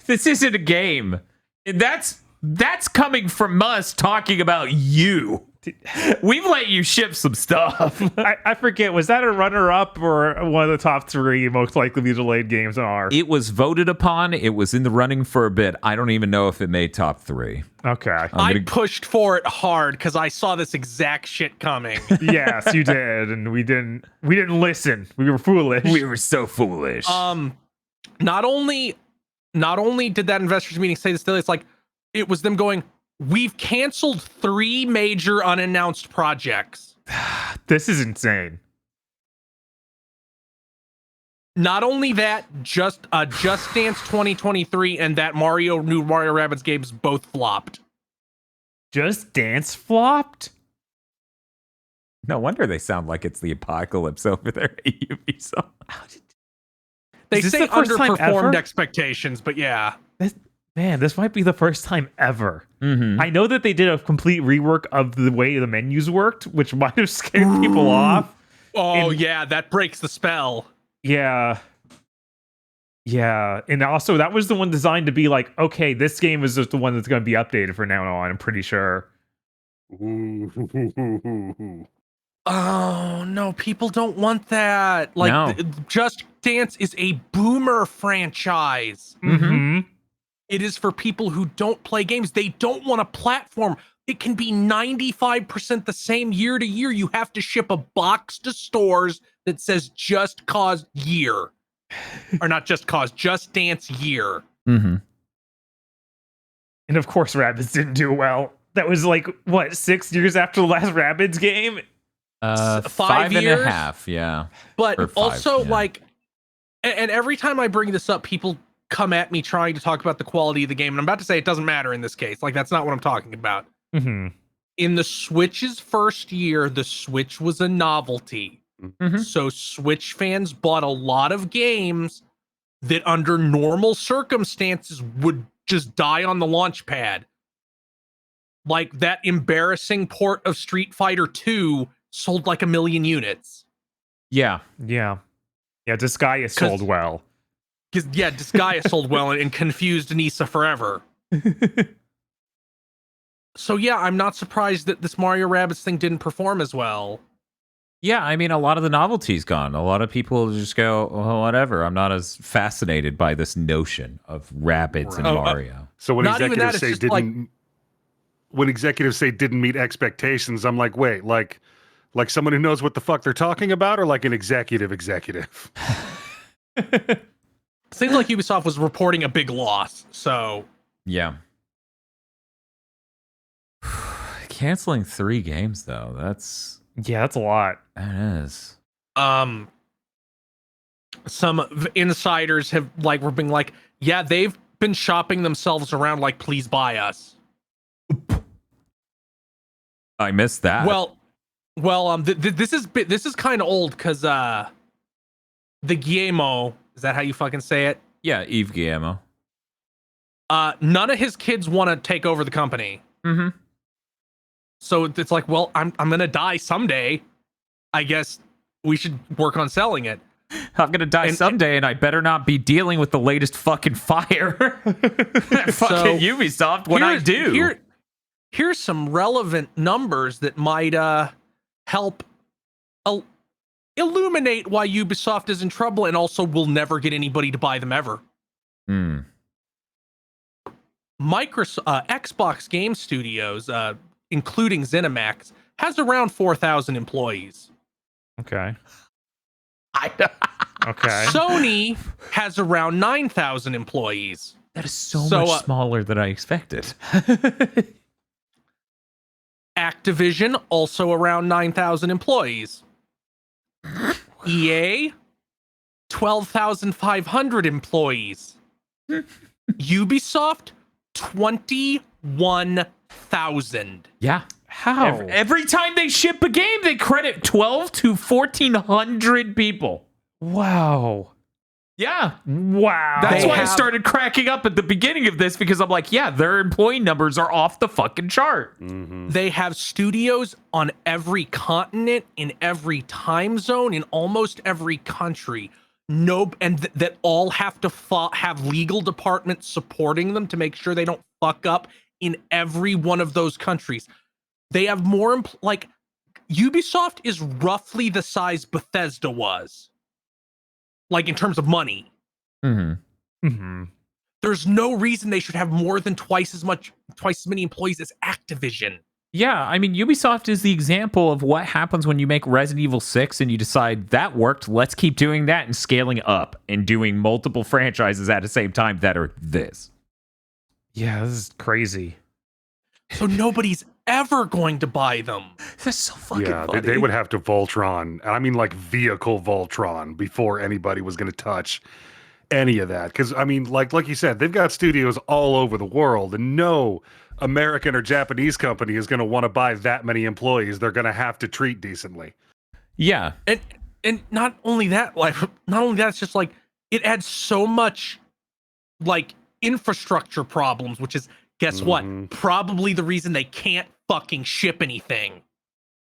A: This isn't a game. That's coming from us talking about you. We've let you ship some stuff.
C: I forget, was that a runner-up or one of the top 3 most likely to be delayed games are?
A: It was voted upon. It was in the running for a bit. I don't even know if it made top 3.
C: Okay.
B: I pushed for it hard because I saw this exact shit coming.
C: Yes, you did, and we didn't listen. We were foolish.
A: We were so foolish.
B: Not only did that investors meeting say this, it's like it was them going, we've canceled 3 major unannounced projects.
C: This is insane.
B: Not only that, Just Dance 2023 and that new Mario Rabbids games both flopped.
C: Just Dance flopped?
A: No wonder they sound like it's the apocalypse over there at Ubisoft.
B: They
C: Is this
B: say
C: the first time
B: underperformed
C: ever?
B: expectations, but yeah.
C: This might be the first time ever.
A: Mm-hmm.
C: I know that they did a complete rework of the way the menus worked, which might have scared people off.
B: Oh,
C: And-
B: yeah, that breaks the spell.
C: Yeah. Yeah. And also, that was the one designed to be like, okay, this game is just the one that's going to be updated from now on, I'm pretty sure.
B: Oh, no, people don't want that. Like,
A: No.
B: Just Dance is a boomer franchise.
C: Mm-hmm.
B: It is for people who don't play games. They don't want a platform. It can be 95% the same year to year. You have to ship a box to stores that says Just Cause Year. Or not Just Cause, Just Dance Year.
A: Mm-hmm.
C: And of course, Rabbids didn't do well. That was like, what, 6 years after the last Rabbids game?
B: 5
A: 5 and
B: years?
A: a half, yeah.
B: But
A: Or 5,
B: also,
A: yeah.
B: like, and every time I bring this up, people come at me trying to talk about the quality of the game. And I'm about to say it doesn't matter in this case. Like, that's not what I'm talking about.
C: Mm-hmm.
B: In the Switch's first year, the Switch was a novelty.
A: Mhm.
B: So Switch fans bought a lot of games that under normal circumstances would just die on the launch pad. Like that embarrassing port of Street Fighter 2 sold like 1 million units.
A: Yeah.
C: Yeah. Yeah, Disgaea sold well.
B: Because, yeah, Disgaea sold well and confused Nisa forever. So, yeah, I'm not surprised that this Mario Rabbids thing didn't perform as well.
A: Yeah, I mean, a lot of the novelty's gone. A lot of people just go, well, whatever. I'm not as fascinated by this notion of Rabbids and
B: Oh,
A: Mario.
D: So when
B: Not even that,
D: executives
B: it's
D: say
B: just
D: when executives say didn't meet expectations, I'm like, wait, like someone who knows what the fuck they're talking about, or like an executive?
B: Seems like Ubisoft was reporting a big loss, so...
A: Yeah. Canceling 3 games, though. That's...
C: Yeah, that's a lot.
A: That is.
B: Some insiders were being like, yeah, they've been shopping themselves around like, please buy us.
A: I missed that.
B: Well, this is kind of old because the Guillermo, is that how you fucking say it?
A: yeah, Eve Guillermo.
B: None of his kids want to take over the company.
A: Mm-hmm.
B: So it's like, well, I'm gonna die someday. I guess we should work on selling it.
A: I'm gonna die someday, and I better not be dealing with the latest fucking fire at fucking Ubisoft when I do.
B: Here's some relevant numbers that might help illuminate why Ubisoft is in trouble, and also will never get anybody to buy them ever. Xbox Game Studios, including ZeniMax, has around 4,000 employees.
C: Okay. Okay.
B: Sony has around 9,000 employees.
A: That is so much smaller than I expected.
B: Activision, also around 9,000 employees. EA, 12,500 employees. Ubisoft, 21,000.
A: Yeah.
C: How?
A: Every time they ship a game, they credit 12 to 1,400 people.
C: Wow.
A: Yeah.
C: Wow.
A: That's
B: They
A: why I
B: have-
A: started cracking up at the beginning of this, because I'm like, yeah, their employee numbers are off the fucking chart.
B: They have studios on every continent, in every time zone, in almost every country. That all have to have legal departments supporting them to make sure they don't fuck up in every one of those countries. They have more, Ubisoft is roughly the size Bethesda was. Like, in terms of money.
A: Mm-hmm.
C: Mm-hmm.
B: There's no reason they should have more than twice as many employees as Activision.
A: Yeah, I mean, Ubisoft is the example of what happens when you make Resident Evil 6 and you decide that worked, let's keep doing that and scaling up and doing multiple franchises at the same time that are this.
C: Yeah, this is crazy.
B: So nobody's ever going to buy them.
A: That's so fucking
D: Yeah,
A: funny.
D: they would have to Voltron. And I mean, like vehicle Voltron before anybody was going to touch any of that. Because I mean, like you said, they've got studios all over the world, and no American or Japanese company is going to want to buy that many employees. They're going to have to treat decently.
A: Yeah.
B: And not only that, it's just like it adds so much like infrastructure problems, which is guess what? Probably the reason they can't fucking ship anything.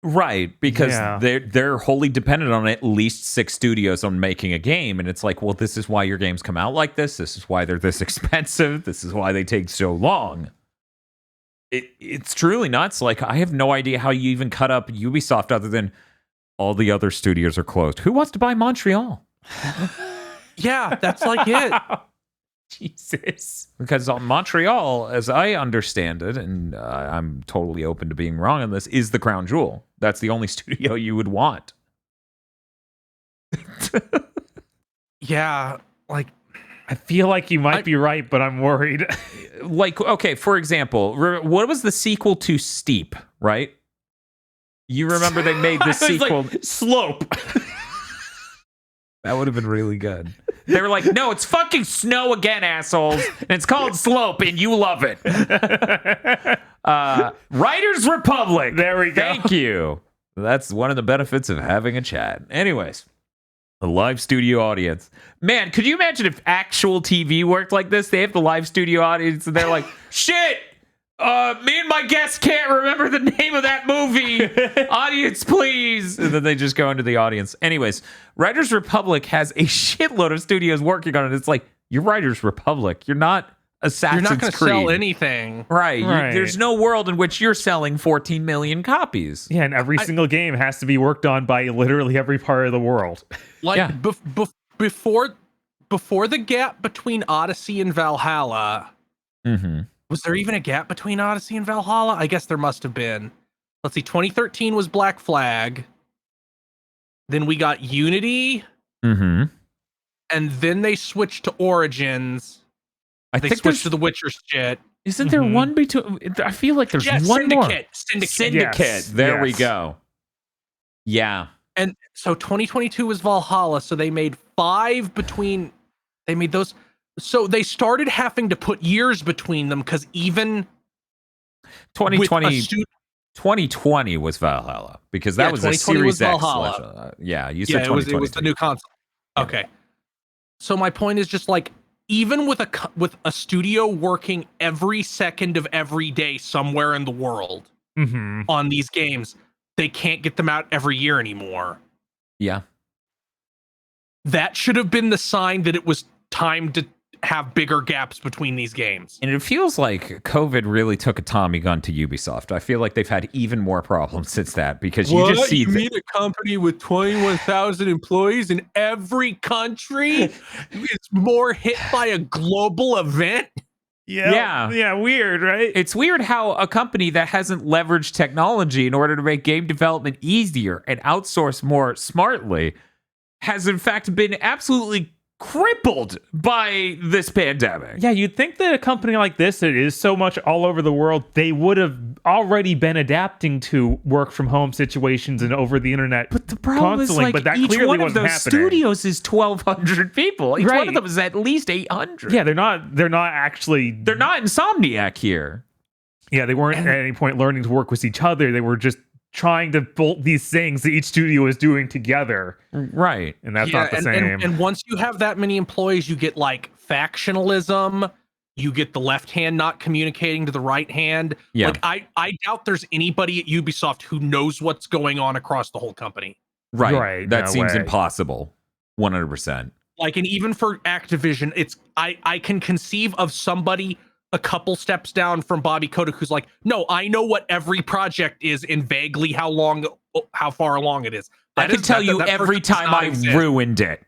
A: Right, because they're wholly dependent on at least 6 studios on making a game, and it's like, well, this is why your games come out like this. This is why they're this expensive. This is why they take so long. It's truly nuts. Like, I have no idea how you even cut up Ubisoft other than all the other studios are closed. Who wants to buy Montreal?
B: Yeah, that's like it.
A: Jesus. Because Montreal, as I understand it, and I'm totally open to being wrong on this, is the crown jewel. That's the only studio you would want.
B: Yeah, like
C: I feel like you might be right, but I'm worried.
A: Like, okay, for example, what was the sequel to Steep, right? You remember they made the sequel...
C: Like, Slope.
A: That would have been really good. They were like, no, it's fucking snow again, assholes. And it's called Slope, and you love it. Writers Republic.
C: There we go.
A: Thank you. That's one of the benefits of having a chat. Anyways, a live studio audience. Man, could you imagine if actual TV worked like this? They have the live studio audience, and they're like, shit, me and my guests can't remember the name of that movie. Audience, please. And then they just go into the audience. Anyways, Writers Republic has a shitload of studios working on it. It's like, you're Writers Republic. You're not Assassin's
B: you're not going to
A: Creed.
B: sell anything.
A: Right.
C: Right.
A: There's no world in which you're selling 14 million copies.
C: Yeah, and every single game has to be worked on by literally every part of the world.
B: Like
A: Yeah.
B: before the gap between Odyssey and Valhalla, was there even a gap between Odyssey and Valhalla? I guess there must have been. Let's see, 2013 was Black Flag. Then we got Unity. And then they switched to Origins. They switched to the Witcher shit.
A: Isn't there one between? I feel like there's one more. Syndicate.
C: Yes.
A: There we
C: Yes.
A: go. Yeah.
B: And so 2022 was Valhalla. So they made 5 between. They made those. So they started having to put years between them because even
A: 2020 2020 was Valhalla because that was a
B: 2020
A: Series
B: was
A: X.
B: Valhalla.
A: You said 2020.
B: It was the new console. Okay. So my point is just like even with a studio working every second of every day somewhere in the world on these games, they can't get them out every year anymore.
A: Yeah.
B: That should have been the sign that it was time to have bigger gaps between these games.
A: And it feels like COVID really took a Tommy gun to Ubisoft. I feel like they've had even more problems since that because you just see...
B: You mean a company with 21,000 employees in every country is more hit by a global event?
C: Yeah, weird, right?
A: It's weird how a company that hasn't leveraged technology in order to make game development easier and outsource more smartly has in fact been absolutely crippled by this pandemic.
C: Yeah, you'd think that a company like this that is so much all over the world, they would have already been adapting to work from home situations and over the internet.
A: But the problem is, like,
C: but that
A: each
C: clearly
A: one of
C: wasn't
A: those
C: happening.
A: studios is 1,200 people. Each one of them is at least 800.
C: Yeah, they're not actually.
A: They're not Insomniac here.
C: Yeah, they weren't at any point learning to work with each other. They were just trying to bolt these things that each studio is doing together.
A: Right.
C: And that's not the same.
B: And once you have that many employees, you get like factionalism. You get the left hand not communicating to the right hand.
A: Yeah.
B: Like I doubt there's anybody at Ubisoft who knows what's going on across the whole company.
A: Right. That
C: no
A: seems
C: way.
A: impossible. 100%.
B: Like, and even for Activision, it's I can conceive of somebody a couple steps down from Bobby Kotick who's like, no, I know what every project is and vaguely how far along it is.
A: I can tell you every time I ruined it.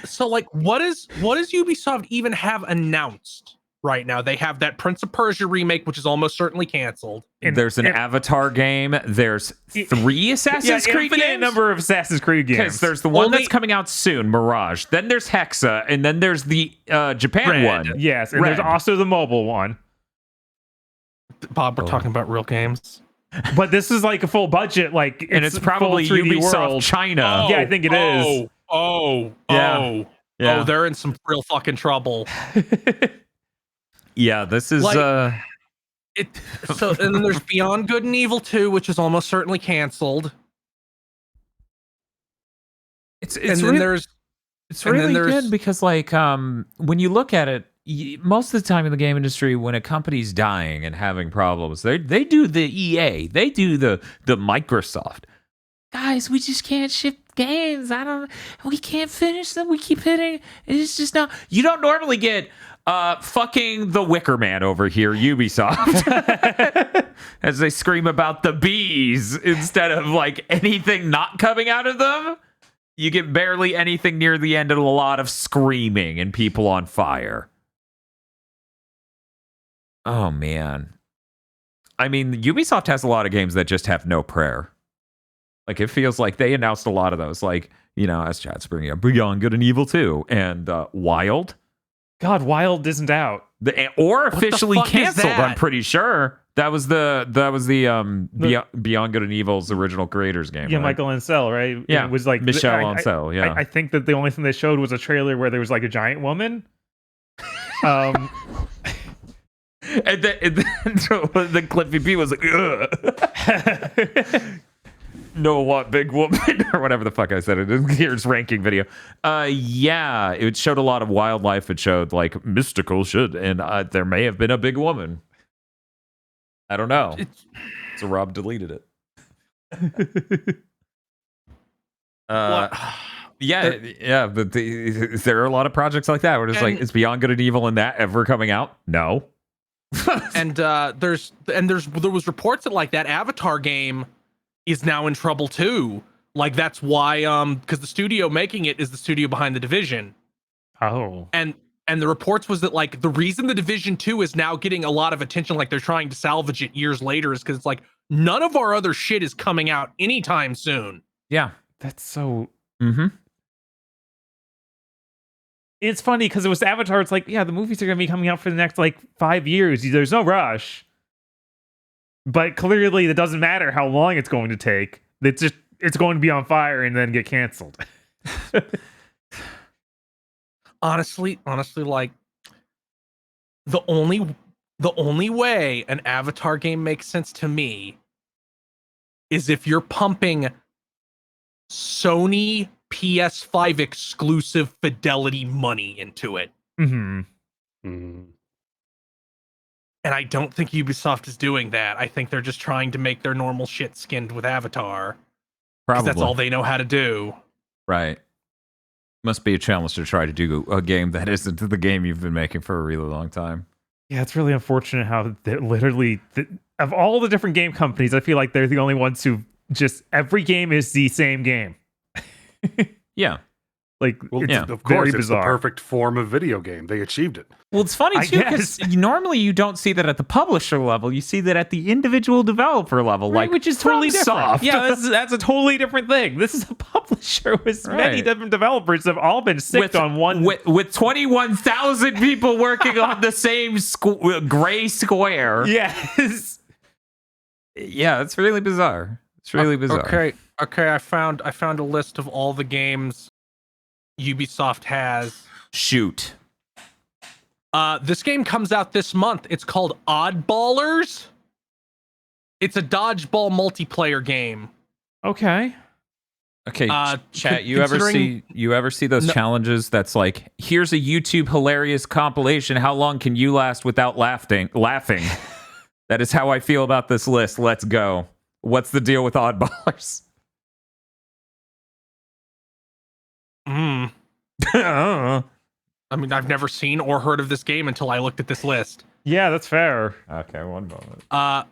B: So like, what does Ubisoft even have announced right now? They have that Prince of Persia remake, which is almost certainly canceled.
A: And there's an Avatar game. There's 3 Assassin's Creed games.
C: Number of Assassin's Creed games.
A: Because there's the one that's coming out soon, Mirage. Then there's Hexa, and then there's the Japan one.
C: Yes, and there's also the mobile one.
B: Bob, we're talking about real games.
C: But this is like a full budget, like,
A: And it's probably
C: full 3D
A: Ubisoft
C: world.
A: China.
C: Yeah, I think it is.
A: Yeah.
B: Oh, they're in some real fucking trouble.
A: Yeah, this is
B: Like, So, and then there's Beyond Good and Evil 2, which is almost certainly canceled.
A: it's
B: And then
A: really,
B: there's
A: it's
B: and then
A: really
B: there's-
A: good because like when you look at it, most of the time in the game industry, when a company's dying and having problems, they do the EA, they do the Microsoft. Guys, we just can't ship games. We can't finish them. We keep hitting. It's just not. You don't normally get fucking the Wicker Man over here, Ubisoft, as they scream about the bees instead of like anything not coming out of them. You get barely anything near the end and a lot of screaming and people on fire. Oh, man. I mean, Ubisoft has a lot of games that just have no prayer. Like, it feels like they announced a lot of those. Like, you know, as chat's bringing up, Beyond Good and Evil 2 and Wild.
C: God, Wild isn't out.
A: Or officially
B: fuck is
A: canceled,
B: that?
A: I'm pretty sure. That was the Beyond Good and Evil's original creators game.
C: Yeah,
A: right?
C: Michael Ancel, right?
A: Yeah,
C: It was like
A: Michelle
C: I-
A: Ancel, yeah.
C: I think that the only thing they showed was a trailer where there was like a giant woman.
A: And then the Cliffy P was like, ugh. No, what big woman or whatever the fuck I said it in Gears ranking video. Yeah, it showed a lot of wildlife. It showed like mystical shit, and there may have been a big woman. I don't know. So Rob deleted it. Yeah. But there are a lot of projects like that where it's like, is Beyond Good and Evil and that ever coming out? No.
B: and there was reports that like that Avatar game is now in trouble too. Like that's why because the studio making it is the studio behind The Division.
C: Oh.
B: And the reports was that like the reason The Division 2 is now getting a lot of attention, like they're trying to salvage it years later, is because it's like none of our other shit is coming out anytime soon.
A: Yeah.
C: That's so.
A: Mm-hmm.
C: It's funny because it was Avatar. It's like, yeah, the movies are going to be coming out for the next like 5 years. There's no rush. But clearly, it doesn't matter how long it's going to take. It's going to be on fire and then get canceled.
B: Honestly, like the only way an Avatar game makes sense to me is if you're pumping Sony PS5 exclusive fidelity money into it.
C: Mm-hmm.
B: And I don't think Ubisoft is doing that. I think they're just trying to make their normal shit skinned with Avatar. Because that's all they know how to do.
A: Right. Must be a challenge to try to do a game that isn't the game you've been making for a really long time.
C: Yeah, it's really unfortunate how literally, of all the different game companies, I feel like they're the only ones who just, every game is the same game.
A: Yeah.
C: Like,
D: Well,
C: it's
D: of course,
C: very
D: it's
C: bizarre.
D: the perfect form of video game. They achieved it.
A: Well, it's funny
C: I
A: too because normally you don't see that at the publisher level. You see that at the individual developer level,
C: Right,
A: like
C: which is totally different.
A: FromSoft.
C: Yeah, that's a totally different thing. This is a publisher with many
A: Right.
C: different developers that have all been sicked on one.
A: with 21,000 people working on the same gray square.
C: Yes.
A: Yeah, it's really bizarre. It's really bizarre.
B: Okay. I found a list of all the games Ubisoft has.
A: Shoot.
B: This game comes out this month. It's called Oddballers. It's a dodgeball multiplayer game.
C: Okay.
A: Okay, chat. You ever see those challenges? That's like, here's a YouTube hilarious compilation. How long can you last without laughing? That is how I feel about this list. Let's go. What's the deal with Oddballers?
B: I mean, I've never seen or heard of this game until I looked at this list.
C: Yeah, that's fair.
A: Okay, one moment.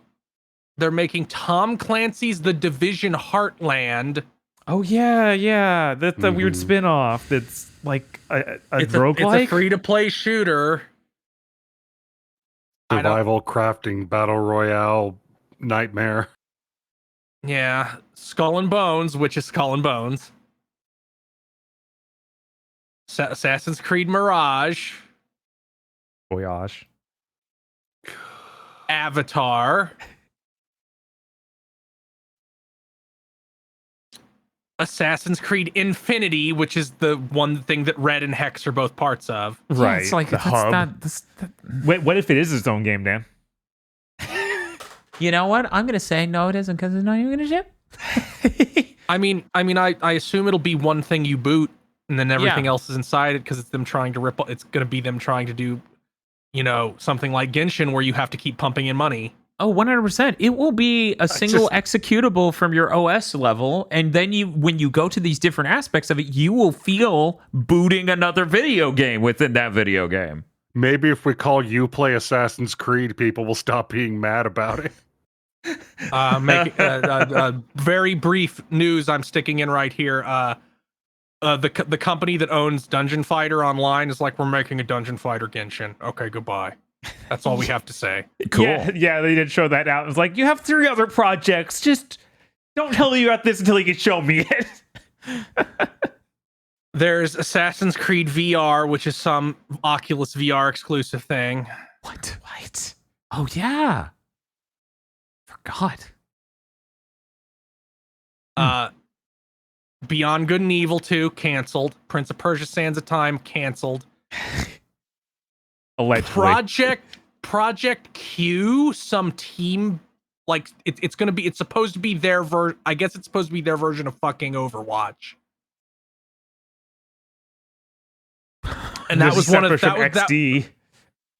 B: They're making Tom Clancy's The Division Heartland.
C: Oh yeah. That's a weird spin-off. That's like a
B: It's
C: roguelike.
B: a free-to-play shooter.
D: Survival, crafting, battle royale, nightmare.
B: Yeah, Skull and Bones, which is Skull and Bones. Assassin's Creed Mirage.
C: Voyage.
B: Avatar, Assassin's Creed Infinity, which is the one thing that Red and Hex are both parts of.
A: Yeah,
C: Right.
A: it's like
C: the
A: that's
C: hub.
A: that-
C: Wait, what if it is its own game, Dan?
A: You know what? I'm gonna say no, it isn't because it's not even gonna ship.
B: I assume it'll be one thing you boot, and then everything
A: Yeah.
B: else is inside it because it's them trying to rip. It's gonna be them trying to do, something like Genshin where you have to keep pumping in money.
A: Oh, 100%. It will be a single executable from your OS level, and then when you go to these different aspects of it, you will feel booting another video game within that video game.
D: Maybe if we call you play Assassin's Creed, people will stop being mad about it.
B: Very brief news I'm sticking in right here. The company that owns Dungeon Fighter Online is like, we're making a Dungeon Fighter Genshin. Okay, goodbye. That's all we have to say.
A: Cool.
C: Yeah, they did show that out. It was like, you have 3 other projects. Just don't tell me about this until you can show me it.
B: There's Assassin's Creed VR, which is some Oculus VR exclusive thing.
A: What? Oh, yeah. Forgot.
B: Beyond Good and Evil 2, canceled. Prince of Persia: Sands of Time, canceled.
C: Allegedly.
B: Project Q, some team, like it's supposed to be their I guess it's supposed to be their version of fucking Overwatch. And that was one of
C: XD.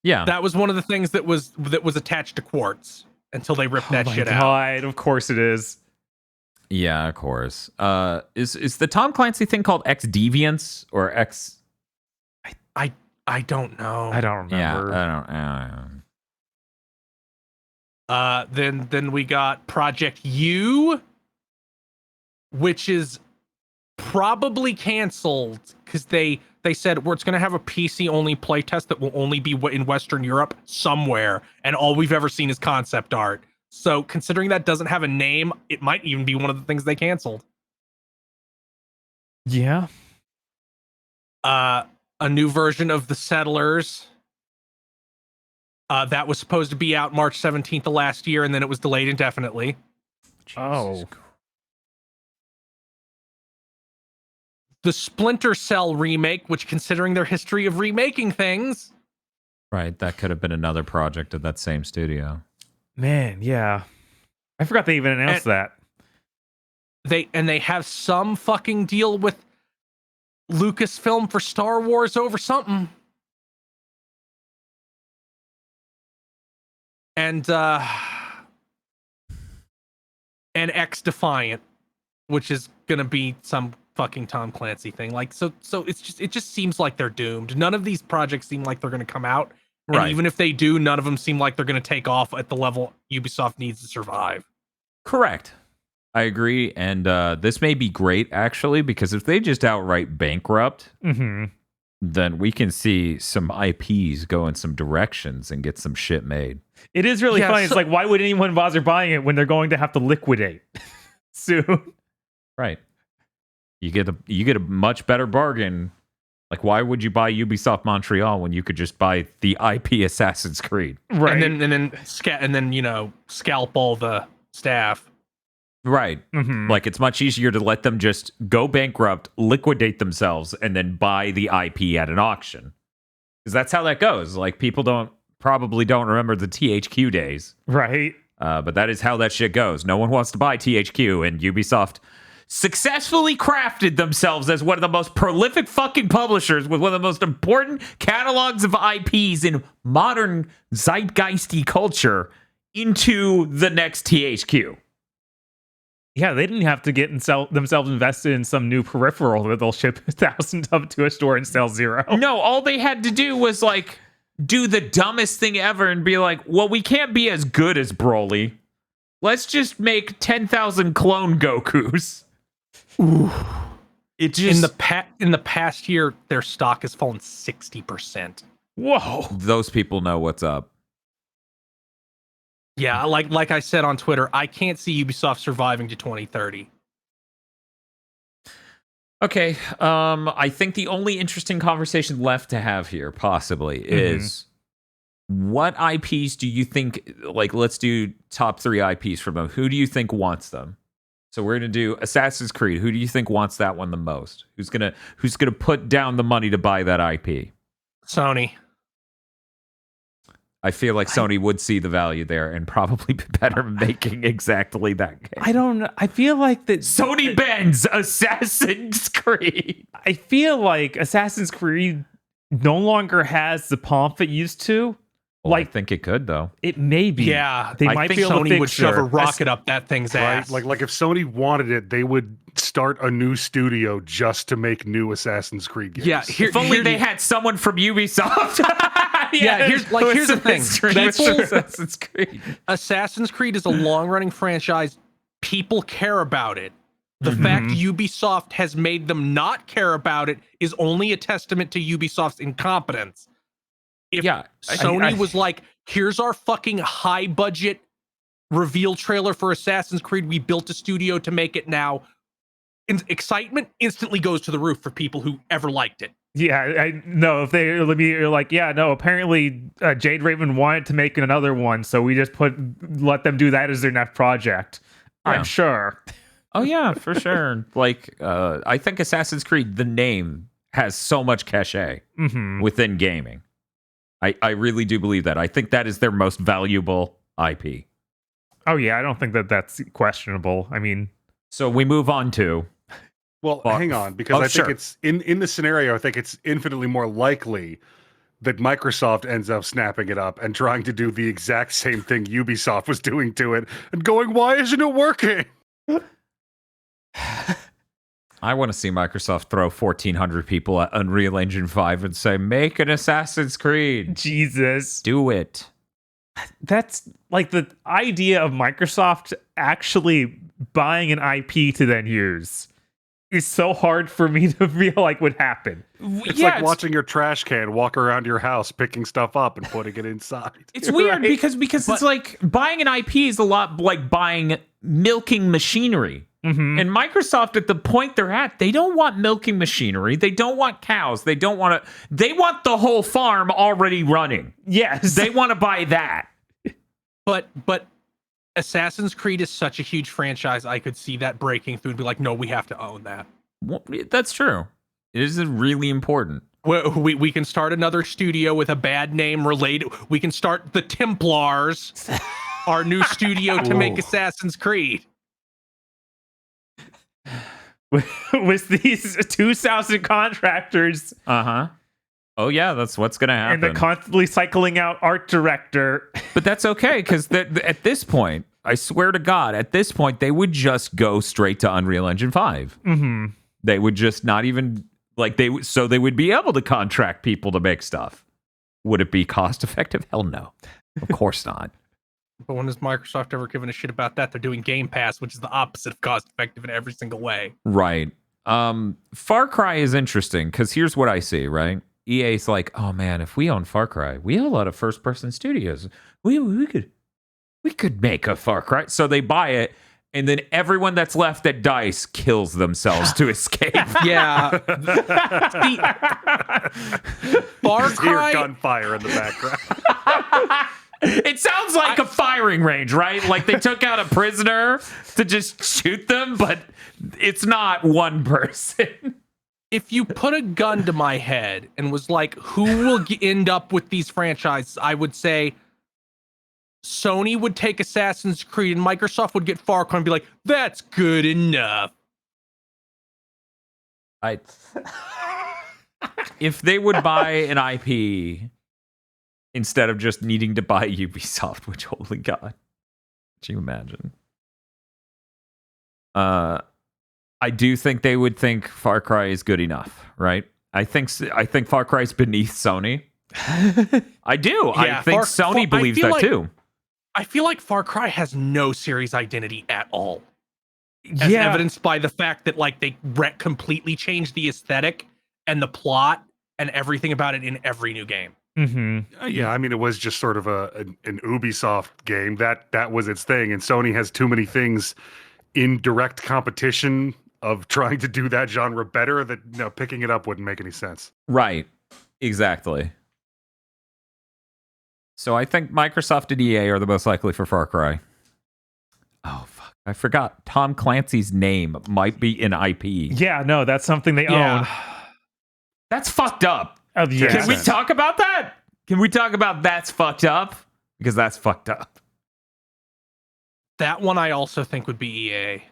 A: Yeah.
B: that was one of the things that was attached to Quartz until they ripped that shit out.
C: God, of course it is.
A: Yeah, of course. Is the Tom Clancy thing called X Deviants or X?
B: I don't know.
C: I don't remember.
A: Yeah, I don't.
B: Then we got Project U, which is probably canceled because they said it's going to have a PC only playtest that will only be in Western Europe somewhere, and all we've ever seen is concept art. So considering that doesn't have a name, it might even be one of the things they canceled.
C: Yeah.
B: A new version of The Settlers that was supposed to be out March 17th of last year, and then it was delayed indefinitely.
C: Oh.
B: The Splinter Cell remake, which, considering their history of remaking things,
A: Right, that could have been another project of that same studio.
C: Man, yeah. I forgot they even announced that.
B: they have some fucking deal with Lucasfilm for Star Wars over something. And X Defiant, which is gonna be some fucking Tom Clancy thing. Like, so it just seems like they're doomed. None of these projects seem like they're gonna come out. And
A: Right.
B: even if they do, none of them seem like they're gonna take off at the level Ubisoft needs to survive.
A: Correct. I agree. And this may be great, actually, because if they just outright bankrupt, then we can see some IPs go in some directions and get some shit made.
C: It is really
B: Yeah,
C: funny. It's
B: so-
C: like, why would anyone bother buying it when they're going to have to liquidate soon?
A: Right. You get a much better bargain. Like, why would you buy Ubisoft Montreal when you could just buy the IP Assassin's Creed?
C: Right.
B: And then scalp all the staff.
A: Right. Like, it's much easier to let them just go bankrupt, liquidate themselves, and then buy the IP at an auction. Because that's how that goes. Like, people probably don't remember the THQ days.
C: Right.
A: But that is how that shit goes. No one wants to buy THQ, and Ubisoft successfully crafted themselves as one of the most prolific fucking publishers with one of the most important catalogs of IPs in modern zeitgeisty culture into the next THQ.
C: Yeah, they didn't have to get themselves invested in some new peripheral that they'll ship 1,000 of to a store and sell 0.
A: No, all they had to do was like do the dumbest thing ever and be like, well, we can't be as good as Broly. Let's just make 10,000 clone Gokus.
B: Ooh.
A: It just
B: In the past year, their stock has fallen 60%.
C: Whoa.
A: those people know what's up.
B: Yeah, like I said on Twitter, I can't see Ubisoft surviving to 2030.
A: Okay, I think the only interesting conversation left to have here, possibly, is What IPs do you think, like, let's do top 3 IPs from them. Who do you think wants them? So we're going to do Assassin's Creed. Who do you think wants that one the most? Who's going to put down the money to buy that IP?
B: Sony.
A: I feel like Sony would see the value there and probably be better making exactly that game.
C: I don't know. I feel like that
A: Sony bends Assassin's Creed.
C: I feel like Assassin's Creed no longer has the pomp it used to.
A: Well, I think it could, though.
C: It may be.
B: Yeah,
C: they
B: I
C: might
B: think
C: be able
B: Sony
C: to
B: would
C: fix
B: shove a
C: her.
B: rocket up that thing's ass.
D: Like if Sony wanted it, they would start a new studio just to make new Assassin's Creed games.
B: Yeah,
A: If only they had someone from Ubisoft.
B: Yeah, here's the thing.
A: Assassin's Creed.
B: Assassin's Creed is a long-running franchise. People care about it. The fact Ubisoft has made them not care about it is only a testament to Ubisoft's incompetence. If Sony was like, here's our fucking high-budget reveal trailer for Assassin's Creed, we built a studio to make it now, excitement instantly goes to the roof for people who ever liked it.
C: Yeah, I know. If they're like, yeah, no, apparently Jade Raven wanted to make another one, so we just let them do that as their next project.
A: Yeah.
C: I'm sure.
A: Oh, yeah, for sure. Like, I think Assassin's Creed, the name, has so much cachet within gaming. I really do believe that. I think that is their most valuable IP.
C: Oh, yeah, I don't think that's questionable. I mean...
A: So we move on to...
D: Well, hang on, because I think it's in the scenario, I think it's infinitely more likely that Microsoft ends up snapping it up and trying to do the exact same thing Ubisoft was doing to it and going, why isn't it working?
A: I want to see Microsoft throw 1,400 people at Unreal Engine 5 and say, make an Assassin's Creed.
C: Jesus.
A: Do it.
C: That's like the idea of Microsoft actually buying an IP to then use is so hard for me to feel like would happen.
D: It's like watching your trash can walk around your house, picking stuff up and putting it inside.
A: It's weird because it's like buying an IP is a lot like buying milking machinery. And Microsoft, at the point they're at, they don't want milking machinery. They don't want cows. They want the whole farm already running.
C: Yes.
A: They want to buy that.
B: But Assassin's Creed is such a huge franchise, I could see that breaking through and be like, no, we have to own that.
A: Well, that's true. It is really important.
B: We can start another studio with a bad name related. We can start the Templars, our new studio to make Assassin's Creed.
C: With these 2,000 contractors.
A: Oh, yeah, that's what's going to happen.
C: And they're constantly cycling out art director.
A: But that's okay, because at this point, I swear to God, at this point, they would just go straight to Unreal Engine 5. They would just not even, like, they would be able to contract people to make stuff. Would it be cost effective? Hell no. Of course not.
B: But when has Microsoft ever given a shit about that? They're doing Game Pass, which is the opposite of cost effective in every single way.
A: Right. Far Cry is interesting, because here's what I see, right? EA's like, oh man, if we own Far Cry, we have a lot of first-person studios. We could make a Far Cry. So they buy it, and then everyone that's left at DICE kills themselves to escape.
B: Yeah. Far Cry.
D: Hear gunfire in the background.
A: It sounds like a firing range, right? Like they took out a prisoner to just shoot them, but it's not one person.
B: If you put a gun to my head and was like, who will end up with these franchises, I would say Sony would take Assassin's Creed and Microsoft would get Far Cry and be like, that's good enough.
A: If they would buy an IP instead of just needing to buy Ubisoft, which, holy God, could you imagine? I do think they would think Far Cry is good enough, right? I think Far Cry is beneath Sony. I do.
B: Yeah,
A: I think Sony believes that too.
B: I feel like Far Cry has no series identity at all. As evidenced by the fact that like they completely changed the aesthetic and the plot and everything about it in every new game.
D: Yeah, I mean, it was just sort of an Ubisoft game. That was its thing, and Sony has too many things in direct competition of trying to do that genre better that picking it up wouldn't make any sense.
A: Right. Exactly. So I think Microsoft and EA are the most likely for Far Cry. Oh, fuck. I forgot. Tom Clancy's name might be in IP.
C: Yeah, no, that's something they own.
A: That's fucked up.
C: Yes.
A: Can we talk about that? Can we talk about that's fucked up? Because that's fucked up.
B: That one I also think would be EA.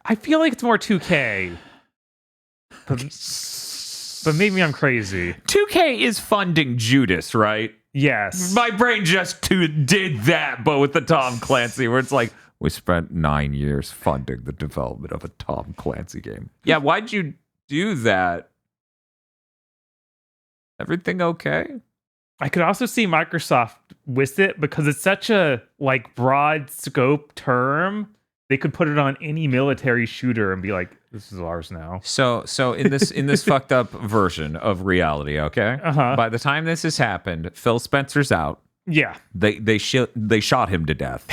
C: I feel like it's more 2K. But maybe I'm crazy.
A: 2K is funding Judas, right?
C: Yes.
A: My brain just did that, but with the Tom Clancy, where it's like, we spent 9 years funding the development of a Tom Clancy game. Yeah, why'd you do that? Everything okay?
C: I could also see Microsoft with it because it's such a like broad scope term. They could put it on any military shooter and be like, "This is ours now."
A: So in this fucked up version of reality, okay?
C: Uh-huh.
A: By the time this has happened, Phil Spencer's out.
C: Yeah.
A: They shot him to death.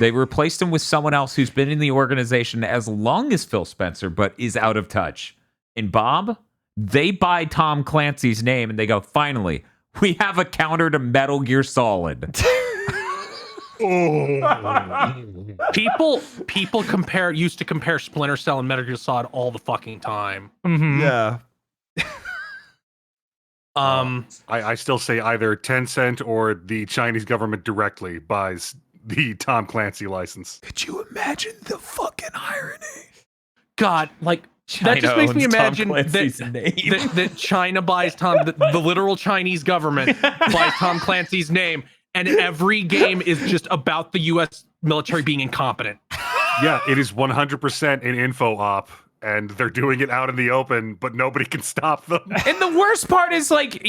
A: They replaced him with someone else who's been in the organization as long as Phil Spencer, but is out of touch. And Bob, they buy Tom Clancy's name and they go, finally, we have a counter to Metal Gear Solid.
B: People used to compare Splinter Cell and Metal Gear Solid all the fucking time.
C: Mm-hmm.
D: Yeah.
B: I
D: I still say either Tencent or the Chinese government directly buys the Tom Clancy license.
A: Could you imagine the fucking irony?
B: God, like that just makes me imagine that China buys the literal Chinese government buys Tom Clancy's name, and every game is just about the U.S. military being incompetent.
D: Yeah, it is 100% an info op, and they're doing it out in the open, but nobody can stop them.
A: And the worst part is, like,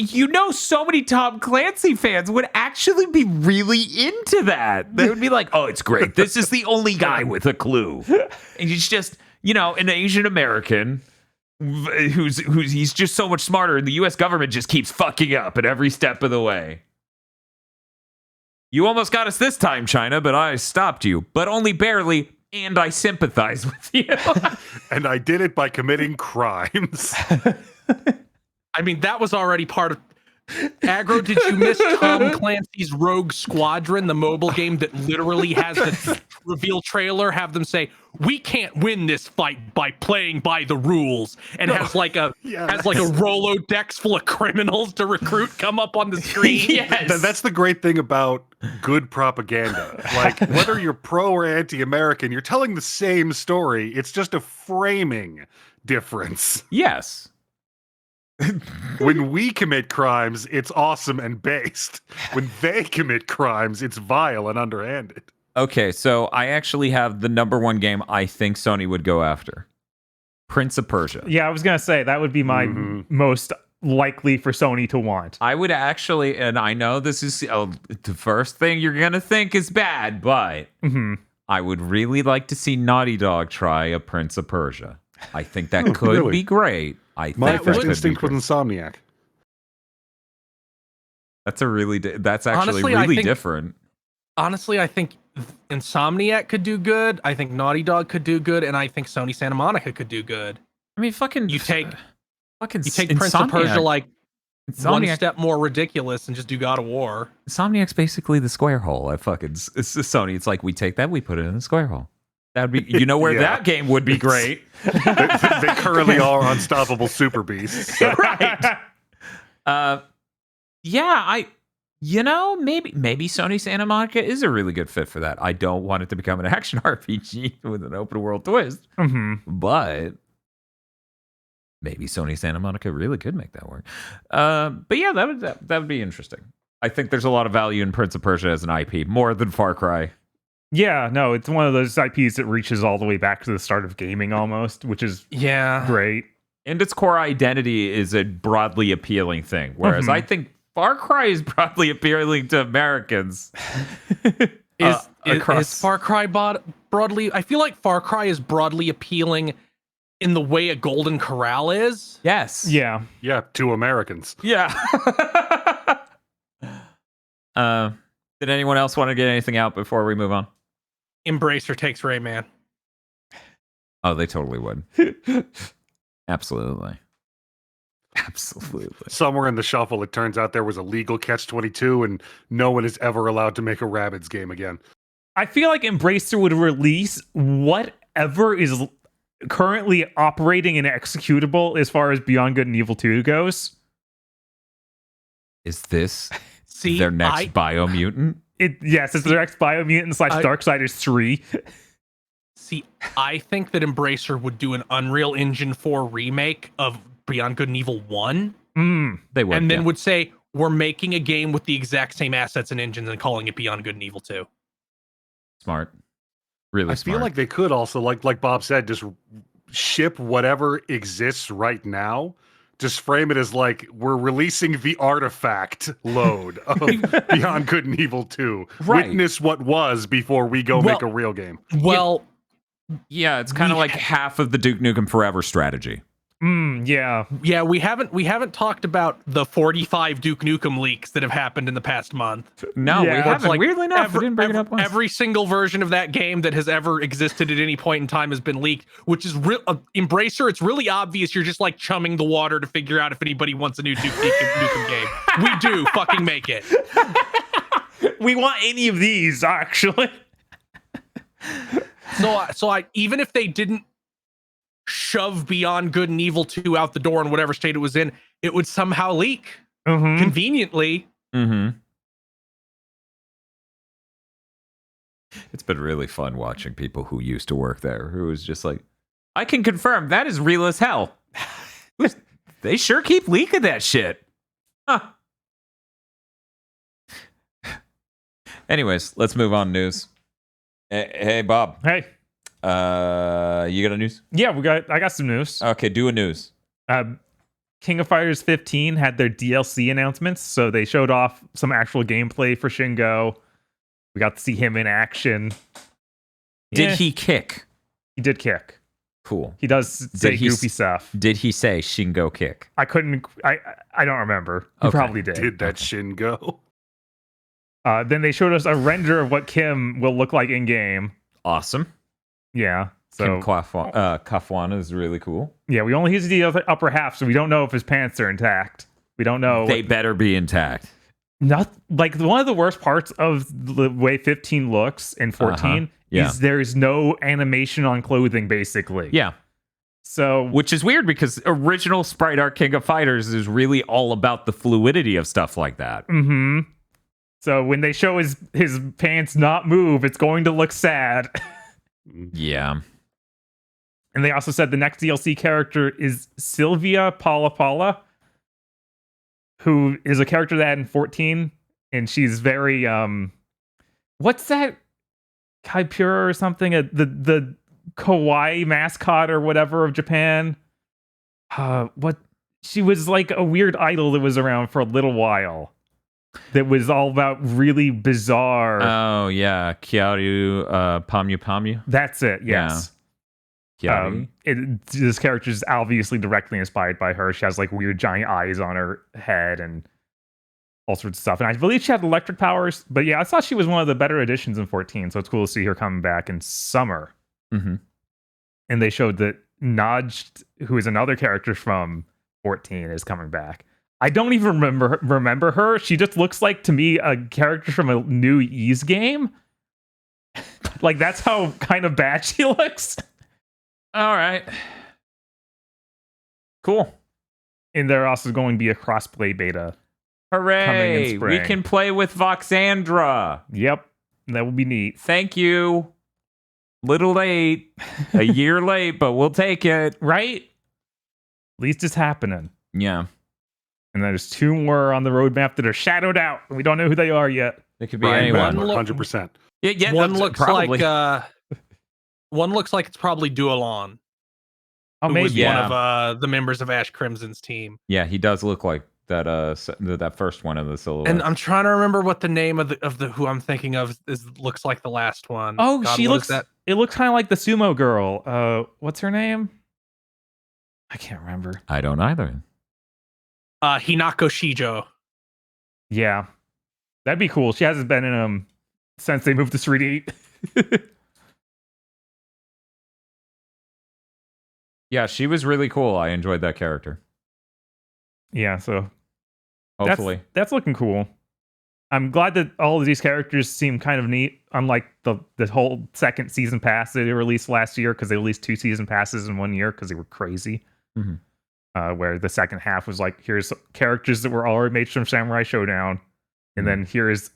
A: so many Tom Clancy fans would actually be really into that. They would be like, oh, it's great. This is the only guy with a clue. And he's just, an Asian American he's just so much smarter, and the U.S. government just keeps fucking up at every step of the way. You almost got us this time, China, but I stopped you. But only barely, and I sympathize with you.
D: And I did it by committing crimes.
B: I mean, that was already part of... Aggro, did you miss Tom Clancy's Rogue Squadron, the mobile game that literally has the reveal trailer have them say, we can't win this fight by playing by the rules, and has like a Rolodex full of criminals to recruit come up on the screen?
A: Yes.
D: That's the great thing about good propaganda. Like, whether you're pro or anti-American, you're telling the same story. It's just a framing difference.
A: Yes.
D: When we commit crimes, it's awesome and based. When they commit crimes, it's vile and underhanded.
A: Okay, so I actually have the number one game I think Sony would go after. Prince of Persia.
C: Yeah, I was going to say that would be my most likely for Sony to want.
A: I would actually, and I know this is the first thing you're going to think is bad, but I would really like to see Naughty Dog try a Prince of Persia. I think that could be great.
D: My first instinct was Insomniac.
A: That's actually
B: Honestly,
A: really different.
B: Honestly, I think Insomniac could do good. I think Naughty Dog could do good, and I think Sony Santa Monica could do good.
A: I mean,
B: you take
A: Insomniac.
B: Prince of Persia like one
A: Insomniac.
B: step more ridiculous and just do God of War.
A: Insomniac's basically the square hole. It's Sony. It's like we take that, we put it in the square hole. That would be, where that game would be great.
D: They currently are unstoppable super beasts. So.
A: Right. Maybe Sony Santa Monica is a really good fit for that. I don't want it to become an action RPG with an open world twist, but maybe Sony Santa Monica really could make that work. But yeah, that would be interesting. I think there's a lot of value in Prince of Persia as an IP, more than Far Cry.
C: Yeah, no, it's one of those IPs that reaches all the way back to the start of gaming almost, which is great.
A: And its core identity is a broadly appealing thing, whereas I think Far Cry is broadly appealing to Americans.
B: Is Far Cry broadly... I feel like Far Cry is broadly appealing in the way a Golden Corral is.
A: Yes.
C: Yeah.
D: Yeah, to Americans.
A: Yeah. Did anyone else want to get anything out before we move on?
B: Embracer takes Rayman.
A: Oh, they totally would. Absolutely. Absolutely.
D: Somewhere in the shuffle, it turns out there was a legal catch-22, and no one is ever allowed to make a Rabbids game again.
C: I feel like Embracer would release whatever is currently operating and executable as far as Beyond Good and Evil 2 goes.
A: Is this
B: See,
A: their next Biomutant?
C: Yes, it's their next Biomutant / Darksiders 3.
B: See, I think that Embracer would do an Unreal Engine 4 remake of Beyond Good and Evil 1.
A: They would.
B: And then would say, we're making a game with the exact same assets and engines and calling it Beyond Good and Evil 2.
A: Smart. Really
D: I
A: smart.
D: feel like they could also, like Bob said, just ship whatever exists right now. Just frame it as like we're releasing the artifact load of Beyond Good and Evil 2.
A: Right.
D: Witness what was before we go make a real game.
B: Well,
A: yeah, it's kind of like half of the Duke Nukem Forever strategy.
C: Yeah.
B: yeah, we haven't talked about the 45 Duke Nukem leaks that have happened in the past month.
A: No,
C: Yeah.
A: we
C: It's
A: haven't.
B: like
A: Weirdly enough, we didn't bring it up once.
B: Every single version of that game that has ever existed at any point in time has been leaked, which is real. Embracer, it's really obvious you're just like chumming the water to figure out if anybody wants a new Duke Nukem game. We do. Fucking make it.
C: We want any of these, actually.
B: So I even if they didn't shove Beyond Good and Evil 2 out the door in whatever state it was in, it would somehow leak conveniently.
A: Mm-hmm. It's been really fun watching people who used to work there, who was just like, I can confirm that is real as hell. They sure keep leaking that shit. Huh. Anyways, let's move on news. Hey, Bob.
C: Hey.
A: You got a news?
C: Yeah, I got some news.
A: Okay, do a news.
C: King of Fighters 15 had their DLC announcements, so they showed off some actual gameplay for Shingo. We got to see him in action.
A: Did he kick?
C: He did kick.
A: Cool.
C: He does say goofy stuff.
A: Did he say Shingo kick?
C: I don't remember. He probably did.
D: Did that Shin go?
C: Then they showed us a render of what Kim will look like in game.
A: Awesome.
C: Yeah.
A: Kim
C: So
A: Kafwan is really cool.
C: yeah, we only see the upper half, so we don't know if his pants are intact. We don't know.
A: They better be intact.
C: Not like one of the worst parts of the way 15 looks in 14
A: Yeah.
C: is there's no animation on clothing, basically.
A: Yeah.
C: So
A: Which is weird because original Sprite Art King of Fighters is really all about the fluidity of stuff like that.
C: So when they show his pants not move, it's going to look sad.
A: Yeah.
C: And they also said the next DLC character is Sylvia Paula, who is a character that had in 14, and she's very what's that? Kaipura or something? The kawaii mascot or whatever of Japan. What? She was like a weird idol that was around for a little while. That was all about really bizarre.
A: Oh yeah, Kyaru Pamyu.
C: That's it. Yes.
A: Kyaru.
C: This character is obviously directly inspired by her. She has like weird giant eyes on her head and all sorts of stuff. And I believe she had electric powers. But yeah, I thought she was one of the better additions in 14. So it's cool to see her coming back in summer.
A: Mm-hmm.
C: And they showed that Najd, who is another character from 14, is coming back. I don't even remember her. She just looks like, to me, a character from a new Ys game. Like, that's how kind of bad she looks.
A: All right. Cool.
C: And there also going to be a crossplay beta. Coming in
A: Hooray! We
C: spring.
A: can play with Voxandra.
C: Yep. That will be neat.
A: Thank you. Little late. A year late, but we'll take it.
C: Right? At least it's happening.
A: Yeah.
C: And there's 2 more on the roadmap that are shadowed out. We don't know who they are yet.
A: It could be
D: Brian
A: anyone.
B: One-
D: 100%.
A: Yeah,
B: one
A: that's
B: looks
A: probably.
B: like one looks like it's probably Dualon,
C: Oh,
B: who
C: maybe.
B: was
A: Yeah.
B: one of the members of Ash Crimson's team.
A: Yeah, he does look like that. That first one of the silhouette.
B: And I'm trying to remember what the name of the who I'm thinking of is. Looks like the last one.
C: Oh,
B: God,
C: she
B: what is
C: looks.
B: that.
C: It looks kind of like the sumo girl. What's her name? I can't remember.
A: I don't either.
B: Hinako Shijo.
C: Yeah, that'd be cool. She hasn't been in them since they moved to 3D.
A: Yeah, she was really cool. I enjoyed that character.
C: Yeah, so
A: Hopefully.
C: that's looking cool. I'm glad that all of these characters seem kind of neat, unlike the whole second season pass that they released last year, because they released 2 season passes in 1 year because they were crazy. Where the second half was like, here's characters that were already made from Samurai Showdown, and then here's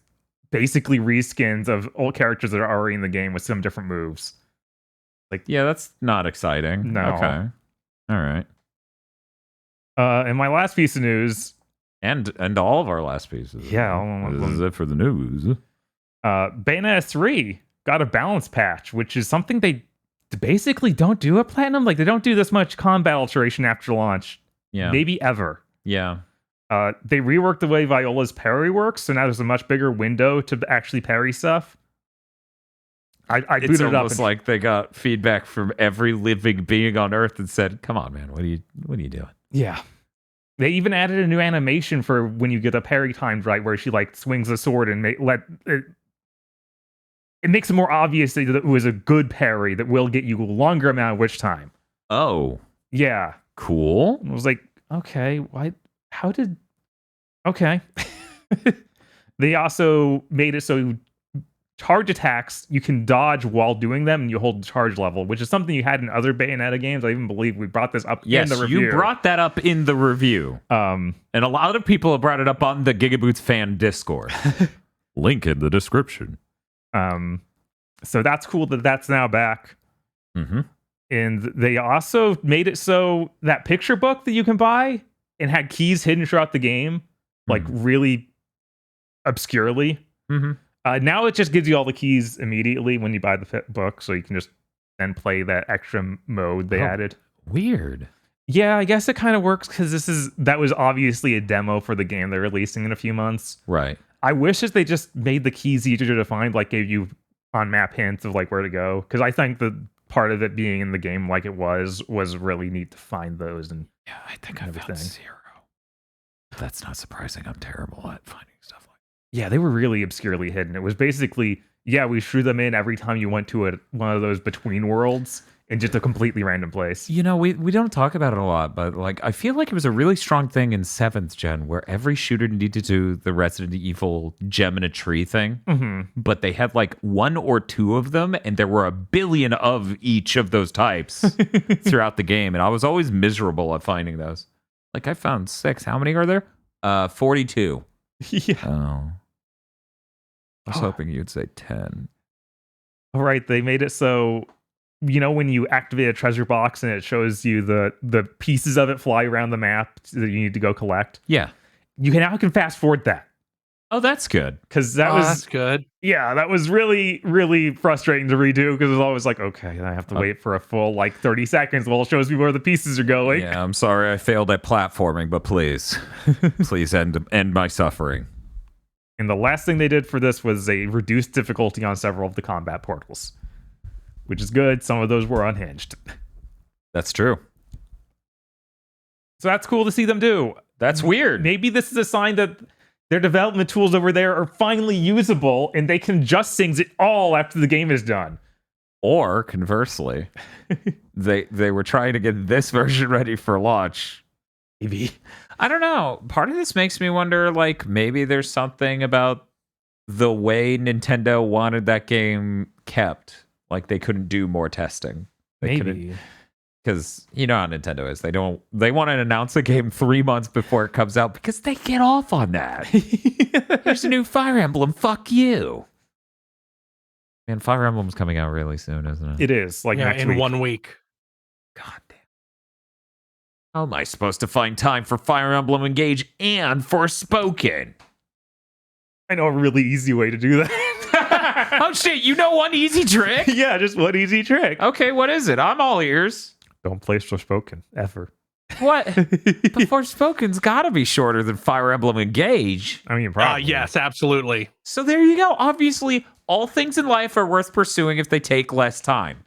C: basically reskins of old characters that are already in the game with some different moves. Like,
A: Yeah, that's not exciting.
C: No.
A: Okay. All right.
C: and my last piece of news,
A: And all of our last pieces.
C: Yeah,
A: This is it for the news.
C: Bayonetta 3 got a balance patch, which is something they basically don't do at Platinum. Like, they don't do this much combat alteration after launch.
A: Yeah.
C: Maybe ever.
A: Yeah.
C: They reworked the way Viola's parry works, so now there's a much bigger window to actually parry stuff. I
A: It's
C: booted it up.
A: almost like they got feedback from every living being on Earth and said, "Come on, man, what are you doing?"
C: Yeah. They even added a new animation for when you get a parry timed right, where she like swings a sword and it makes it more obvious that it was a good parry that will get you a longer amount of witch time.
A: Oh,
C: Yeah.
A: cool.
C: I was like, okay, why? How did? Okay. They also made it so charge attacks you can dodge while doing them, and you hold the charge level, which is something you had in other Bayonetta games. I even believe we brought this up
A: Yes,
C: in the review.
A: you brought that up in the review. And a lot of people have brought it up on the GigaBoots fan Discord. Link in the description.
C: So that's cool that that's now back.
A: Mm-hmm.
C: And they also made it so that picture book that you can buy and had keys hidden throughout the game, like really obscurely.
A: Mm-hmm.
C: Now it just gives you all the keys immediately when you buy the book, so you can just then play that extra mode they added.
A: Weird.
C: Yeah, I guess it kind of works because that was obviously a demo for the game they're releasing in a few months.
A: Right.
C: I wish that they just made the keys easier to find, like gave you on map hints of like where to go, because I think the part of it being in the game like it was really neat to find those. And
A: Yeah, I think I found 0. That's not surprising. I'm terrible at finding stuff like
C: yeah, they were really obscurely hidden. It was basically, yeah, we threw them in every time you went to one of those between worlds in just a completely random place.
A: You know, we don't talk about it a lot, but like I feel like it was a really strong thing in 7th gen where every shooter needed to do the Resident Evil gem in a tree thing. But they had like 1 or 2 of them, and there were a billion of each of those types throughout the game. And I was always miserable at finding those. Like I found 6. How many are there? 42.
C: Yeah.
A: Oh. I was hoping you'd say 10.
C: All right, they made it so, you know, when you activate a treasure box and it shows you the pieces of it fly around the map that you need to go collect.
A: Yeah.
C: You can fast forward that.
A: Oh, that's good.
C: Because that's
B: good.
C: Yeah, that was really, really frustrating to redo because it was always like, okay, I have to wait for a full like 30 seconds while it shows me where the pieces are going.
A: Yeah, I'm sorry I failed at platforming, but please end my suffering.
C: And the last thing they did for this was a reduced difficulty on several of the combat portals, which is good. Some of those were unhinged.
A: That's true.
C: So that's cool to see them do.
A: That's weird.
C: Maybe this is a sign that their development tools over there are finally usable and they can just things it all after the game is done.
A: Or conversely, they were trying to get this version ready for launch.
C: Maybe.
A: I don't know. Part of this makes me wonder, like, maybe there's something about the way Nintendo wanted that game kept. Like, they couldn't do more testing.
C: Maybe.
A: Because you know how Nintendo is. They want to announce a game 3 months before it comes out because they get off on that. Here's a new Fire Emblem. Fuck you. Man, Fire Emblem's coming out really soon, isn't it?
C: It is. Like next
B: in
C: week.
B: 1 week.
A: God damn. How am I supposed to find time for Fire Emblem Engage and Forspoken?
C: I know a really easy way to do that.
A: Oh shit, you know one easy trick?
C: Yeah, just one easy trick.
A: Okay, what is it? I'm all ears.
C: Don't play Forspoken, ever.
A: What? But Forspoken's gotta be shorter than Fire Emblem Engage.
C: I mean, probably.
B: Yes, absolutely.
A: So there you go. Obviously, all things in life are worth pursuing if they take less time.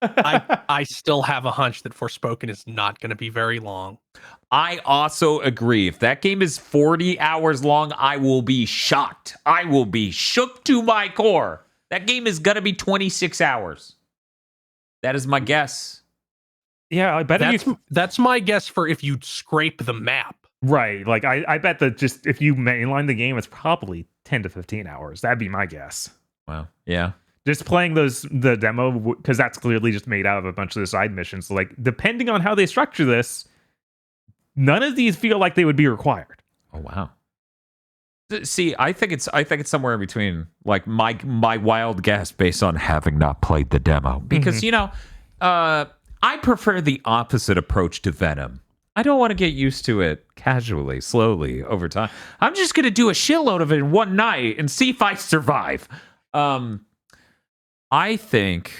B: I still have a hunch that Forspoken is not going to be very long.
A: I also agree. If that game is 40 hours long, I will be shocked. I will be shook to my core. That game is going to be 26 hours. That is my guess.
C: Yeah, I bet
B: That's my guess for if you scrape the map.
C: Right. Like I bet that just if you mainline the game, it's probably 10 to 15 hours. That'd be my guess.
A: Wow. Yeah.
C: Just playing the demo, because that's clearly just made out of a bunch of the side missions. So, like, depending on how they structure this, none of these feel like they would be required.
A: Oh wow. See, I think it's somewhere in between. Like my wild guess based on having not played the demo, because I prefer the opposite approach to Venom. I don't want to get used to it casually, slowly over time. I'm just gonna do a shitload of it in one night and see if I survive. I think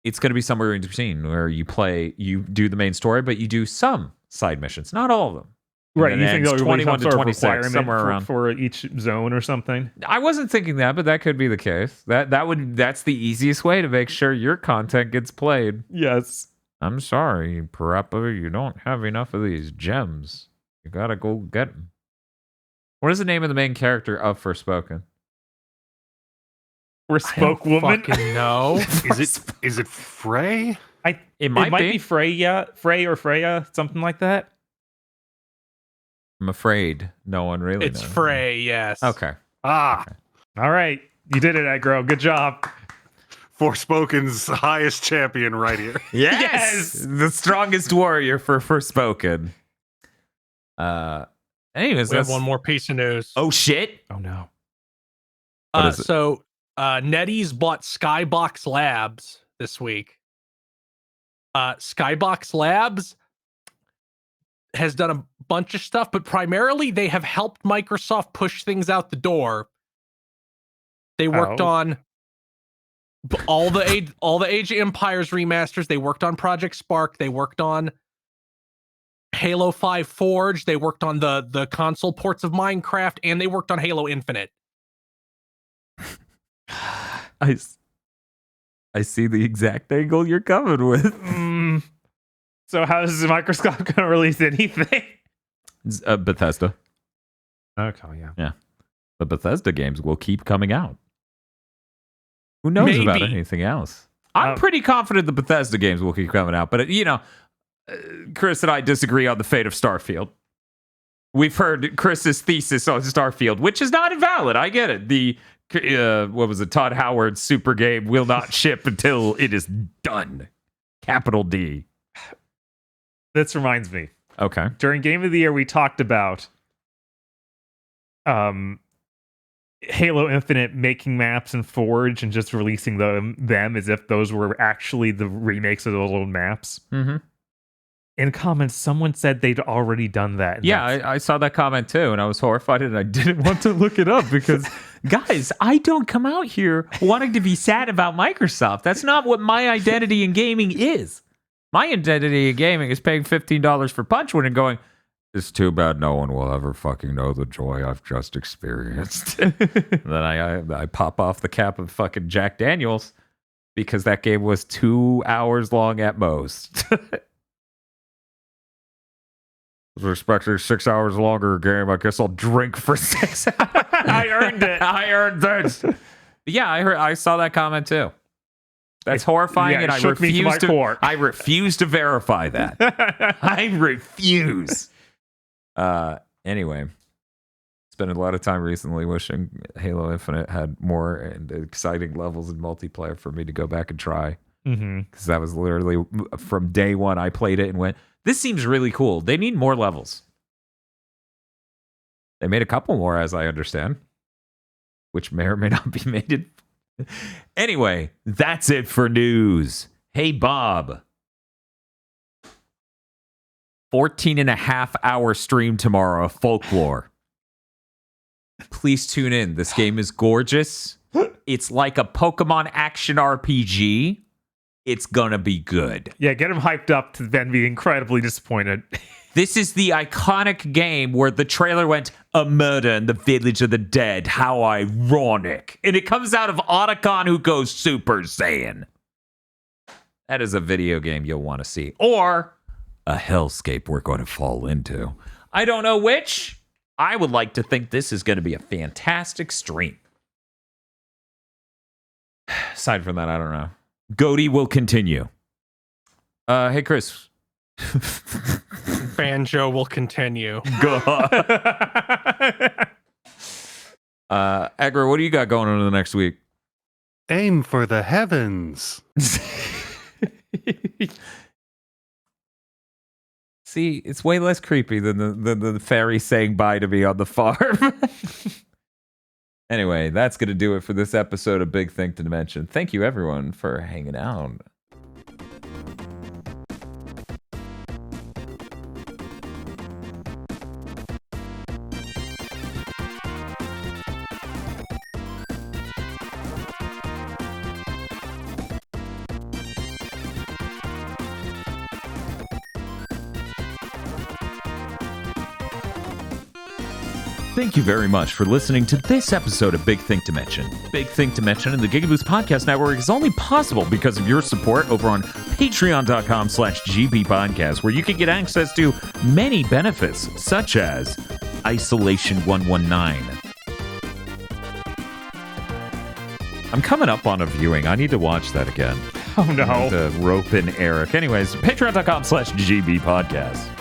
A: it's going to be somewhere in between where you do the main story, but you do some side missions, not all of them.
C: Right, you think there'll be
A: 21
C: some
A: to
C: sort of
A: 26,
C: requirement
A: somewhere around.
C: for each zone or something?
A: I wasn't thinking that, but that could be the case. That's the easiest way to make sure your content gets played.
C: Yes.
A: I'm sorry, Parappa, you don't have enough of these gems. You gotta go get them. What is the name of the main character of Forspoken?
C: Spoke woman.
B: Fucking no.
D: Is it Frey?
A: It might
C: be Freya, Frey or Freya, something like that.
A: I'm afraid no one really
B: It's
A: knows.
B: Frey, yes.
A: Okay.
D: Ah,
C: All right, you did it, Aggro. Good job.
D: Forspoken's highest champion right here.
A: Yes! The strongest warrior for Forspoken. Anyways,
B: We have one more piece of news.
A: Oh shit!
C: Oh no.
A: What is it?
B: So NetEase bought Skybox Labs this week. Skybox Labs has done a bunch of stuff, but primarily they have helped Microsoft push things out the door. They worked on all the Age of Empires remasters. They worked on Project Spark. They worked on Halo 5 Forge. They worked on the console ports of Minecraft, and they worked on Halo Infinite.
A: I see the exact angle you're coming with.
C: So how is Microsoft going to release anything?
A: Bethesda.
C: Okay, yeah.
A: The Bethesda games will keep coming out. Who knows about anything else? I'm pretty confident the Bethesda games will keep coming out, but Kris and I disagree on the fate of Starfield. We've heard Chris's thesis on Starfield, which is not invalid. I get it. The what was it? Todd Howard's super game will not ship until it is done. Capital D.
C: This reminds me.
A: Okay.
C: During Game of the Year, we talked about Halo Infinite making maps in Forge and just releasing them as if those were actually the remakes of the old maps.
A: Mm-hmm.
C: In comments, someone said they'd already done that.
A: Yeah, I saw that comment too, and I was horrified, and I didn't want to look it up because, guys, I don't come out here wanting to be sad about Microsoft. That's not what my identity in gaming is. My identity in gaming is paying $15 for Punchwood and going, it's too bad no one will ever fucking know the joy I've just experienced. And then I pop off the cap of fucking Jack Daniels because that game was 2 hours long at most. I was expecting 6 hours longer game. I guess I'll drink for 6 hours.
C: I earned it.
A: I earned this. Yeah, I saw that comment too. That's horrifying, and I refuse to verify that. I refuse. Anyway, spent a lot of time recently wishing Halo Infinite had more and exciting levels in multiplayer for me to go back and try. Because that was literally from day one. I played it and went, this seems really cool. They need more levels. They made a couple more, as I understand, which may or may not be made. Anyway, that's it for news. Hey, Bob. 14.5-hour stream tomorrow of Folklore. Please tune in. This game is gorgeous. It's like a Pokemon action RPG. It's gonna be good.
C: Yeah, get him hyped up to then be incredibly disappointed.
A: This is the iconic game where the trailer went, a murder in the village of the dead. How ironic. And it comes out of Otacon who goes Super Saiyan. That is a video game you'll want to see. Or a hellscape we're going to fall into. I don't know which. I would like to think this is going to be a fantastic stream. Aside from that, I don't know. Goaty will continue. Hey, Kris.
B: Banjo will continue.
A: Aggro, what do you got going on in the next week?
D: Aim for the heavens.
A: See, it's way less creepy than the fairy saying bye to me on the farm. Anyway, that's going to do it for this episode of Big Thing to Mention. Thank you, everyone, for hanging out. Thank you very much for listening to this episode of Big Thing to Mention. Big Thing to Mention and the GigaBoots Podcast Network is only possible because of your support over on patreon.com/gbpodcast, where you can get access to many benefits, such as Isolation 119. I'm coming up on a viewing. I need to watch that again.
C: Oh, no.
A: To rope in Eric. Anyways, patreon.com/gbpodcast.